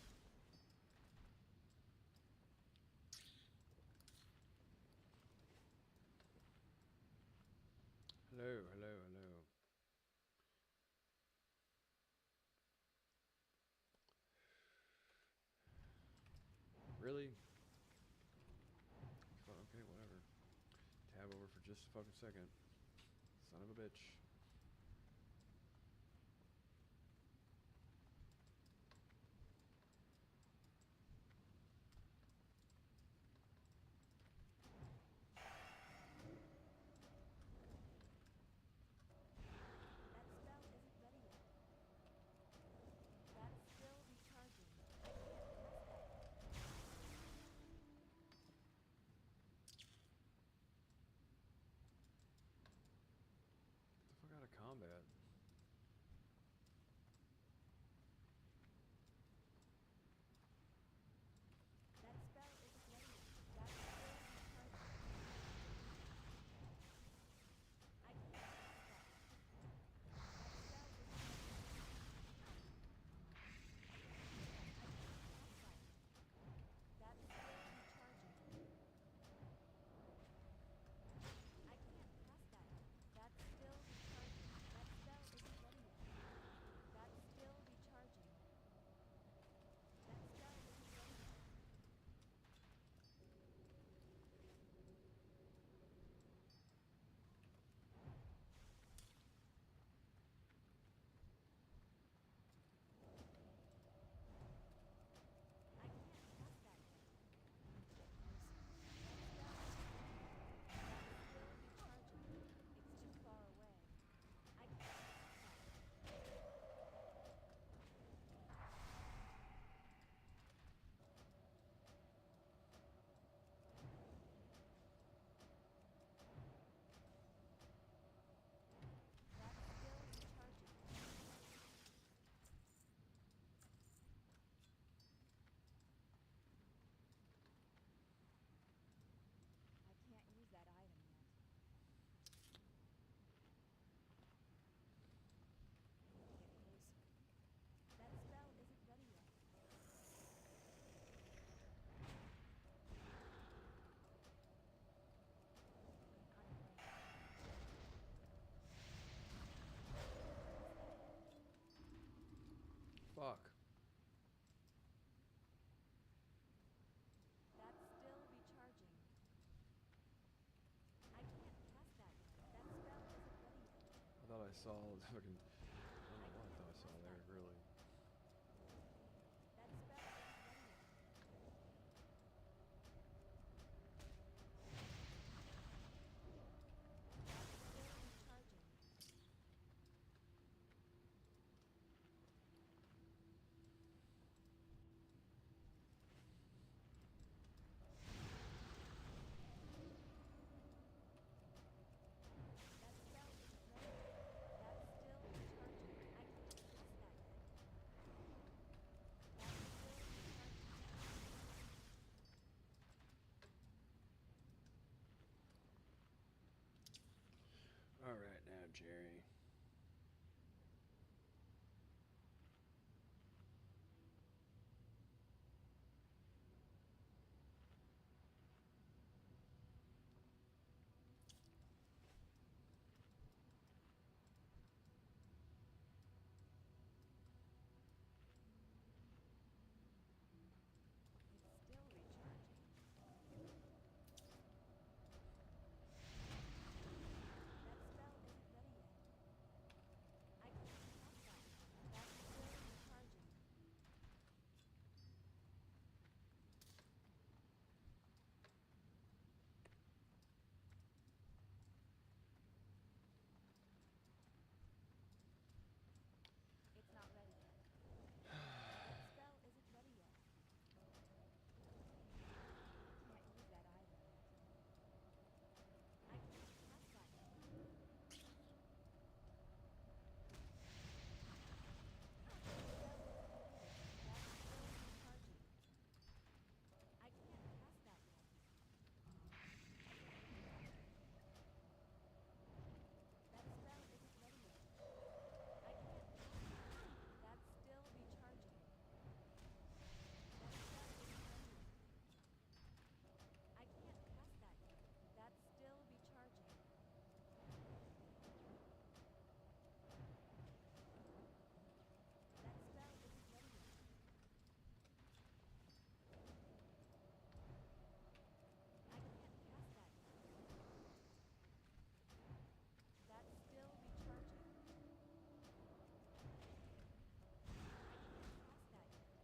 [SPEAKER 1] Hello, hello, hello. Really? Okay, whatever. Tab over for just a fucking second. Son of a bitch.
[SPEAKER 2] That spell isn't ready yet. That's still recharging. I can't cast that yet.
[SPEAKER 1] Get the fuck out of combat.
[SPEAKER 2] That spell isn't ready yet. That's still recharging. I can't cast that yet. That spell isn't ready yet. I can't cast that yet. That's still recharging. I can't cast that yet. That's still recharging. That spell isn't ready yet. That's still recharging. That spell isn't ready yet. I can't cast that yet. That spell isn't ready yet. That's still recharging. It's too far away. I can't cast that yet. That's still recharging. I can't use that item yet. I need to get closer. That spell isn't ready yet. I'm out of range. I can't cast that yet.
[SPEAKER 1] Fuck.
[SPEAKER 2] That's still recharging. I can't cast that yet. That spell isn't ready yet.
[SPEAKER 1] I thought I saw fucking. I
[SPEAKER 2] I
[SPEAKER 1] don't know what I
[SPEAKER 2] can't
[SPEAKER 1] thought I saw
[SPEAKER 2] cast
[SPEAKER 1] there,
[SPEAKER 2] that yet.
[SPEAKER 1] really.
[SPEAKER 2] That spell isn't ready yet. That's still recharging.
[SPEAKER 1] Damn, Jerry.
[SPEAKER 2] It's still recharging. That spell isn't ready yet. I can't cast that yet. That's still recharging. It's not ready yet. That spell isn't ready yet. Can't use that either yet. I can't cast that yet. That spell isn't ready yet. That's still recharging. I can't cast that yet. That spell isn't ready yet. I can't cast that yet. That's still recharging. That spell isn't ready yet. I can't cast that yet. That's still recharging. That spell isn't ready yet. I can't cast that yet. That's still recharging. I can't cast that yet.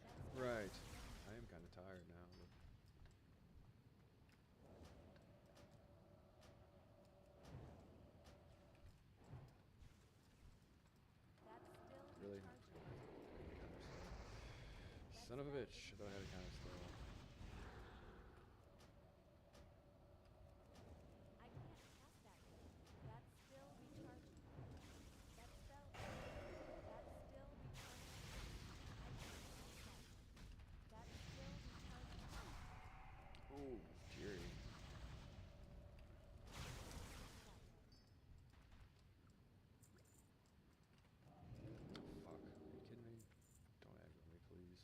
[SPEAKER 2] That spell
[SPEAKER 1] Right.
[SPEAKER 2] isn't ready
[SPEAKER 1] I
[SPEAKER 2] yet.
[SPEAKER 1] am kind of tired now, but
[SPEAKER 2] That's still
[SPEAKER 1] really,
[SPEAKER 2] recharging. That
[SPEAKER 1] son of a
[SPEAKER 2] spell
[SPEAKER 1] bitch. I
[SPEAKER 2] isn't
[SPEAKER 1] thought I had
[SPEAKER 2] ready
[SPEAKER 1] it
[SPEAKER 2] yet.
[SPEAKER 1] kind of slow.
[SPEAKER 2] I can't cast that yet. That's still recharging. That spell isn't ready yet. That's still recharging. I can't cast that yet. That's still recharging.
[SPEAKER 1] Oh, Jerry.
[SPEAKER 2] I can't cast that yet.
[SPEAKER 1] Fuck. Are you kidding me? Don't aggro me, please.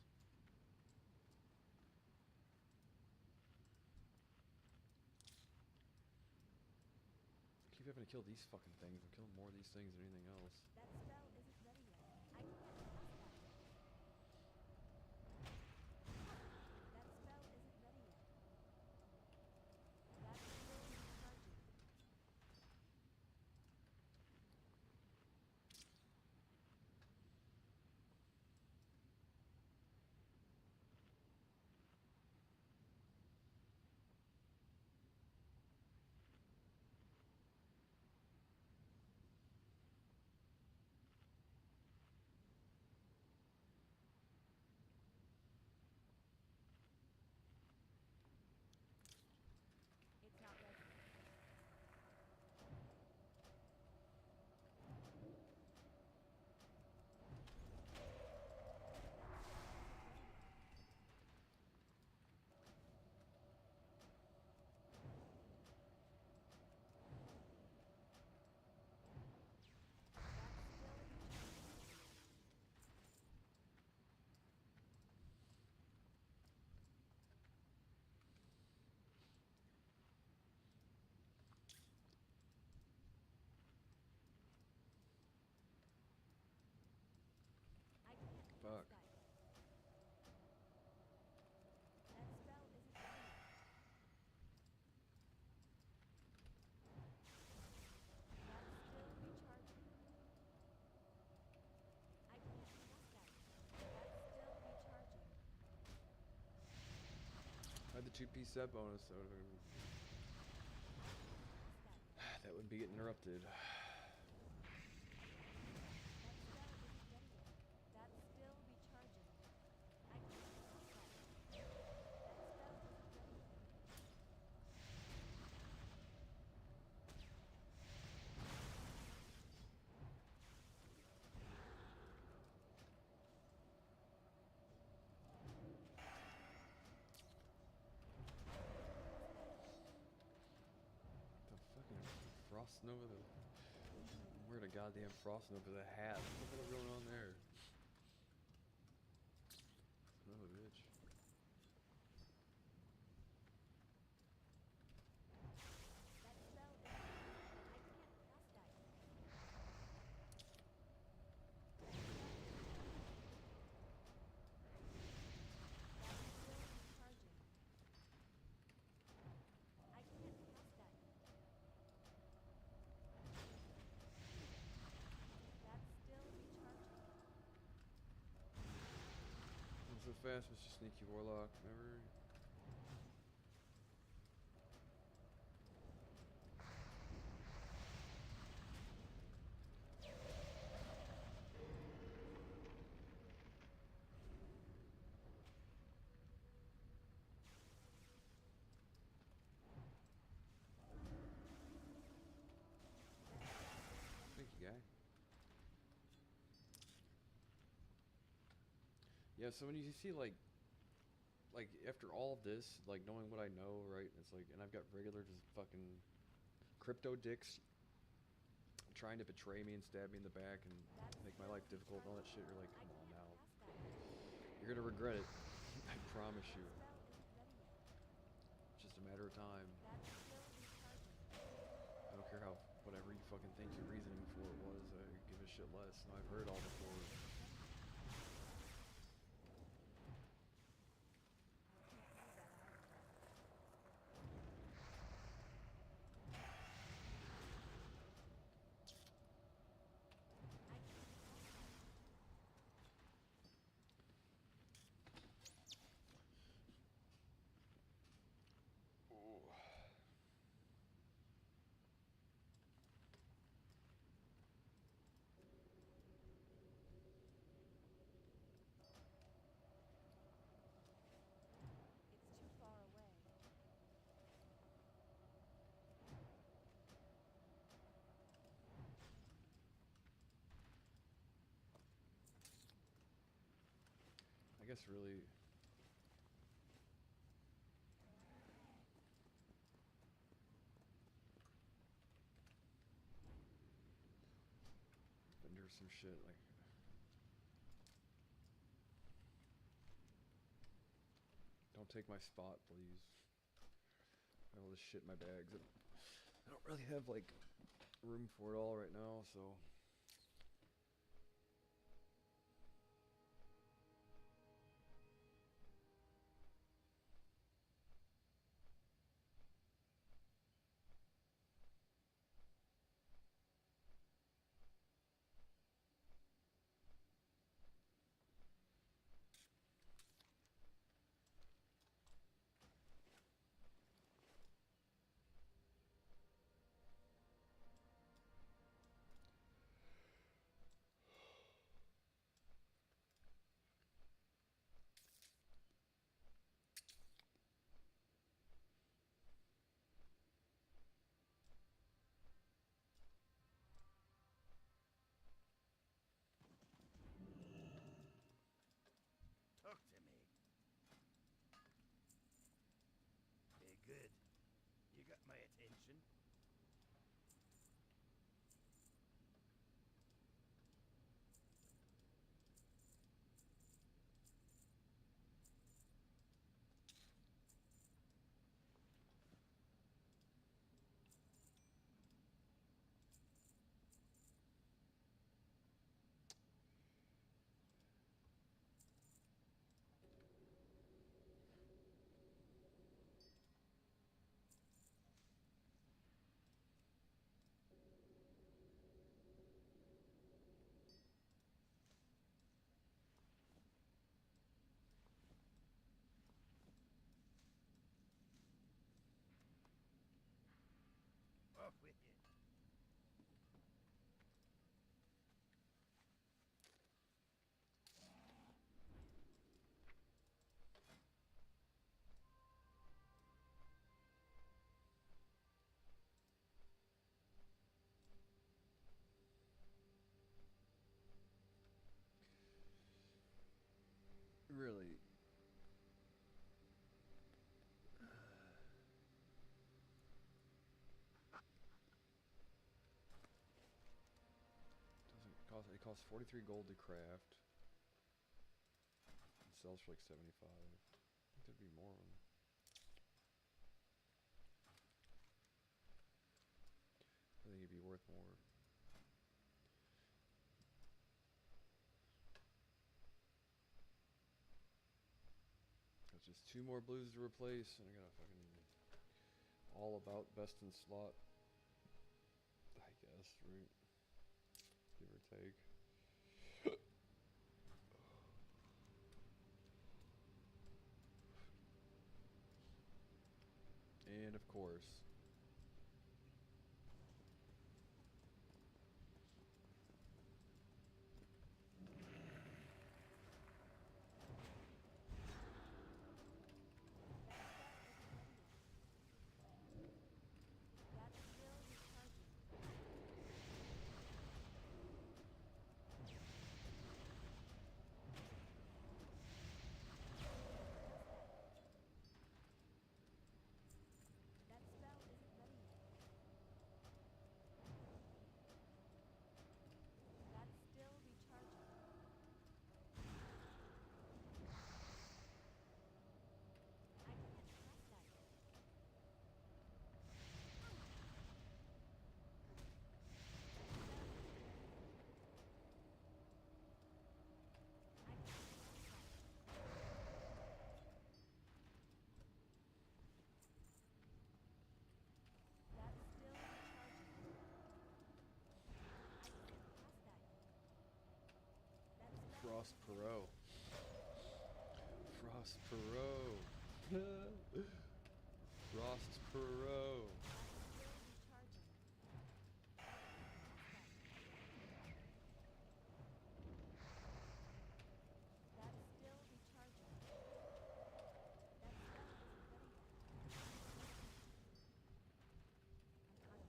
[SPEAKER 1] I keep having to kill these fucking things. I'm killing more of these things than anything else.
[SPEAKER 2] That spell isn't ready yet. I can't cast that yet. That spell isn't ready yet. That's still recharging. It's not ready yet. That spell isn't ready yet. That's still recharging. I can't
[SPEAKER 1] Fuck.
[SPEAKER 2] cast that yet. That spell isn't ready yet. That's still recharging. I can't cast that yet. That's still recharging.
[SPEAKER 1] If I had the 2-piece set bonus, that would
[SPEAKER 2] I can't cast that yet.
[SPEAKER 1] that wouldn't be getting interrupted.
[SPEAKER 2] That spell isn't ready yet. That's still recharging. I can't cast that yet. That spell isn't ready yet. I can't cast that yet.
[SPEAKER 1] The fucking frost Nova though. I'm wearing a goddamn Frost Nova with a hat. What the hell going on there? Son of a bitch.
[SPEAKER 2] That spell is I can't cast that yet. That's still recharging. I can't cast that yet. That's still recharging.
[SPEAKER 1] I'm so fast, Mr. Sneaky Warlock. Remember? Thank you, guy. Yeah, so when you see like after all of this, like knowing what I know, right? It's like, and I've got regular just fucking crypto dicks trying to betray me and stab me in the back and
[SPEAKER 2] That's
[SPEAKER 1] make my
[SPEAKER 2] still
[SPEAKER 1] life difficult and all that shit.
[SPEAKER 2] recharging.
[SPEAKER 1] You're like,
[SPEAKER 2] I
[SPEAKER 1] come on
[SPEAKER 2] can't
[SPEAKER 1] now,
[SPEAKER 2] cast that yet.
[SPEAKER 1] you're gonna regret it. I promise
[SPEAKER 2] That
[SPEAKER 1] you.
[SPEAKER 2] spell isn't ready yet.
[SPEAKER 1] It's just a matter of time.
[SPEAKER 2] That's still recharging.
[SPEAKER 1] I don't care how whatever you fucking think your reasoning for it was. I give a shit less. No, I've heard it all
[SPEAKER 2] That
[SPEAKER 1] before.
[SPEAKER 2] spell isn't ready yet. I can't cast that yet.
[SPEAKER 1] Ooh.
[SPEAKER 2] It's too far away.
[SPEAKER 1] I guess really. Vendor some shit like. Don't take my spot, please. I have all this shit in my bags. I don't really have like room for it all right now, so.
[SPEAKER 3] Talk to me. Good. You got my attention. Off with you.
[SPEAKER 1] Really. costs 43 gold to craft. It sells for like 75. I think there'd be more of them. I think it'd be worth more. That's just 2 more blues to replace, and I gotta fucking all about best in slot, I guess, right? Give or take. And of course,
[SPEAKER 2] That spell isn't ready yet. That's still recharging. That spell isn't ready yet. That's still recharging. I can't cast that yet. I can't cast that yet. That's still recharging. I can't cast that yet. That spell
[SPEAKER 1] Frost
[SPEAKER 2] isn't ready
[SPEAKER 1] Perot.
[SPEAKER 2] yet.
[SPEAKER 1] Frost Perot. Frost Perot.
[SPEAKER 2] That's still recharging. I can't cast that yet.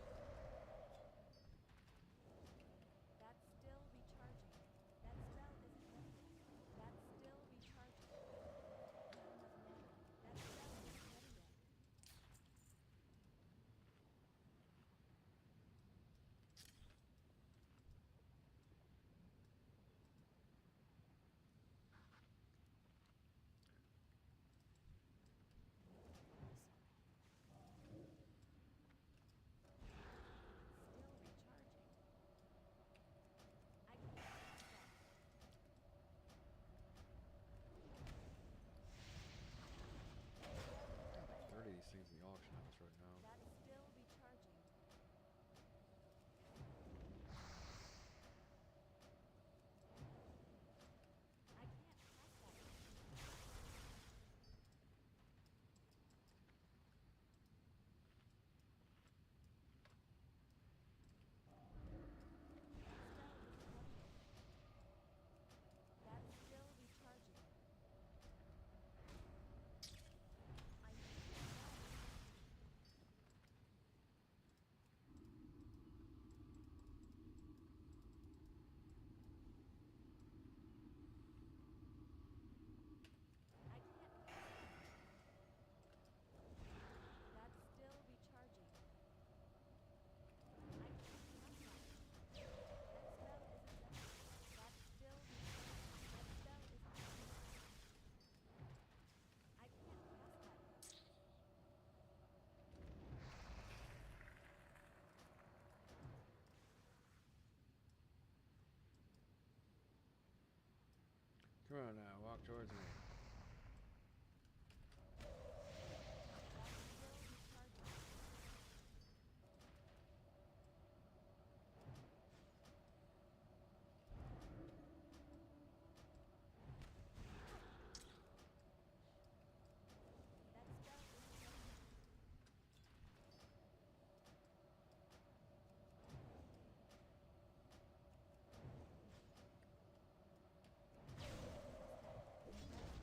[SPEAKER 2] That's still recharging. That spell isn't ready yet. I'm out of range. I can't cast that yet. That's still recharging. That spell isn't ready yet. That's still recharging. Not enough mana. That spell isn't ready yet. Still recharging. I can't cast that yet.
[SPEAKER 1] 30 of these things in the auction house right now.
[SPEAKER 2] That's still recharging. I can't cast that yet. That spell isn't ready yet. That's still recharging. I need a spell. I can't cast that yet. That's still recharging. I can't cast that yet. That spell isn't ready yet. That's still recharging. That spell isn't ready yet. I can't cast that yet.
[SPEAKER 1] Come on now, walk towards me.
[SPEAKER 2] That's still recharging. That spell isn't ready yet. That's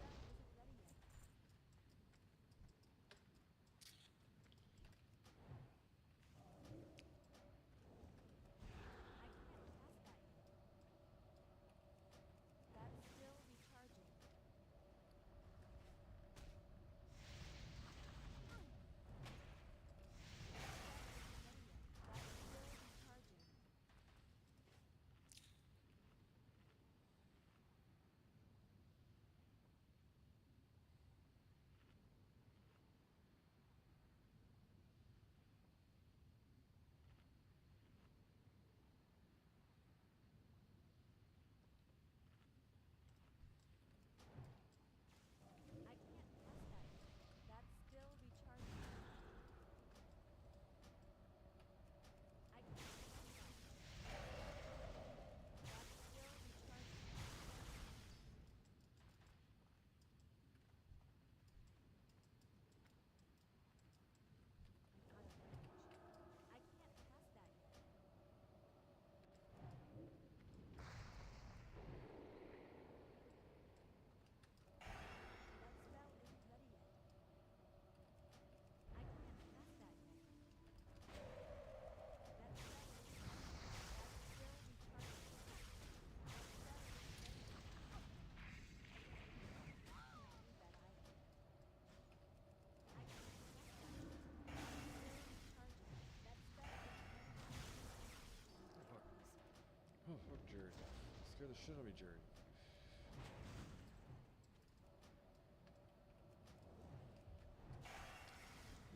[SPEAKER 1] Scared the shit out of me, Jerry.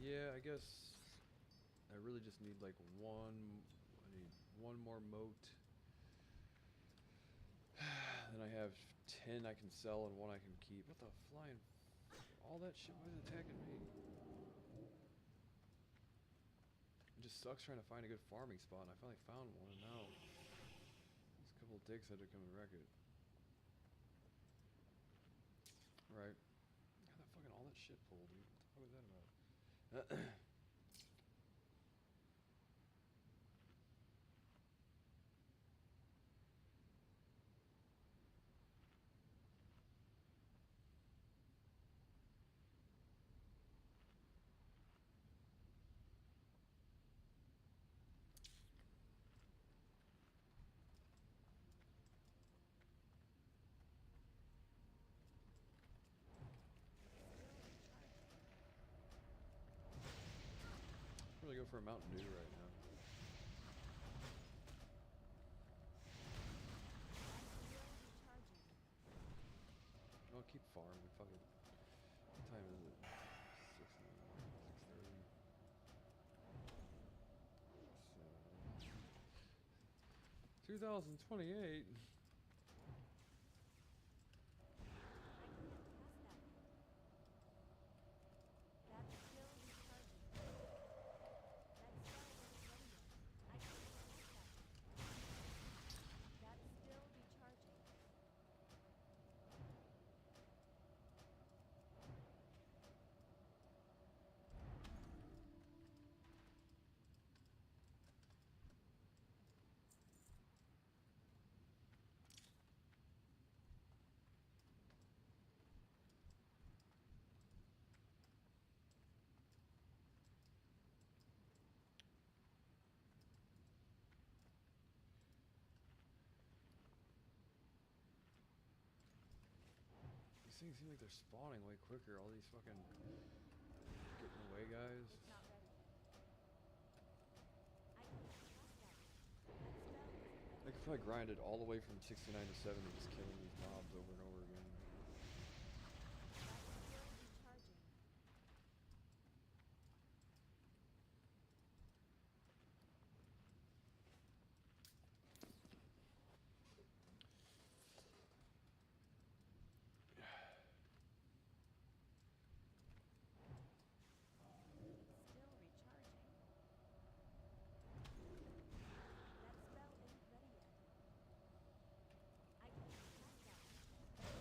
[SPEAKER 1] Yeah, I guess I really just need like one. I need one more moat. Then I have 10 I can sell and one I can keep. What the flying? All that shit was attacking me. It just sucks trying to find a good farming spot. And I finally found one, and now these couple of dicks had to come and wreck it. Right. How the fucking all that shit pulled, dude? What the fuck was that about? I'm gonna go for a Mountain Dew right now. I'll keep farming. Fuck it. What time is it? 6:30. 2028. These things seem like they're spawning way quicker. All these fucking getting away guys.
[SPEAKER 2] It's not ready yet. I can't cast that. That spell isn't
[SPEAKER 1] I
[SPEAKER 2] ready
[SPEAKER 1] could
[SPEAKER 2] yet.
[SPEAKER 1] probably grind it all the way from 69 to 70, just killing these mobs over and over again.
[SPEAKER 2] That's still recharging. Still recharging. That spell isn't ready yet. I can't cast that.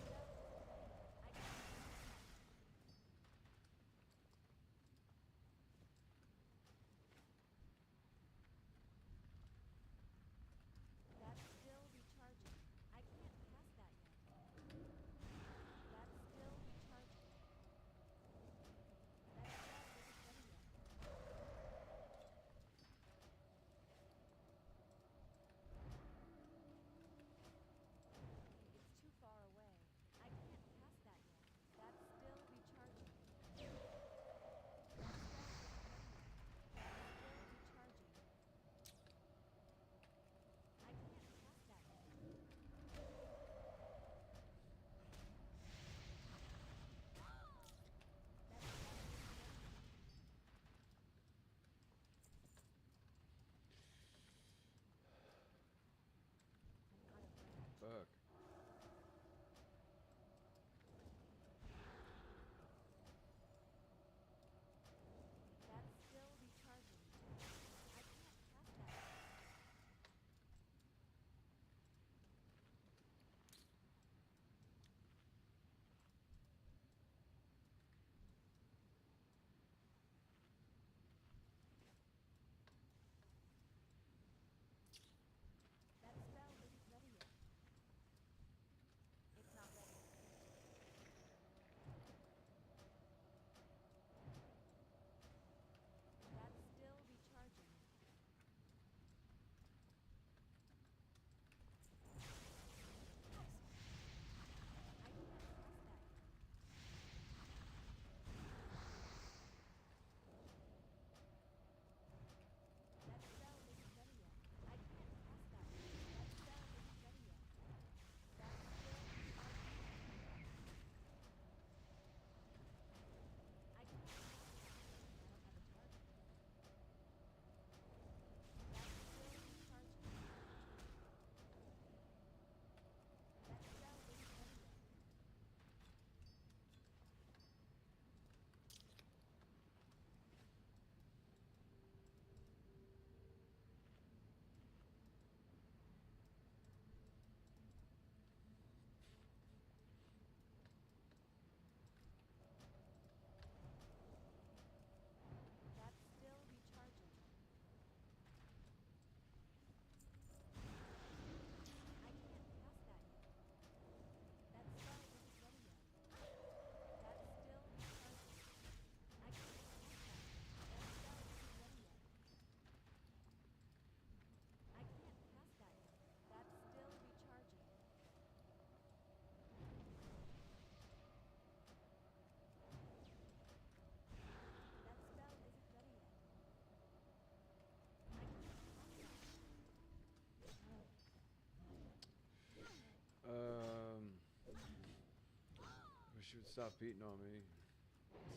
[SPEAKER 1] she would stop beating on me.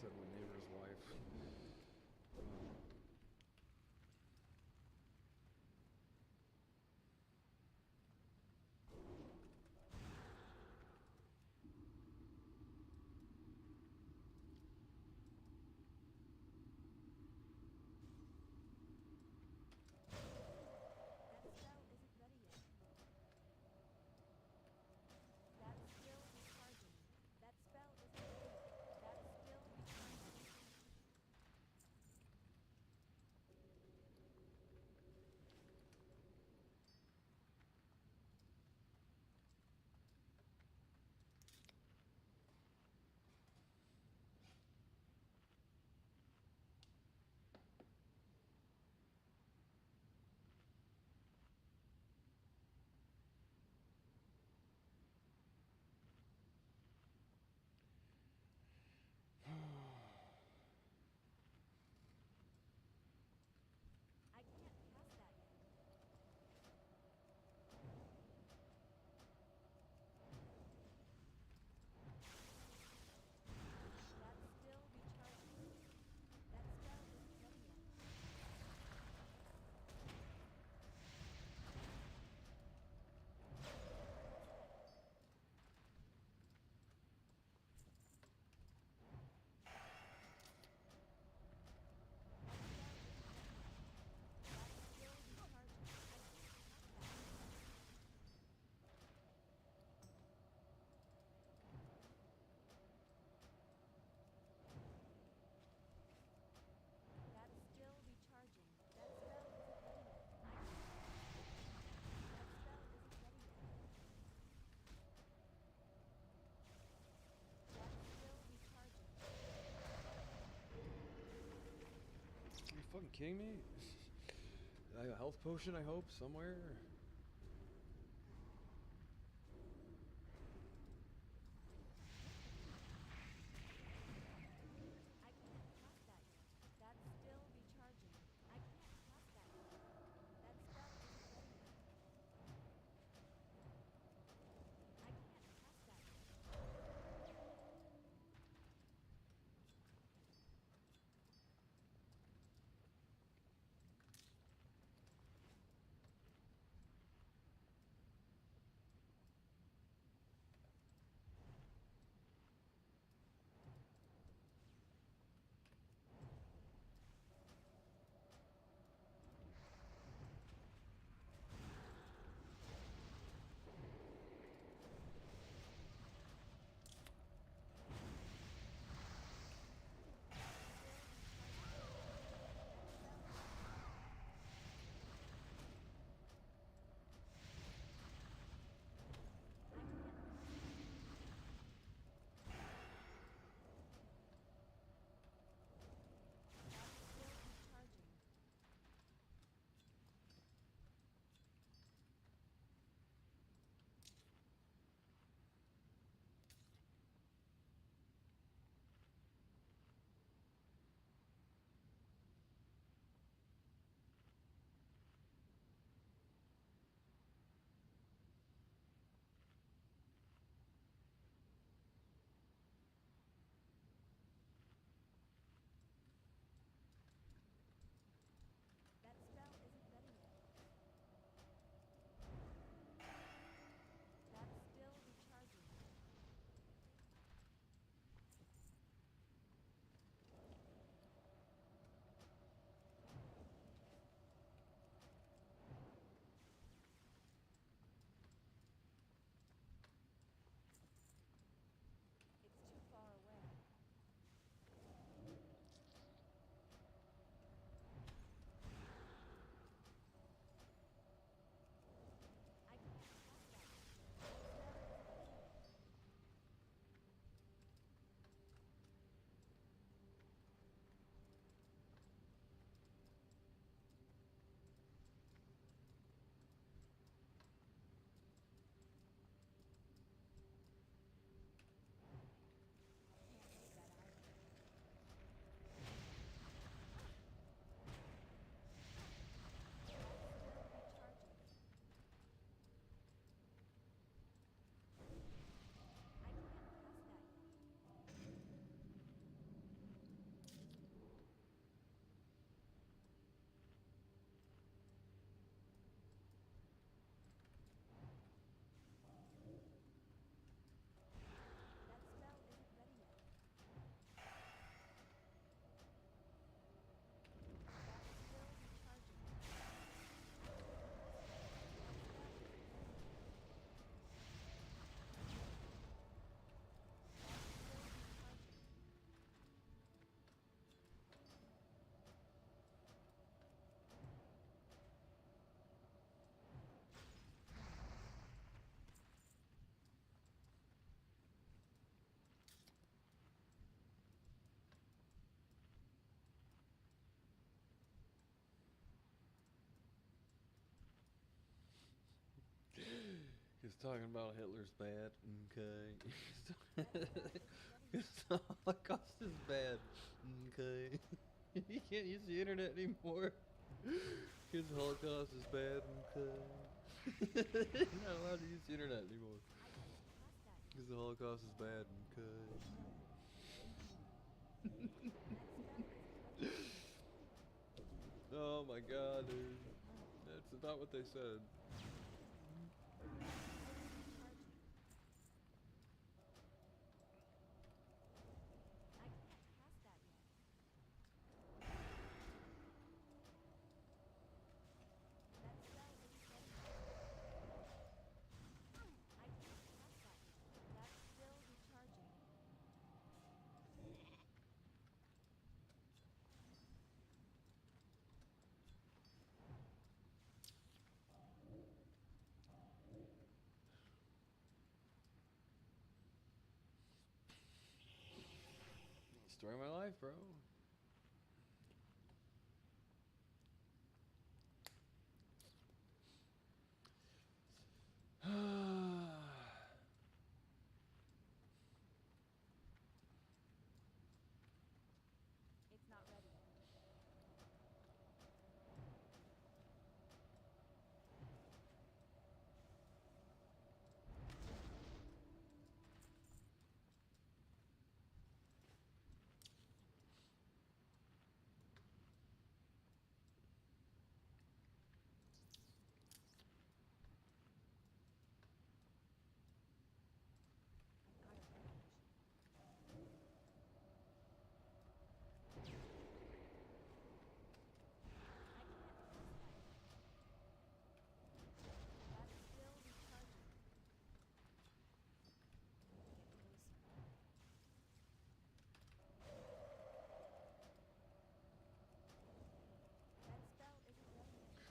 [SPEAKER 1] Said my neighbor's wife.
[SPEAKER 2] That spell isn't ready yet. That's still recharging. That spell isn't ready yet. That's still recharging. I can't cast that yet. That's still recharging. That spell isn't ready yet. That's still recharging. That spell isn't ready yet. I can't cast that yet. That spell isn't ready yet. That's still recharging.
[SPEAKER 1] Are you fucking kidding me? I have a health potion, I hope, somewhere.
[SPEAKER 2] I can't cast that yet. That's still recharging. I can't cast that yet. That spell isn't ready yet. I can't cast that yet.
[SPEAKER 1] talking about Hitler's bad. Okay.
[SPEAKER 2] That spell isn't ready yet.
[SPEAKER 1] The Holocaust is bad. Okay. You can't use the internet anymore. Because the Holocaust is bad. Okay. You're not allowed to use the internet anymore.
[SPEAKER 2] I can't cast that yet.
[SPEAKER 1] Because the Holocaust is bad. Okay.
[SPEAKER 2] That spell isn't ready yet.
[SPEAKER 1] Oh my god, dude. That's not what they said.
[SPEAKER 2] Recharging. I can't cast that yet. That spell isn't ready yet. I can't cast that yet. That's still recharging.
[SPEAKER 1] Story of my life, bro.
[SPEAKER 2] It's not ready. Iron damage. I can't cast that yet. That's still recharging. Get closer. That spell isn't ready yet.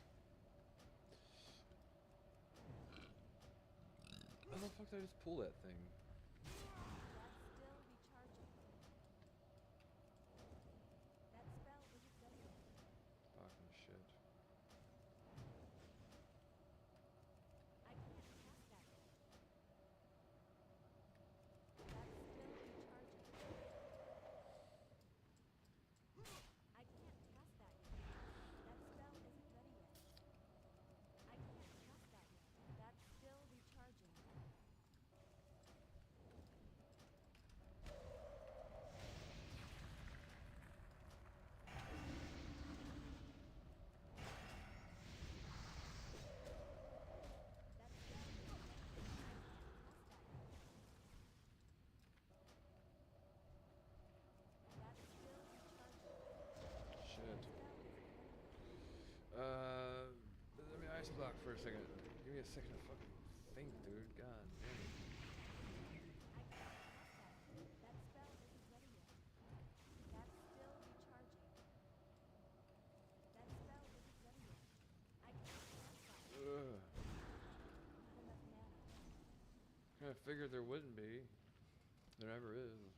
[SPEAKER 1] How the fuck did I just pull that thing?
[SPEAKER 2] That's still recharging. That spell isn't ready yet.
[SPEAKER 1] Fucking shit.
[SPEAKER 2] I can't cast that yet. That's still recharging. I can't cast that yet. That spell isn't ready yet. I can't cast that yet. That's still recharging. That spell isn't ready yet. I can't cast that yet. That's still recharging.
[SPEAKER 1] Shit.
[SPEAKER 2] Spell isn't ready yet.
[SPEAKER 1] Let me ice block for a second. Give me a second to fucking think, dude. God damn it.
[SPEAKER 2] I can't cast that yet. That spell isn't ready yet. That's still recharging. That spell isn't ready yet. I can't cast that yet.
[SPEAKER 1] Ugh.
[SPEAKER 2] Not enough mana.
[SPEAKER 1] Kinda figured there wouldn't be. There never is.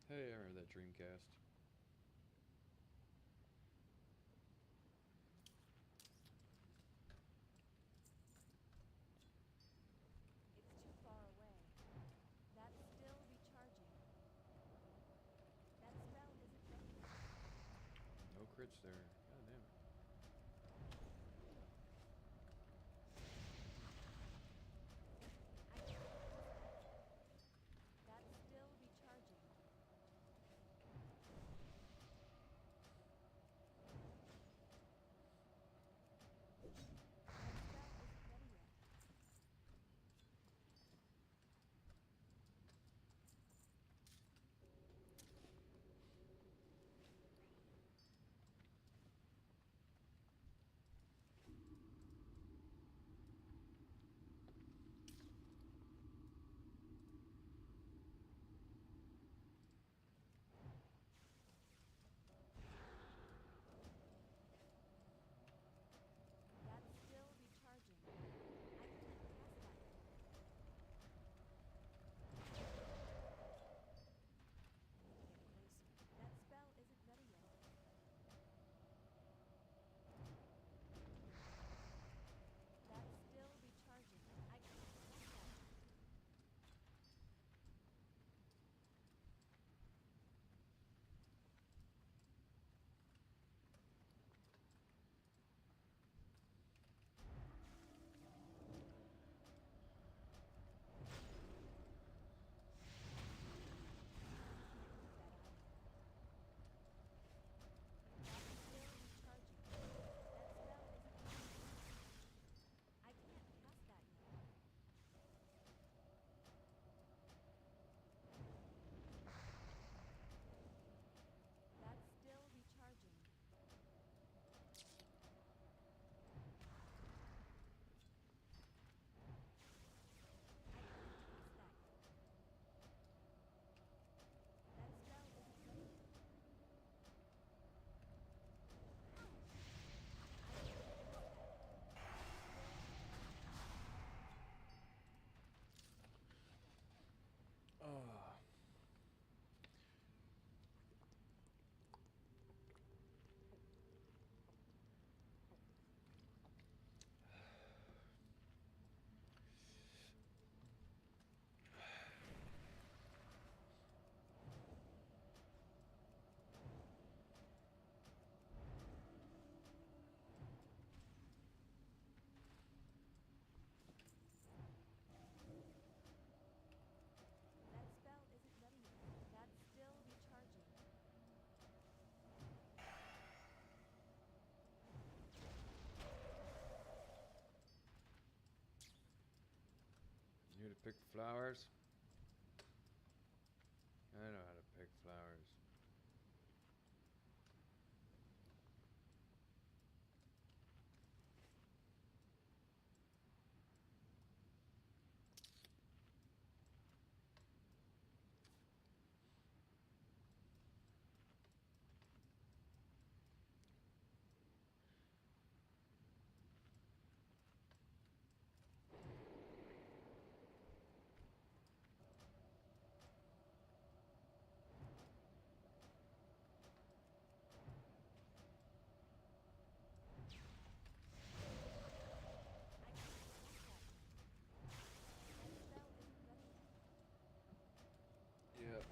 [SPEAKER 1] Hey, I remember that Dreamcast.
[SPEAKER 2] It's too far away. That's still recharging. That spell isn't ready yet.
[SPEAKER 1] No crits there. God damn it.
[SPEAKER 2] I can't cast that yet. That's still recharging. That spell isn't ready yet.
[SPEAKER 1] pick flowers. I know how to pick flowers. Yep.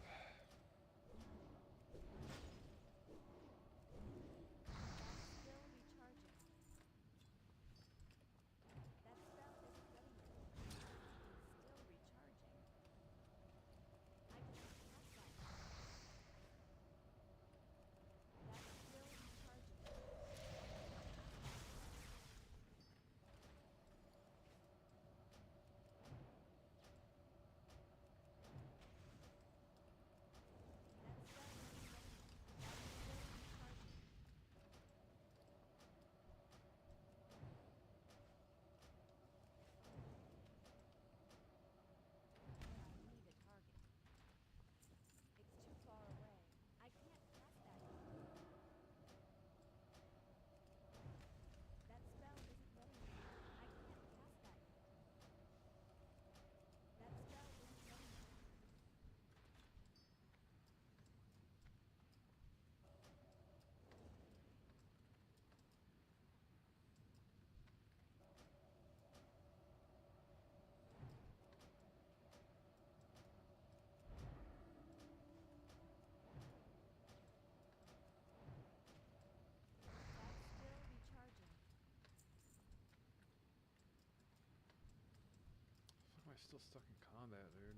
[SPEAKER 1] Fuck, am I still stuck in combat, dude?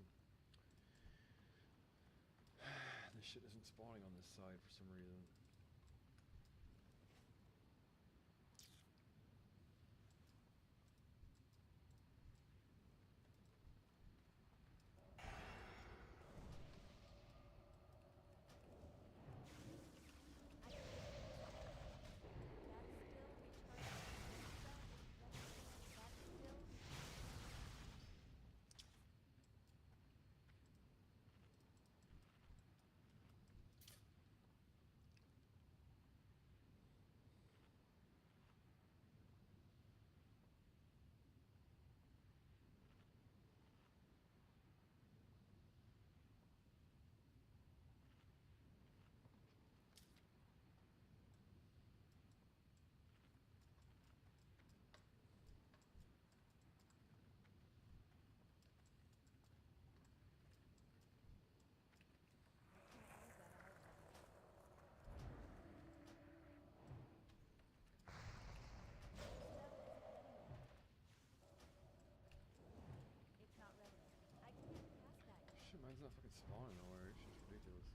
[SPEAKER 1] This shit isn't spawning on this side for some reason. Shit, mine's not fucking spawning nowhere. It's just ridiculous.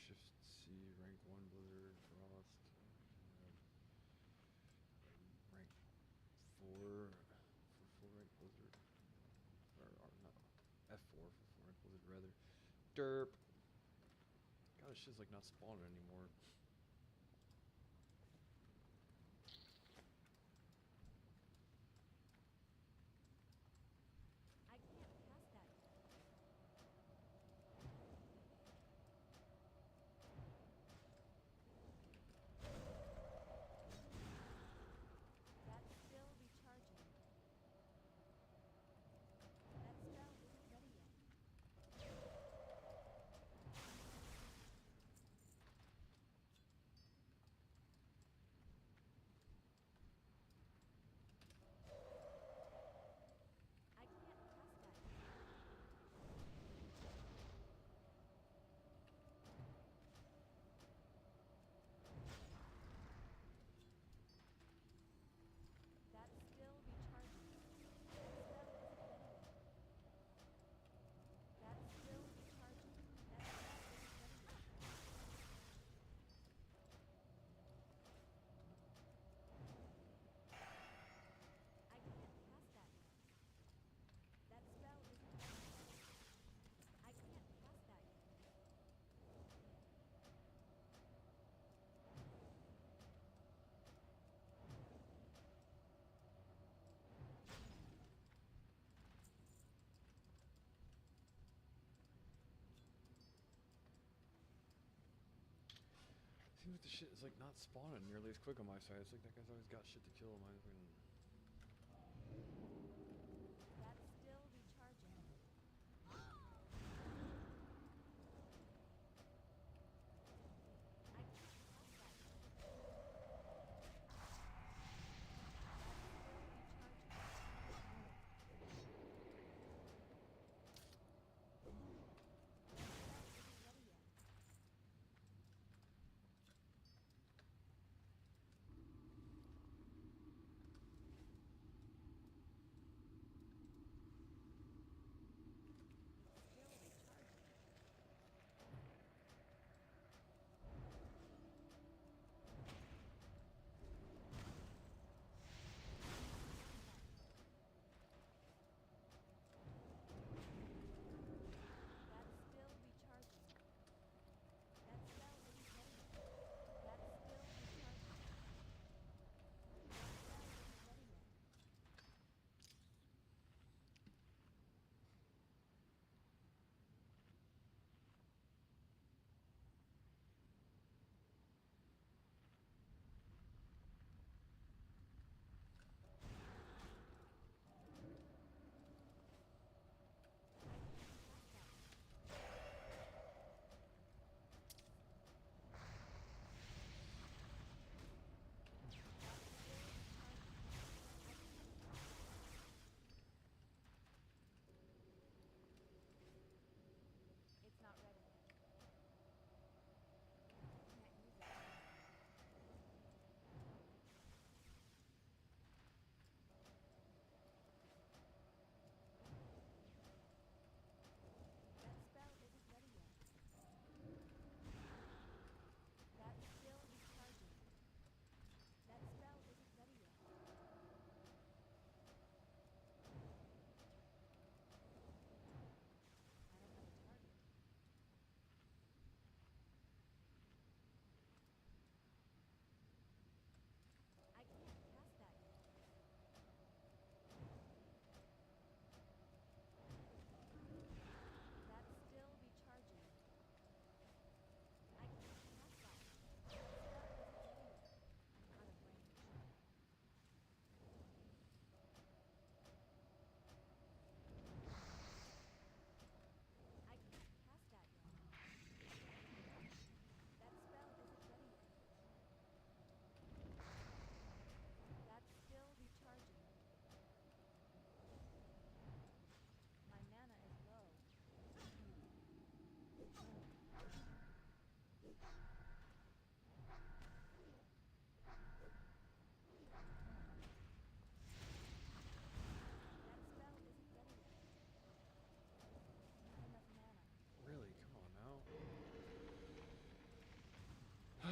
[SPEAKER 1] Shift C, rank 1 Blizzard, Frost. Rank 4 for full rank Blizzard. Or not, F4 for full rank Blizzard, rather. Derp! God, this shit's like not spawning anymore. Seems like the shit is like not spawning nearly as quick on my side. It's like that guy's always got shit to kill on my fucking.
[SPEAKER 2] That's still recharging. I can't pass that yet. It's not ready yet. Can't use it. That spell isn't ready yet. That's still recharging. That spell isn't ready yet. I don't have a target. I can't cast that yet. That's still recharging. I can't cast that yet. That spell isn't ready yet. I'm out of range. I can't cast that yet. That spell isn't ready yet. That's still recharging. My mana is low. That spell isn't ready yet. Not enough mana.
[SPEAKER 1] Really? Come on now. I'm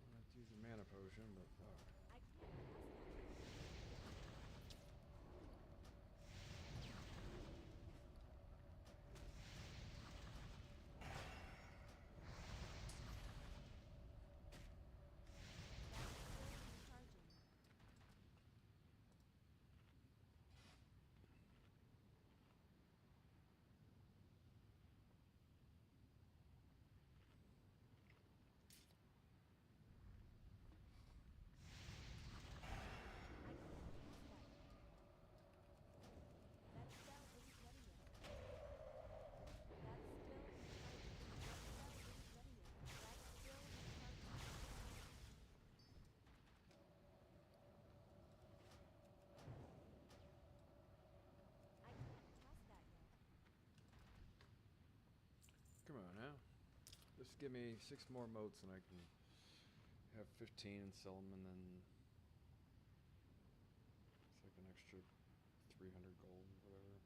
[SPEAKER 1] gonna have to use a mana potion, but fuck.
[SPEAKER 2] I can't cast that yet. That's still recharging. I can't cast that yet. That spell isn't ready yet. That's still recharging. That spell isn't ready yet. That's still recharging. I can't cast that yet.
[SPEAKER 1] Come on now. Just give me 6 more motes and I can have 15 and sell them, and then it's like an extra 300 gold or whatever.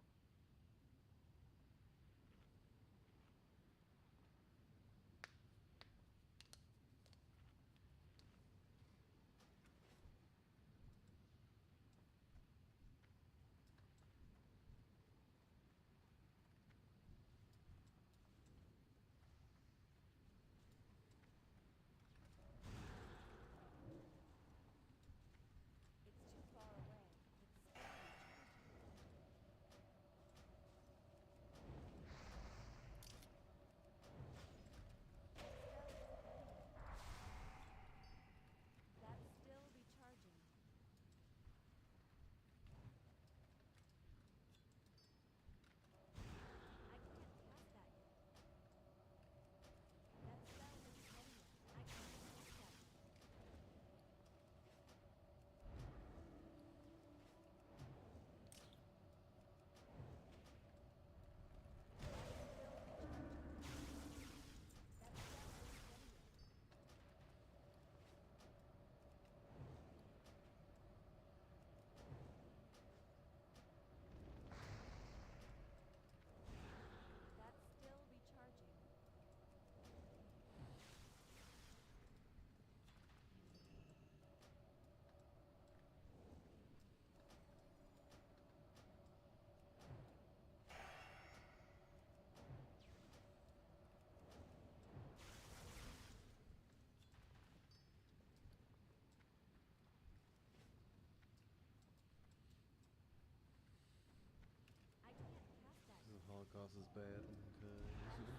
[SPEAKER 1] Holocaust is bad because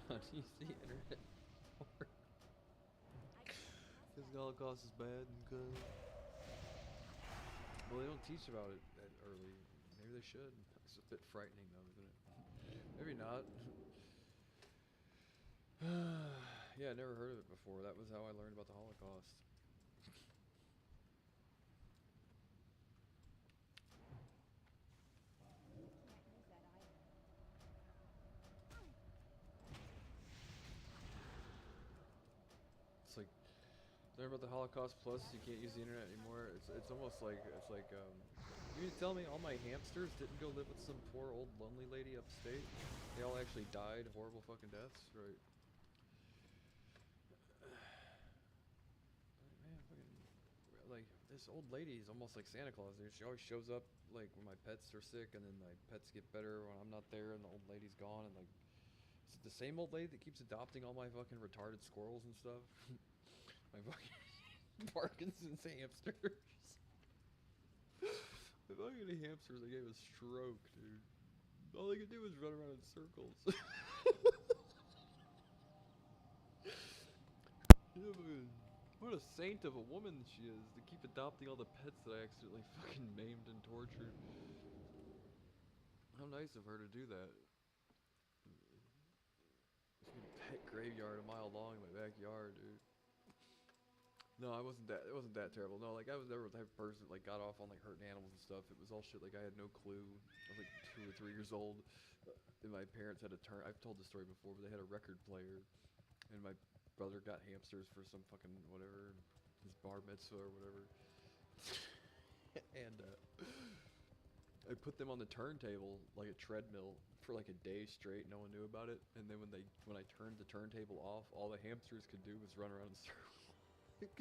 [SPEAKER 1] not use the internet more.
[SPEAKER 2] I can't trust
[SPEAKER 1] Because
[SPEAKER 2] that.
[SPEAKER 1] the Holocaust is bad because well, they don't teach about it that early. Maybe they should. It's a bit frightening though, isn't it? Maybe not. Yeah, I never heard of it before. That was how I learned about the Holocaust.
[SPEAKER 2] Can't use that either.
[SPEAKER 1] It's like learn about the Holocaust plus you can't use the internet anymore. It's almost like you mean to tell me all my hamsters didn't go live with some poor old lonely lady upstate? They all actually died horrible fucking deaths, right? Man, fucking like this old lady is almost like Santa Claus, dude. She always shows up like when my pets are sick, and then my pets get better when I'm not there, and the old lady's gone, and like is it the same old lady that keeps adopting all my fucking retarded squirrels and stuff? My fucking Parkinson's hamsters. The fucking hamsters I gave a stroke, dude. All they could do was run around in circles. Yeah, what a saint of a woman she is to keep adopting all the pets that I accidentally fucking maimed and tortured. How nice of her to do that. She's got a pet graveyard a mile long in my backyard, dude. No, I wasn't that. It wasn't that terrible. No, like I was never the type of person that like got off on like hurting animals and stuff. It was all shit. Like I had no clue. I was like 2 or 3 years old, and my parents had a turn. I've told this story before, but they had a record player, and my brother got hamsters for some fucking whatever, his bar mitzvah or whatever, and I put them on the turntable like a treadmill for like a day straight. No one knew about it, and then when I turned the turntable off, all the hamsters could do was run around in circles.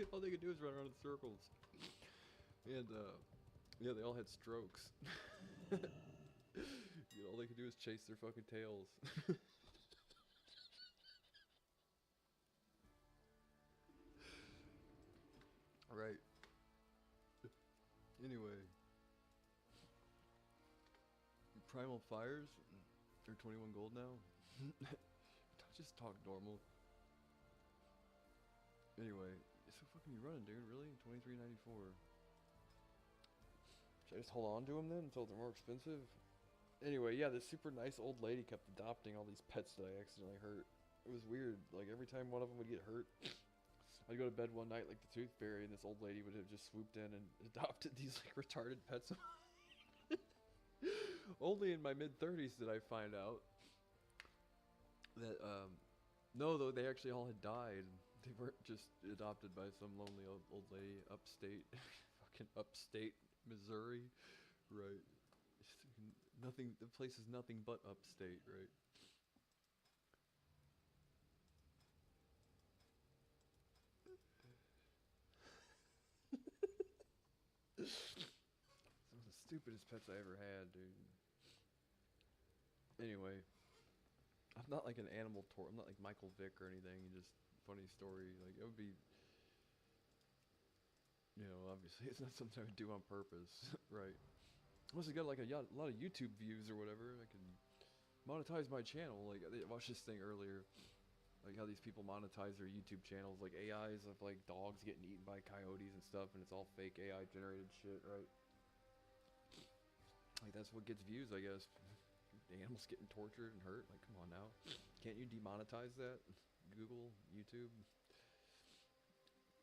[SPEAKER 1] All they could do is run around in circles. And, yeah, they all had strokes. All they could do is chase their fucking tails. Right. Anyway. Primal Fires? They're 21 gold now? Just talk normal. Anyway. So fucking you running, dude? Really? 23.94. Should I just hold on to them then until they're more expensive? Anyway, yeah, this super nice old lady kept adopting all these pets that I accidentally hurt. It was weird. Like every time one of them would get hurt, I'd go to bed one night like the Tooth Fairy, and this old lady would have just swooped in and adopted these like retarded pets. Only in my mid-30s did I find out that no, though they actually all had died. They weren't just adopted by some lonely old lady upstate, fucking upstate Missouri, right? Nothing. The place is nothing but upstate, right? Some of the stupidest pets I ever had, dude. Anyway, I'm not like an animal tour. I'm not like Michael Vick or anything. Just funny story. Like it would be, obviously it's not something I would do on purpose, right? Unless I got like a lot of YouTube views or whatever, I can monetize my channel. Like I watched this thing earlier, like how these people monetize their YouTube channels, like AIs of like dogs getting eaten by coyotes and stuff, and it's all fake AI generated shit, right? Like that's what gets views, I guess. The animals getting tortured and hurt. Like, come on now, can't you demonetize that? Google, YouTube,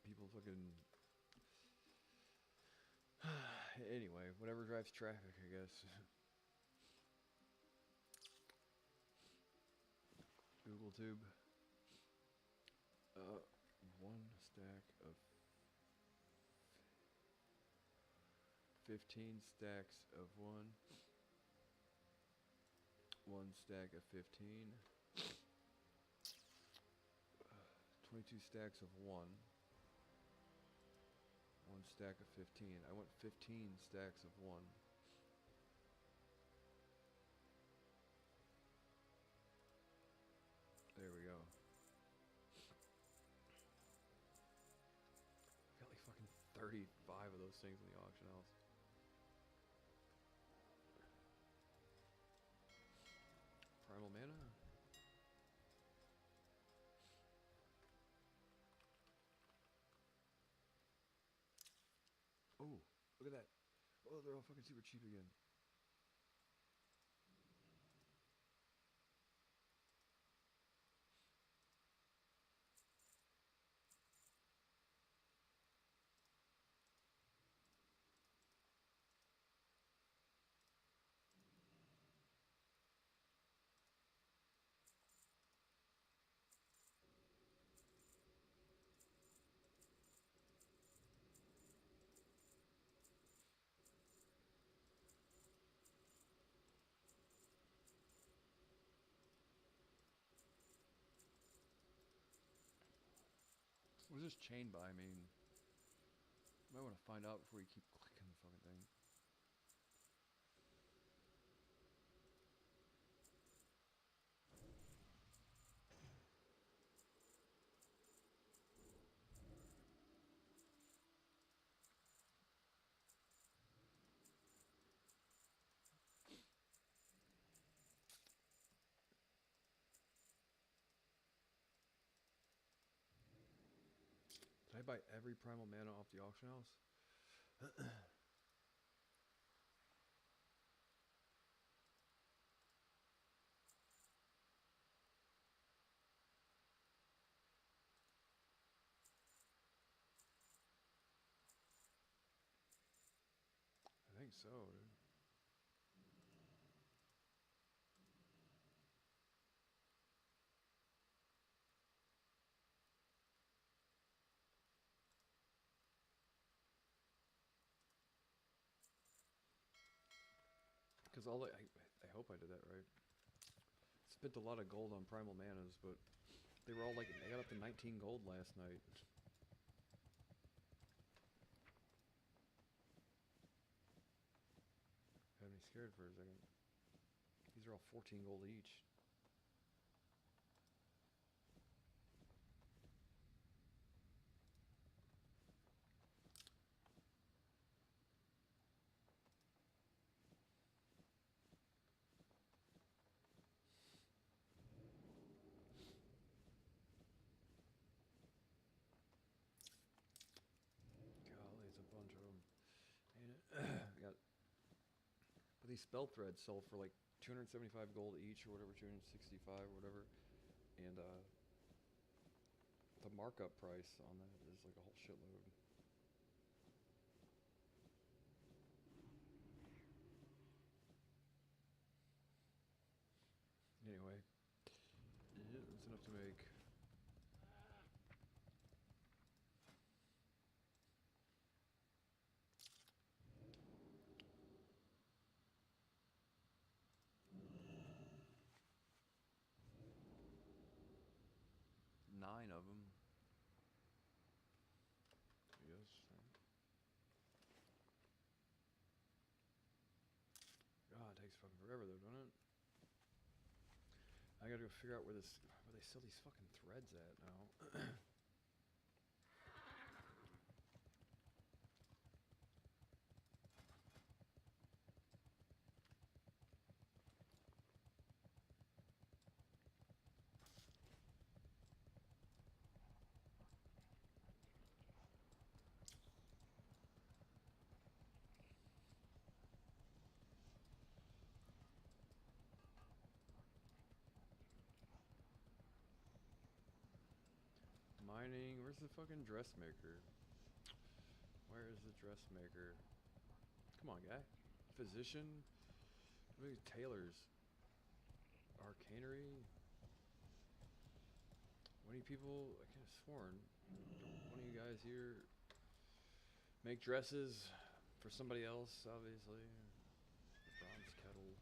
[SPEAKER 1] people fucking. Anyway, whatever drives traffic, I guess. Google Tube. One stack of 15 stacks of one. One stack of 15. 22 stacks of one. One stack of 15. I want 15 stacks of one. There we go. Got like fucking 35 of those things in the auction house. Primal Mana? Look at that. Oh, they're all fucking super cheap again. What does this chain buy mean? Might want to find out before you keep clicking the fucking thing. Did I buy every primal mana off the auction house? I think so, dude. Because I hope I did that right. Spent a lot of gold on primal manas, but they were all like, I got up to 19 gold last night. Had me scared for a second. These are all 14 gold each. Golly, it's a bunch of them. Ain't it? Got, but these spell threads sell for like 275 gold each or whatever, 265 or whatever. And the markup price on that is like a whole shitload. Anyway, yeah, that's enough to make. Nine of them. Yes. God, it takes fucking forever though, doesn't it? I gotta go figure out where they sell these fucking threads at now. Mining, where's the fucking dressmaker? Where is the dressmaker? Come on, guy. Physician? Maybe tailors. Arcanery? What do you people, I could have sworn, one of you guys here make dresses for somebody else, obviously. Bronze kettle.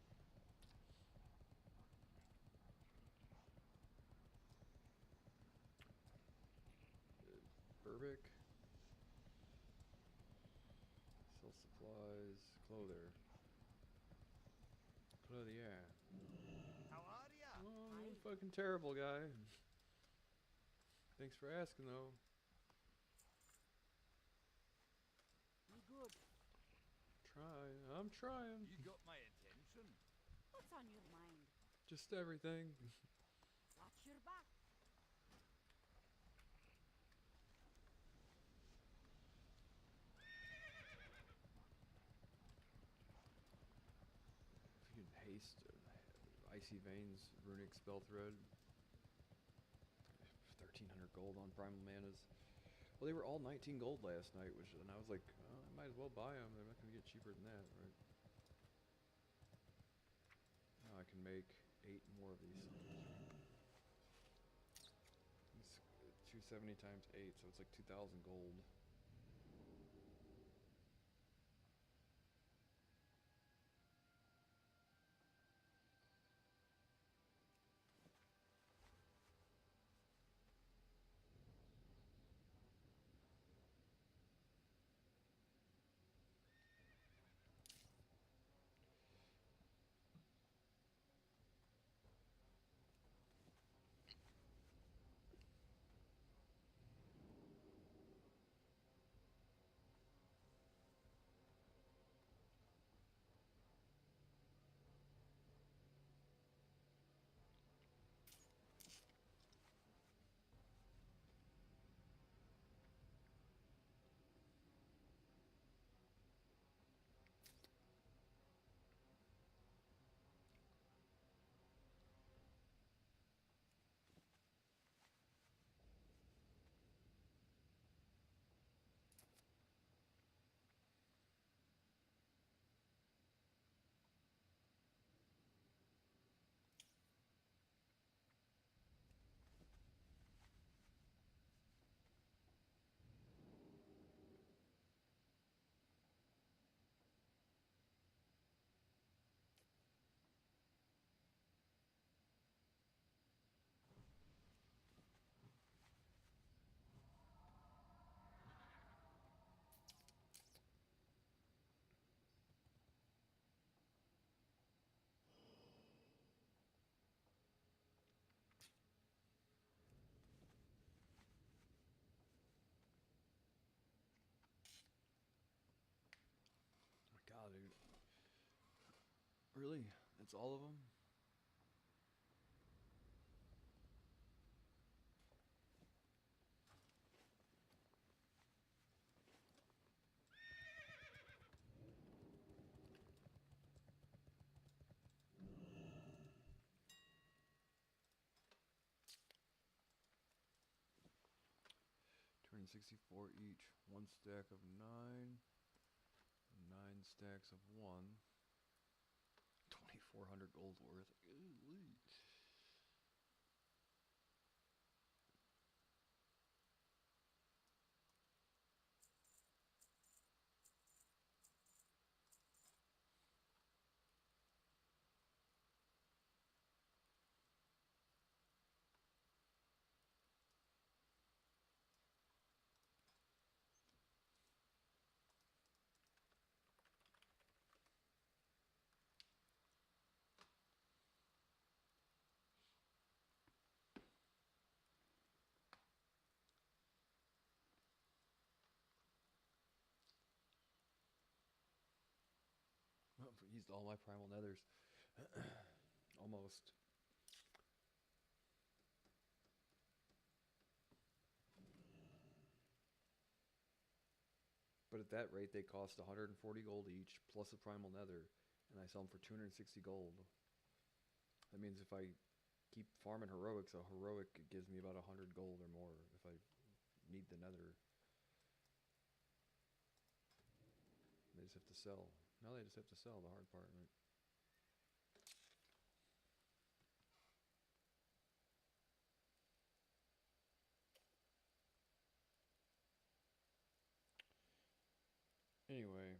[SPEAKER 1] Burbick. Sell supplies. Clother. Clothier.
[SPEAKER 3] How are ya?
[SPEAKER 1] Oh, fucking terrible, guy. Thanks for asking, though.
[SPEAKER 2] Be good.
[SPEAKER 1] I'm trying.
[SPEAKER 3] You got my attention.
[SPEAKER 2] What's on your mind?
[SPEAKER 1] Just everything.
[SPEAKER 2] Watch your back.
[SPEAKER 1] Beast, Icy Veins, Runic Spell Thread, 1300 gold on Primal Manas. Well, they were all 19 gold last night, and I was like, oh, I might as well buy them. They're not going to get cheaper than that, right? Now I can make 8 more of these suckers, right? It's 270 times 8, so it's like 2,000 gold. Oh my god, dude. Really? That's all of them? Turn 64 each. 1 stack of 9. 9 stacks of 1. 2,400 gold worth. Ooh-wee. I've used all my primal nethers. Almost. But at that rate, they cost 140 gold each, plus a primal nether, and I sell them for 260 gold. That means if I keep farming heroics, a heroic gives me about 100 gold or more if I need the nether. They just have to sell. Now they just have to sell, the hard part, right? Anyway,